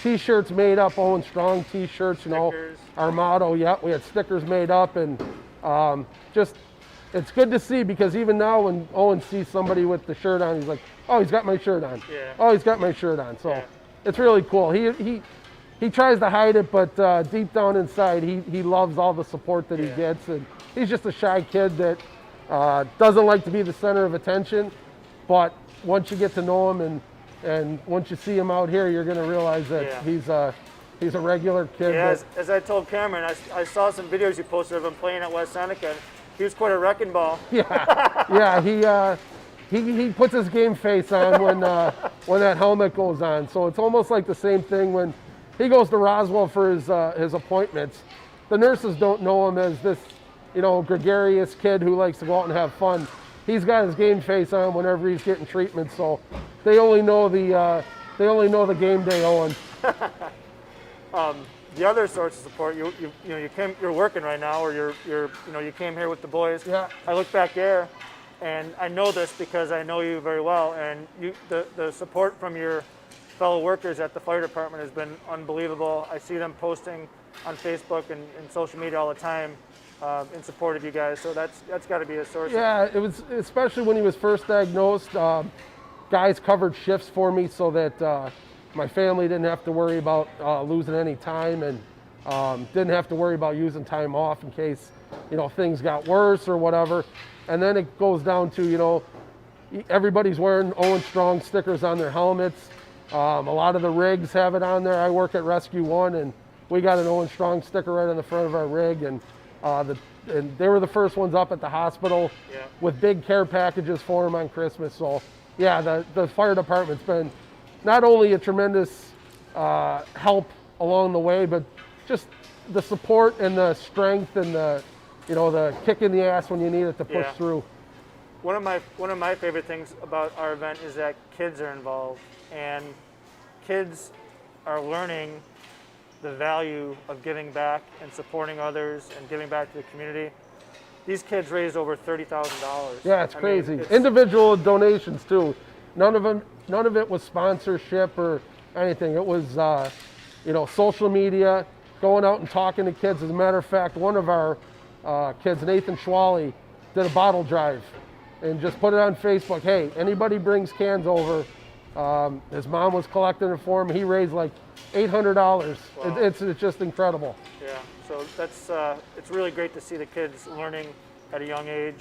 t-shirts made up, Owen Strong t-shirts, Stickers. Our motto, we had stickers made up, and it's good to see, because even now when Owen sees somebody with the shirt on, he's like, oh, he's got my shirt on. Yeah. Oh, he's got my shirt on. So it's really cool. He tries to hide it, but deep down inside, he loves all the support that he gets. And he's just a shy kid that doesn't like to be the center of attention. But once you get to know him and once you see him out here, you're going to realize that he's a regular kid. Yeah, as I told Cameron, I saw some videos you posted of him playing at West Seneca. He was quite a wrecking ball. Yeah, he puts his game face on when that helmet goes on. So it's almost like the same thing when he goes to Roswell for his appointments. The nurses don't know him as this, gregarious kid who likes to go out and have fun. He's got his game face on whenever he's getting treatment. So they only know the game day Owen. The other source of support, you're working right now, or you came here with the boys. Yeah. I look back there, And I know this because I know you very well, and the support from your fellow workers at the fire department has been unbelievable. I see them posting on Facebook and social media all the time in support of you guys, so that's got to be a source. Yeah, it was, especially when he was first diagnosed, guys covered shifts for me so that my family didn't have to worry about losing any time, and didn't have to worry about using time off in case, things got worse or whatever. And then it goes down to, everybody's wearing Owen Strong stickers on their helmets. A lot of the rigs have it on there. I work at Rescue One, and we got an Owen Strong sticker right on the front of our rig, and they were the first ones up at the hospital with big care packages for them on Christmas. So yeah, the fire department's been not only a tremendous help along the way, but just the support and the strength and the kick in the ass when you need it to push through. One of my favorite things about our event is that kids are involved, and kids are learning the value of giving back and supporting others and giving back to the community. These kids raised over $30,000. Yeah, it's crazy. Individual donations too. None of it was sponsorship or anything. It was social media, going out and talking to kids. As a matter of fact, one of our kids, Nathan Schwally, did a bottle drive and just put it on Facebook. Hey, anybody brings cans over. His mom was collecting it for him. He raised like $800. Wow. It's just incredible. Yeah, so it's really great to see the kids learning at a young age.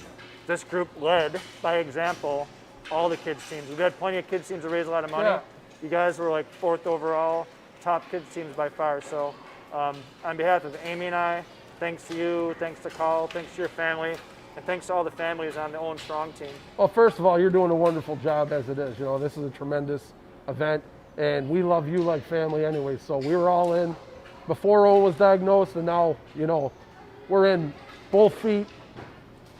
This group led by example all the kids teams. We've had plenty of kids teams to raise a lot of money. Yeah. You guys were like 4th overall, top kids teams by far. So on behalf of Amy and I, thanks to you, thanks to Carl, thanks to your family, and thanks to all the families on the Owen Strong team. Well, first of all, you're doing a wonderful job as it is. This is a tremendous event, and we love you like family anyway. So we were all in before Owen was diagnosed, and now, we're in both feet,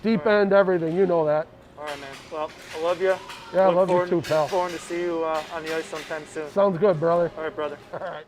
deep end, everything. You know that. All right, man. Well, I love you. Yeah, I love you too, pal. Look forward to see you on the ice sometime soon. Sounds good, brother. All right, brother. All right.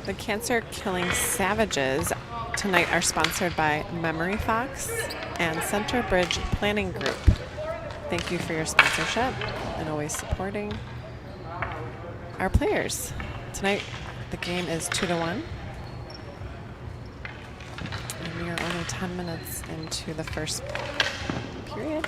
The Cancer Killing Savages tonight are sponsored by Memory Fox and Center Bridge Planning Group. Thank you for your sponsorship and always supporting our players. Tonight, the game is 2-1. And we are only 10 minutes into the first period.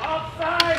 Outside!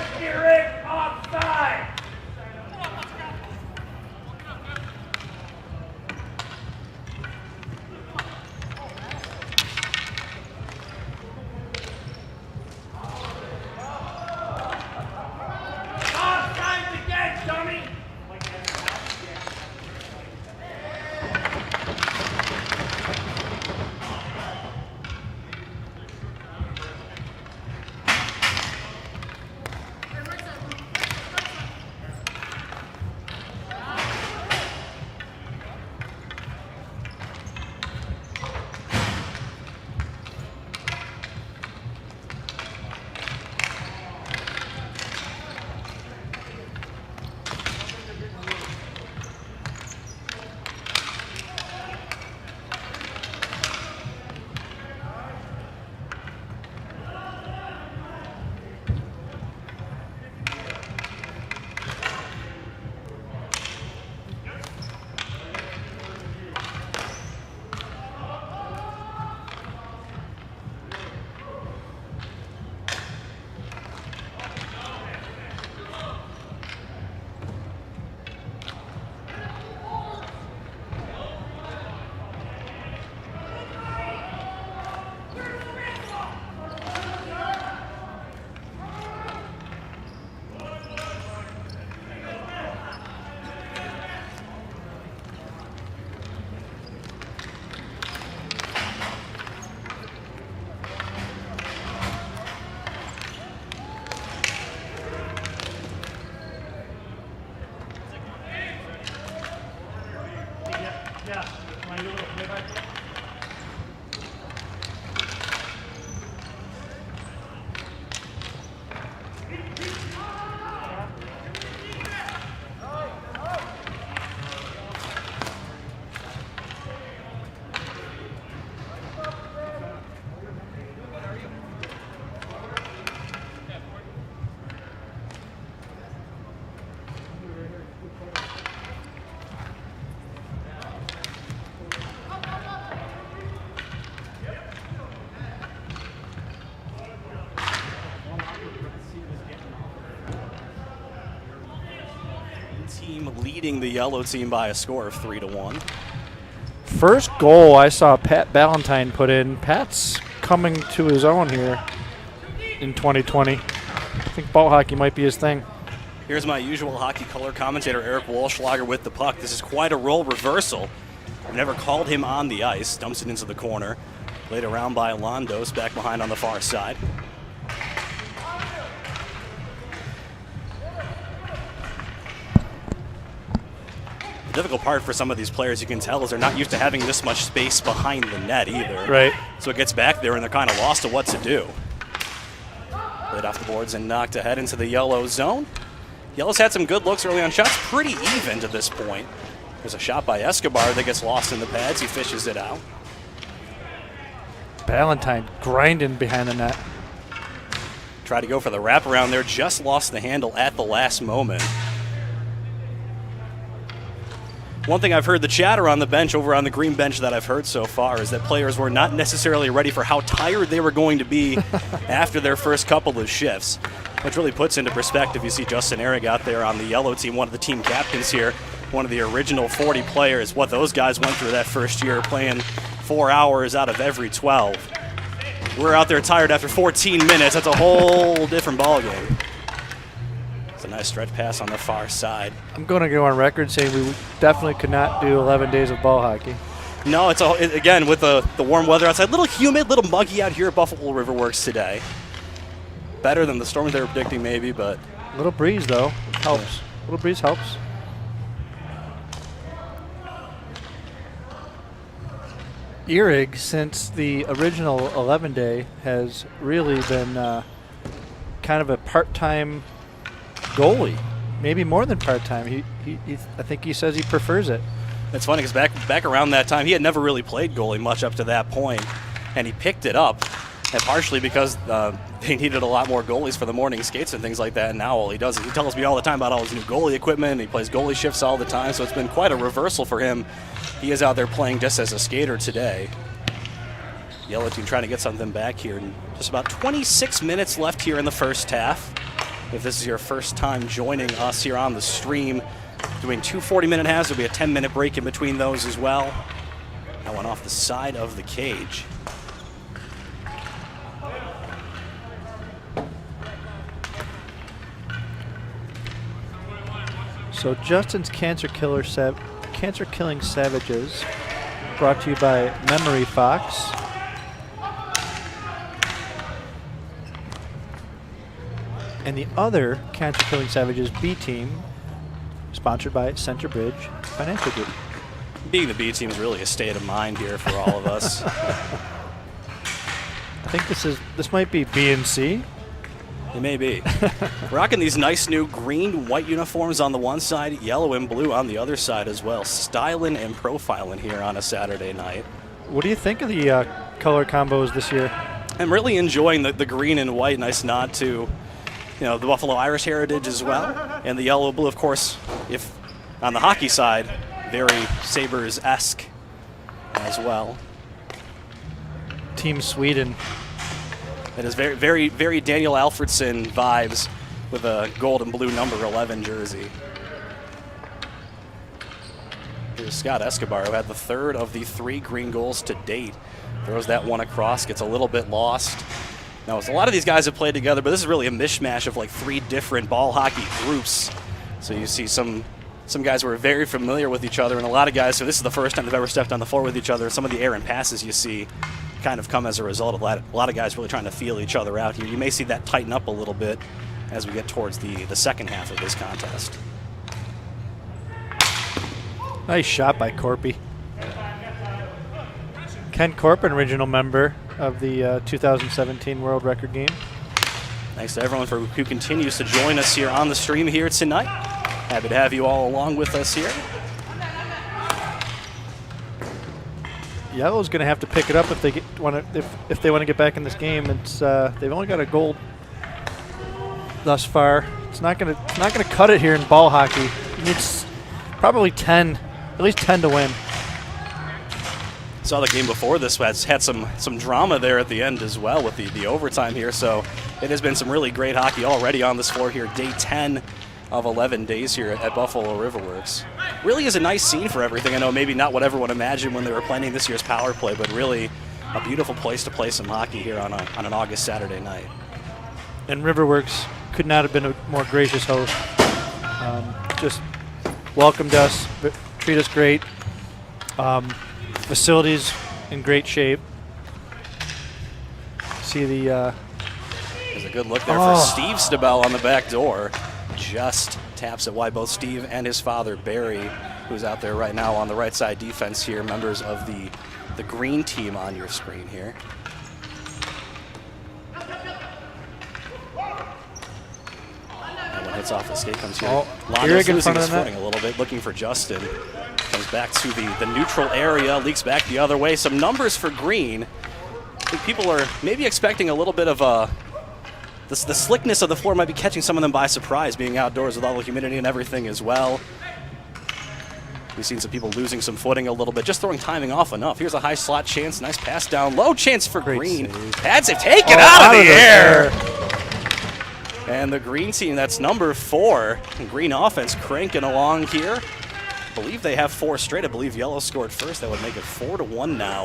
leading the yellow team by a score of 3-1. First goal I saw Pat Ballantyne put in. Pat's coming to his own here in 2020. I think ball hockey might be his thing. Here's my usual hockey color commentator, Eric Walschlager, with the puck. This is quite a role reversal. I've never called him on the ice. Dumps it into the corner. Played around by Londos, back behind on the far side. The difficult part for some of these players, you can tell, is they're not used to having this much space behind the net either. Right. So it gets back there and they're kind of lost to what to do. Played off the boards and knocked ahead into the yellow zone. Yellow's had some good looks early on. Shots pretty even to this point. There's a shot by Escobar that gets lost in the pads. He fishes it out. Ballantyne grinding behind the net. Tried to go for the wraparound there. Just lost the handle at the last moment. One thing I've heard the chatter on the bench, over on the green bench that I've heard so far, is that players were not necessarily ready for how tired they were going to be after their first couple of shifts, which really puts into perspective. You see Justin Ehrig out there on the yellow team, one of the team captains here, one of the original 40 players, what those guys went through that first year, playing 4 hours out of every 12. We're out there tired after 14 minutes. That's a whole different ballgame. It's a nice stretch pass on the far side. I'm going to go on record saying we definitely could not do 11 days of ball hockey. No, again, with the warm weather outside, a little humid, a little muggy out here at Buffalo River Works today. Better than the storm they were predicting maybe, but... A little breeze, though, helps. A little breeze helps. Ehrig, since the original 11-day, has really been kind of a part-time goalie, maybe more than part-time. I think he says he prefers it. It's funny because back around that time, he had never really played goalie much up to that point, and he picked it up, and partially because they needed a lot more goalies for the morning skates and things like that, and now all he does is he tells me all the time about all his new goalie equipment, and he plays goalie shifts all the time, so it's been quite a reversal for him. He is out there playing just as a skater today. Yellow team trying to get something back here. And just about 26 minutes left here in the first half. If this is your first time joining us here on the stream, doing 2 40-minute halves, there'll be a 10-minute break in between those as well. That one off the side of the cage. So Justin's Cancer Killing Savages, brought to you by Memory Fox. And the other Cancer Killing Savages B team, sponsored by Center Bridge Financial Group. Being the B team is really a state of mind here for all of us. I think this might be B and C. It may be. Rocking these nice new green, white uniforms on the one side, yellow and blue on the other side as well. Styling and profiling here on a Saturday night. What do you think of the color combos this year? I'm really enjoying the green and white. Nice nod to the Buffalo Irish heritage as well. And the yellow blue, of course, if on the hockey side, very Sabres-esque as well. Team Sweden. It is very, very, very Daniel Alfredsson vibes with a gold and blue number 11 jersey. Here's Scott Escobar, who had the third of the 3 green goals to date. Throws that one across, gets a little bit lost. Now, a lot of these guys have played together, but this is really a mishmash of like 3 different ball hockey groups. So you see some guys who are very familiar with each other, and a lot of guys, so this is the first time they've ever stepped on the floor with each other. Some of the errant passes you see kind of come as a result of a lot of guys really trying to feel each other out here. You may see that tighten up a little bit as we get towards the second half of this contest. Nice shot by Corpy. Ken Corpin, original member of the 2017 World Record Game. Thanks to everyone who continues to join us here on the stream here tonight. Happy to have you all along with us here. Yellow's going to have to pick it up if they want to get back in this game. It's they've only got a goal thus far. It's not going to cut it here in ball hockey. It's probably 10, at least 10 to win. Saw the game before this had some drama there at the end as well with the overtime here. So it has been some really great hockey already on this floor here. Day 10 of 11 days here at Buffalo Riverworks. Really is a nice scene for everything. I know maybe not what everyone imagined when they were planning this year's Power Play, but really a beautiful place to play some hockey here on an August Saturday night. And Riverworks could not have been a more gracious host. Just welcomed us, treat us great. Facilities in great shape. See the... There's a good look there for Steve Stabell on the back door. Just taps it wide. Both Steve and his father, Barry, who's out there right now on the right side defense here, members of the green team on your screen here. And when hits off the skate comes here. Londo's losing his footing a little bit, looking for Justin. Comes back to the neutral area, leaks back the other way. Some numbers for green. I think people are maybe expecting a little bit of the slickness of the floor might be catching some of them by surprise, being outdoors with all the humidity and everything as well. We've seen some people losing some footing a little bit, just throwing timing off enough. Here's a high slot chance, nice pass down low, chance for green. Pads have taken out of the air. And the green team, that's number 4. Green offense cranking along here. I believe they have 4 straight. I believe yellow scored first. That would make it 4-1 now.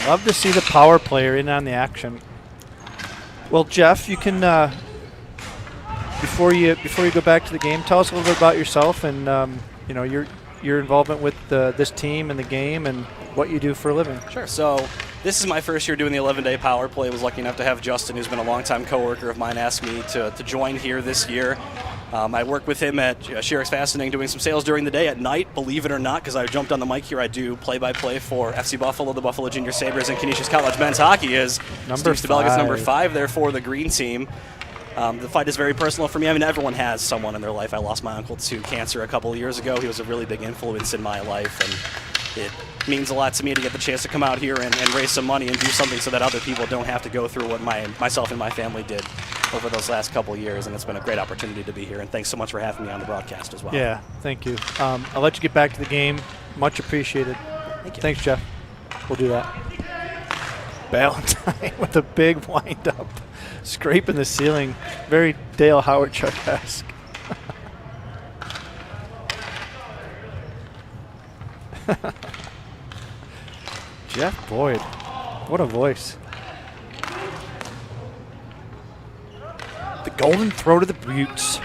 Love to see the power player in on the action. Well, Jeff, you can before you go back to the game, tell us a little bit about yourself and you know your involvement with this team and the game and what you do for a living. Sure. So this is my first year doing the 11-day Power Play. I was lucky enough to have Justin, who's been a longtime coworker of mine, ask me to join here this year. I work with him at Sherrick's Fastening doing some sales during the day. At night, believe it or not, because I jumped on the mic here, I do play-by-play for FC Buffalo, the Buffalo Junior Sabres, and Canisius College men's hockey is number Steve Stabell gets number 5 there for the green team. The fight is very personal for me. I mean, everyone has someone in their life. I lost my uncle to cancer a couple of years ago. He was a really big influence in my life, and it means a lot to me to get the chance to come out here and raise some money and do something so that other people don't have to go through what myself and my family did over those last couple of years, and it's been a great opportunity to be here, and thanks so much for having me on the broadcast as well. Yeah, thank you. I'll let you get back to the game. Much appreciated. Thank you. Thanks, Jeff. We'll do that. Ballantyne with a big wind-up, scraping the ceiling. Very Dale Howard-Chuck-esque. Jeff Boyd, what a voice. The golden throw to the Buttes.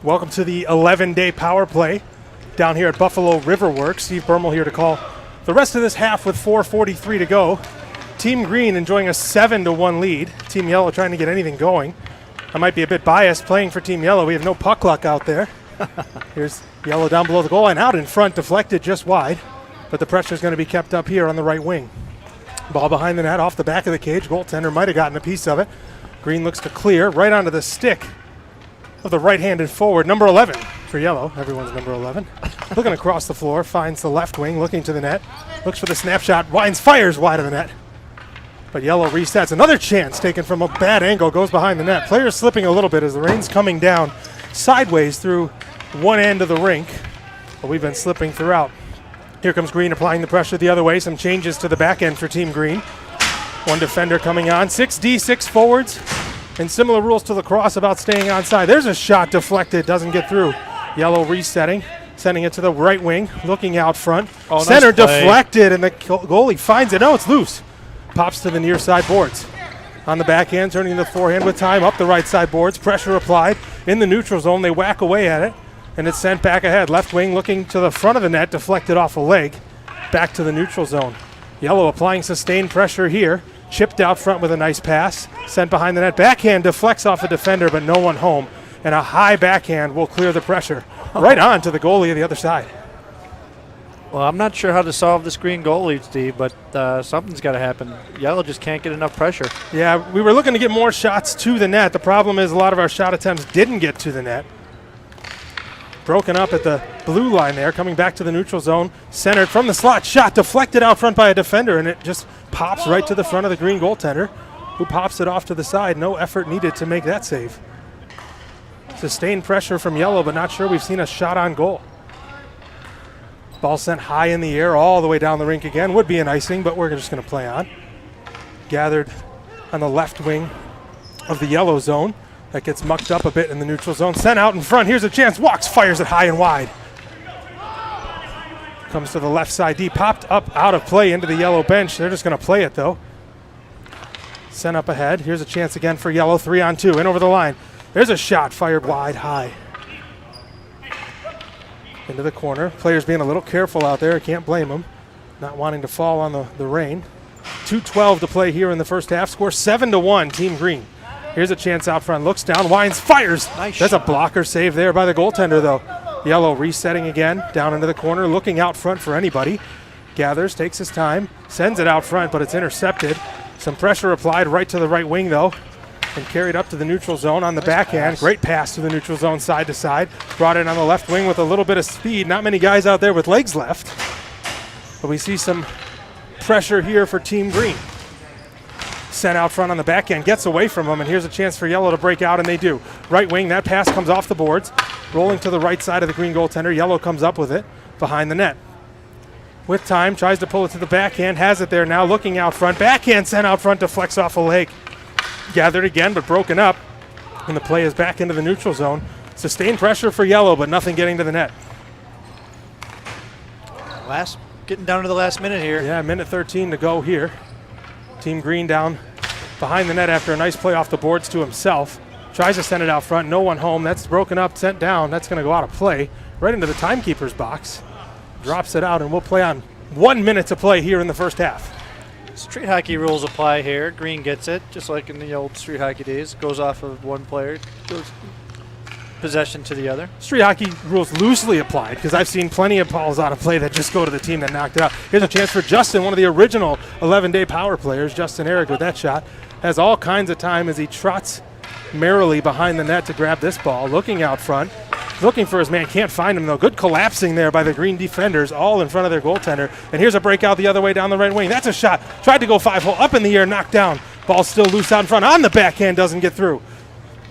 Welcome to the 11-day power play down here at Buffalo River Works. Steve Bermel here to call the rest of this half with 4:43 to go. Team Green enjoying a 7-1 lead. Team Yellow trying to get anything going. I might be a bit biased playing for Team Yellow. We have no puck luck out there. Here's Yellow down below the goal line, out in front, deflected just wide. But the pressure is going to be kept up here on the right wing. Ball behind the net, off the back of the cage. Goaltender might have gotten a piece of it. Green looks to clear right onto the stick of the right-handed forward, number 11 for Yellow. Everyone's number 11. Looking across the floor, finds the left wing, looking to the net. Looks for the snapshot, winds, fires wide of the net. But Yellow resets. Another chance taken from a bad angle, goes behind the net. Players slipping a little bit as the rain's coming down sideways through one end of the rink. But we've been slipping throughout. Here comes Green applying the pressure the other way. Some changes to the back end for Team Green. One defender coming on. 6D, 6 forwards. And similar rules to lacrosse about staying onside. There's a shot deflected, doesn't get through. Yellow resetting, sending it to the right wing, looking out front. Oh, Center nice play. deflected, and the goalie finds it. No, it's loose. Pops to the near side boards. On the backhand, turning the forehand with time, up the right side boards. Pressure applied. In the neutral zone, they whack away at it, and it's sent back ahead. Left wing looking to the front of the net, deflected off a leg. Back to the neutral zone. Yellow applying sustained pressure here. Chipped out front with a nice pass. Sent behind the net. Backhand deflects off a defender, but no one home. And a high backhand will clear the pressure. Right on to the goalie of the other side. Well, I'm not sure how to solve this Green goalie, Steve, but something's got to happen. Yellow just can't get enough pressure. Yeah, we were looking to get more shots to the net. The problem is a lot of our shot attempts didn't get to the net. Broken up at the blue line there, coming back to the neutral zone. Centered from the slot, shot deflected out front by a defender, and it just pops right to the front of the Green goaltender, who pops it off to the side. No effort needed to make that save. Sustained pressure from Yellow, but not sure we've seen a shot on goal. Ball sent high in the air all the way down the rink again. Would be an icing, but we're just going to play on. Gathered on the left wing of the Yellow zone. That gets mucked up a bit in the neutral zone. Sent out in front. Here's a chance. Walks, fires it high and wide. Comes to the left side D. Popped up out of play into the Yellow bench. They're just going to play it, though. Sent up ahead. Here's a chance again for Yellow. 3-on-2. In over the line. There's a shot fired wide high. Into the corner. Players being a little careful out there. I can't blame them. Not wanting to fall on the rain. 2:12 to play here in the first half. Score 7-1, Team Green. Here's a chance out front. Looks down, winds, fires. Nice. That's a blocker save there by the goaltender, though. Yellow resetting again, down into the corner, looking out front for anybody. Gathers, takes his time, sends it out front, but it's intercepted. Some pressure applied right to the right wing, though, and carried up to the neutral zone on the backhand. Great pass to the neutral zone, side to side. Brought in on the left wing with a little bit of speed. Not many guys out there with legs left, but we see some pressure here for Team Green. Sent out front on the backhand, gets away from him, and here's a chance for Yellow to break out, and they do. Right wing, that pass comes off the boards, rolling to the right side of the Green goaltender. Yellow comes up with it behind the net. With time, tries to pull it to the backhand, has it there now, looking out front. Backhand sent out front, deflects off a leg. Gathered again, but broken up, and the play is back into the neutral zone. Sustained pressure for Yellow, but nothing getting to the net. Getting down to the last minute here. Yeah, minute 13 to go here. Team Green down behind the net after a nice play off the boards to himself. Tries to send it out front, no one home. That's broken up, sent down. That's going to go out of play right into the timekeeper's box. Drops it out, and we'll play on 1 minute to play here in the first half. Street hockey rules apply here. Green gets it, just like in the old street hockey days. Goes off of one player, goes possession to the other. Street hockey rules loosely applied, because I've seen plenty of balls out of play that just go to the team that knocked it out. Here's a chance for Justin, one of the original 11-day power players. Justin Eric with that shot. Has all kinds of time as he trots merrily behind the net to grab this ball. Looking out front. looking for his man. Can't find him, though. Good collapsing there by the Green defenders, all in front of their goaltender. And here's a breakout the other way down the right wing. That's a shot. Tried to go 5-hole, up in the air, knocked down. Ball still loose out in front. On the backhand, doesn't get through.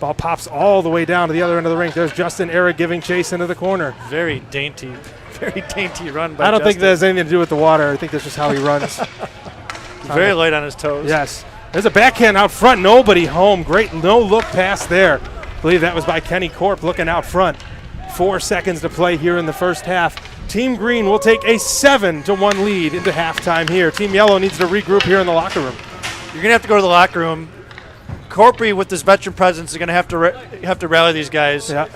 Ball pops all the way down to the other end of the rink. There's Justin Eric giving chase into the corner. Very dainty run by I don't think Justin. that has anything to do with the water. I think that's just how he runs. Very light on his toes. Yes. There's a backhand out front. Nobody home. Great no-look pass there. I believe that was by Kenny Korp looking out front. 4 seconds to play here in the first half. Team Green will take a 7-1 lead into halftime here. Team Yellow needs to regroup here in the locker room. You're going to have to go to the locker room. Corpy, with this veteran presence, is going to have to rally these guys. Yeah.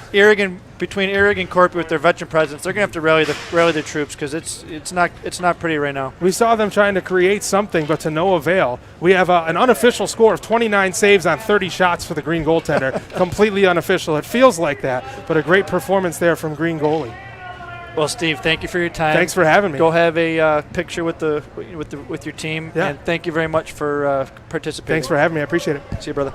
Between Erig and Corpy with their veteran presence, they're going to have to rally the troops because it's not pretty right now. We saw them trying to create something, but to no avail. We have an unofficial score of 29 saves on 30 shots for the Green goaltender. Completely unofficial. It feels like that, but a great performance there from Green goalie. Well, Steve, thank you for your time. Thanks for having me. Go have a picture with your team, Yeah. and thank you very much for participating. Thanks for having me. I appreciate it. See you, brother.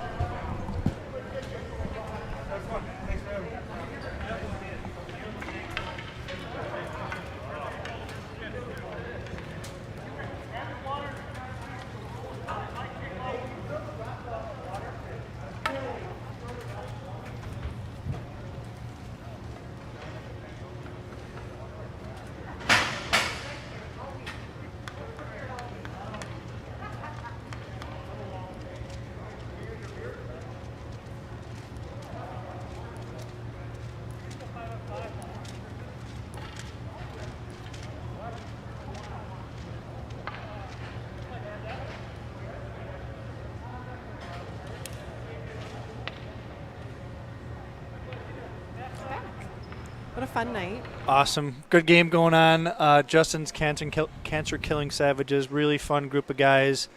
What a fun night. Awesome. Good game going on. Justin's Cancer Killing Savages, really fun group of guys.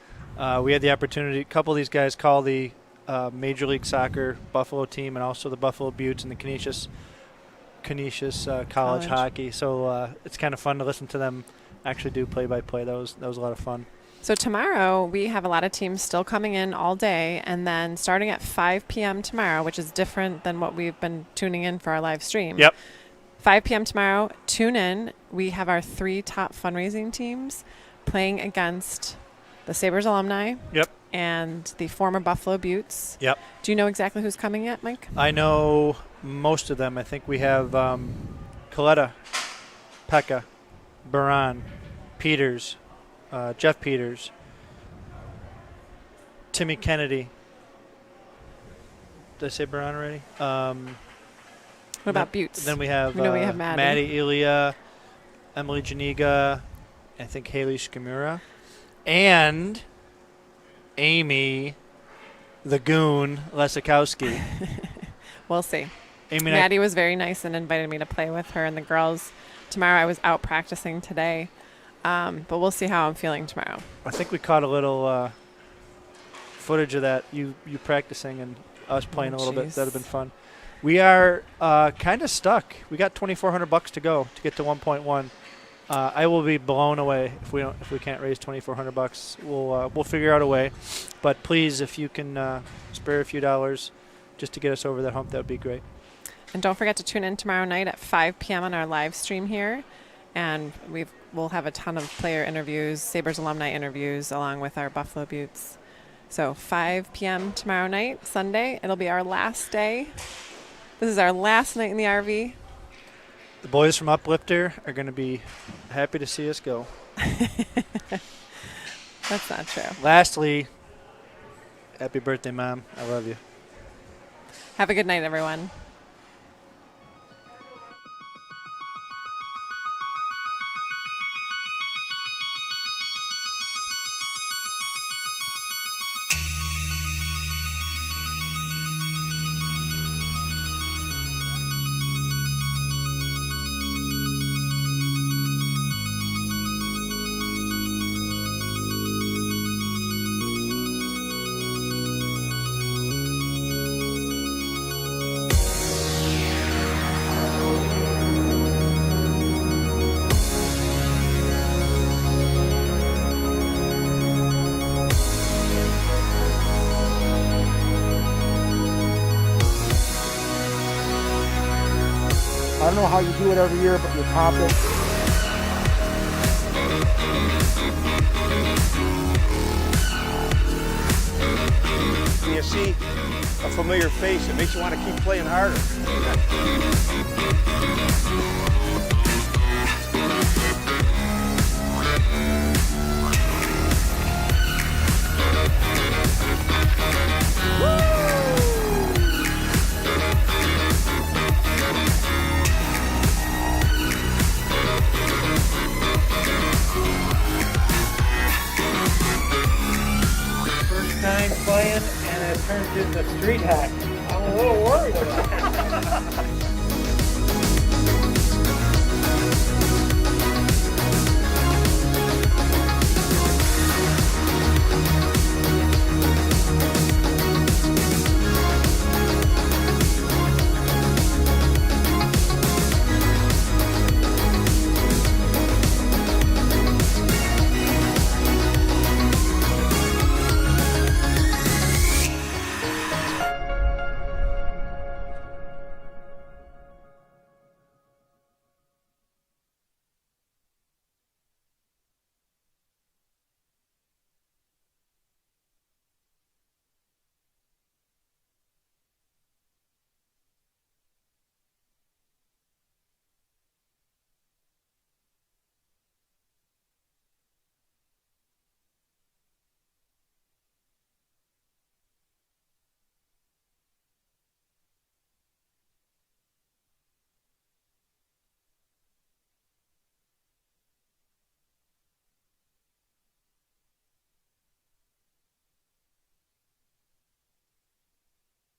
We had the opportunity, a couple of these guys call the Major League Soccer Buffalo team and also the Buffalo Buttes and the Canisius college hockey. So it's kind of fun to listen to them actually do play-by-play. That was a lot of fun. So tomorrow we have a lot of teams still coming in all day, and then starting at 5 p.m. tomorrow, which is different than what we've been tuning in for our live stream. Yep. 5 p.m. tomorrow, tune in. We have our 3 top fundraising teams playing against the Sabres alumni. Yep. And the former Buffalo Buttes. Yep. Do you know exactly who's coming yet, Mike? I know most of them. I think we have Coletta, Pekka, Baran, Peters, Jeff Peters, Timmy Kennedy. Did I say Baran already? What about Buttes? Then we have, we have Maddie Elia, Emily Janiga, I think Haley Shkamura, and Amy, the Goon Lesikowski. We'll see. Amy Maddie was very nice and invited me to play with her and the girls. Tomorrow I was out practicing today, but we'll see how I'm feeling tomorrow. I think we caught a little footage of that, you practicing and us playing a little bit. That would have been fun. We are kind of stuck. We got $2,400 to go to get to 1.1. I will be blown away if we can't raise $2,400. We'll figure out a way. But please, if you can spare a few dollars just to get us over that hump, that would be great. And don't forget to tune in tomorrow night at 5 p.m. on our live stream here. And we'll have a ton of player interviews, Sabres alumni interviews, along with our Buffalo Buttes. So 5 p.m. tomorrow night, Sunday. It'll be our last day. This is our last night in the RV. The boys from Uplifter are going to be happy to see us go. That's not true. Lastly, happy birthday, Mom. I love you. Have a good night, everyone. don't know how you do it every year, but you pop it. When you see a familiar face, it makes you want to keep playing harder. First time playing and it turns into street hack. I'm a little worried about that.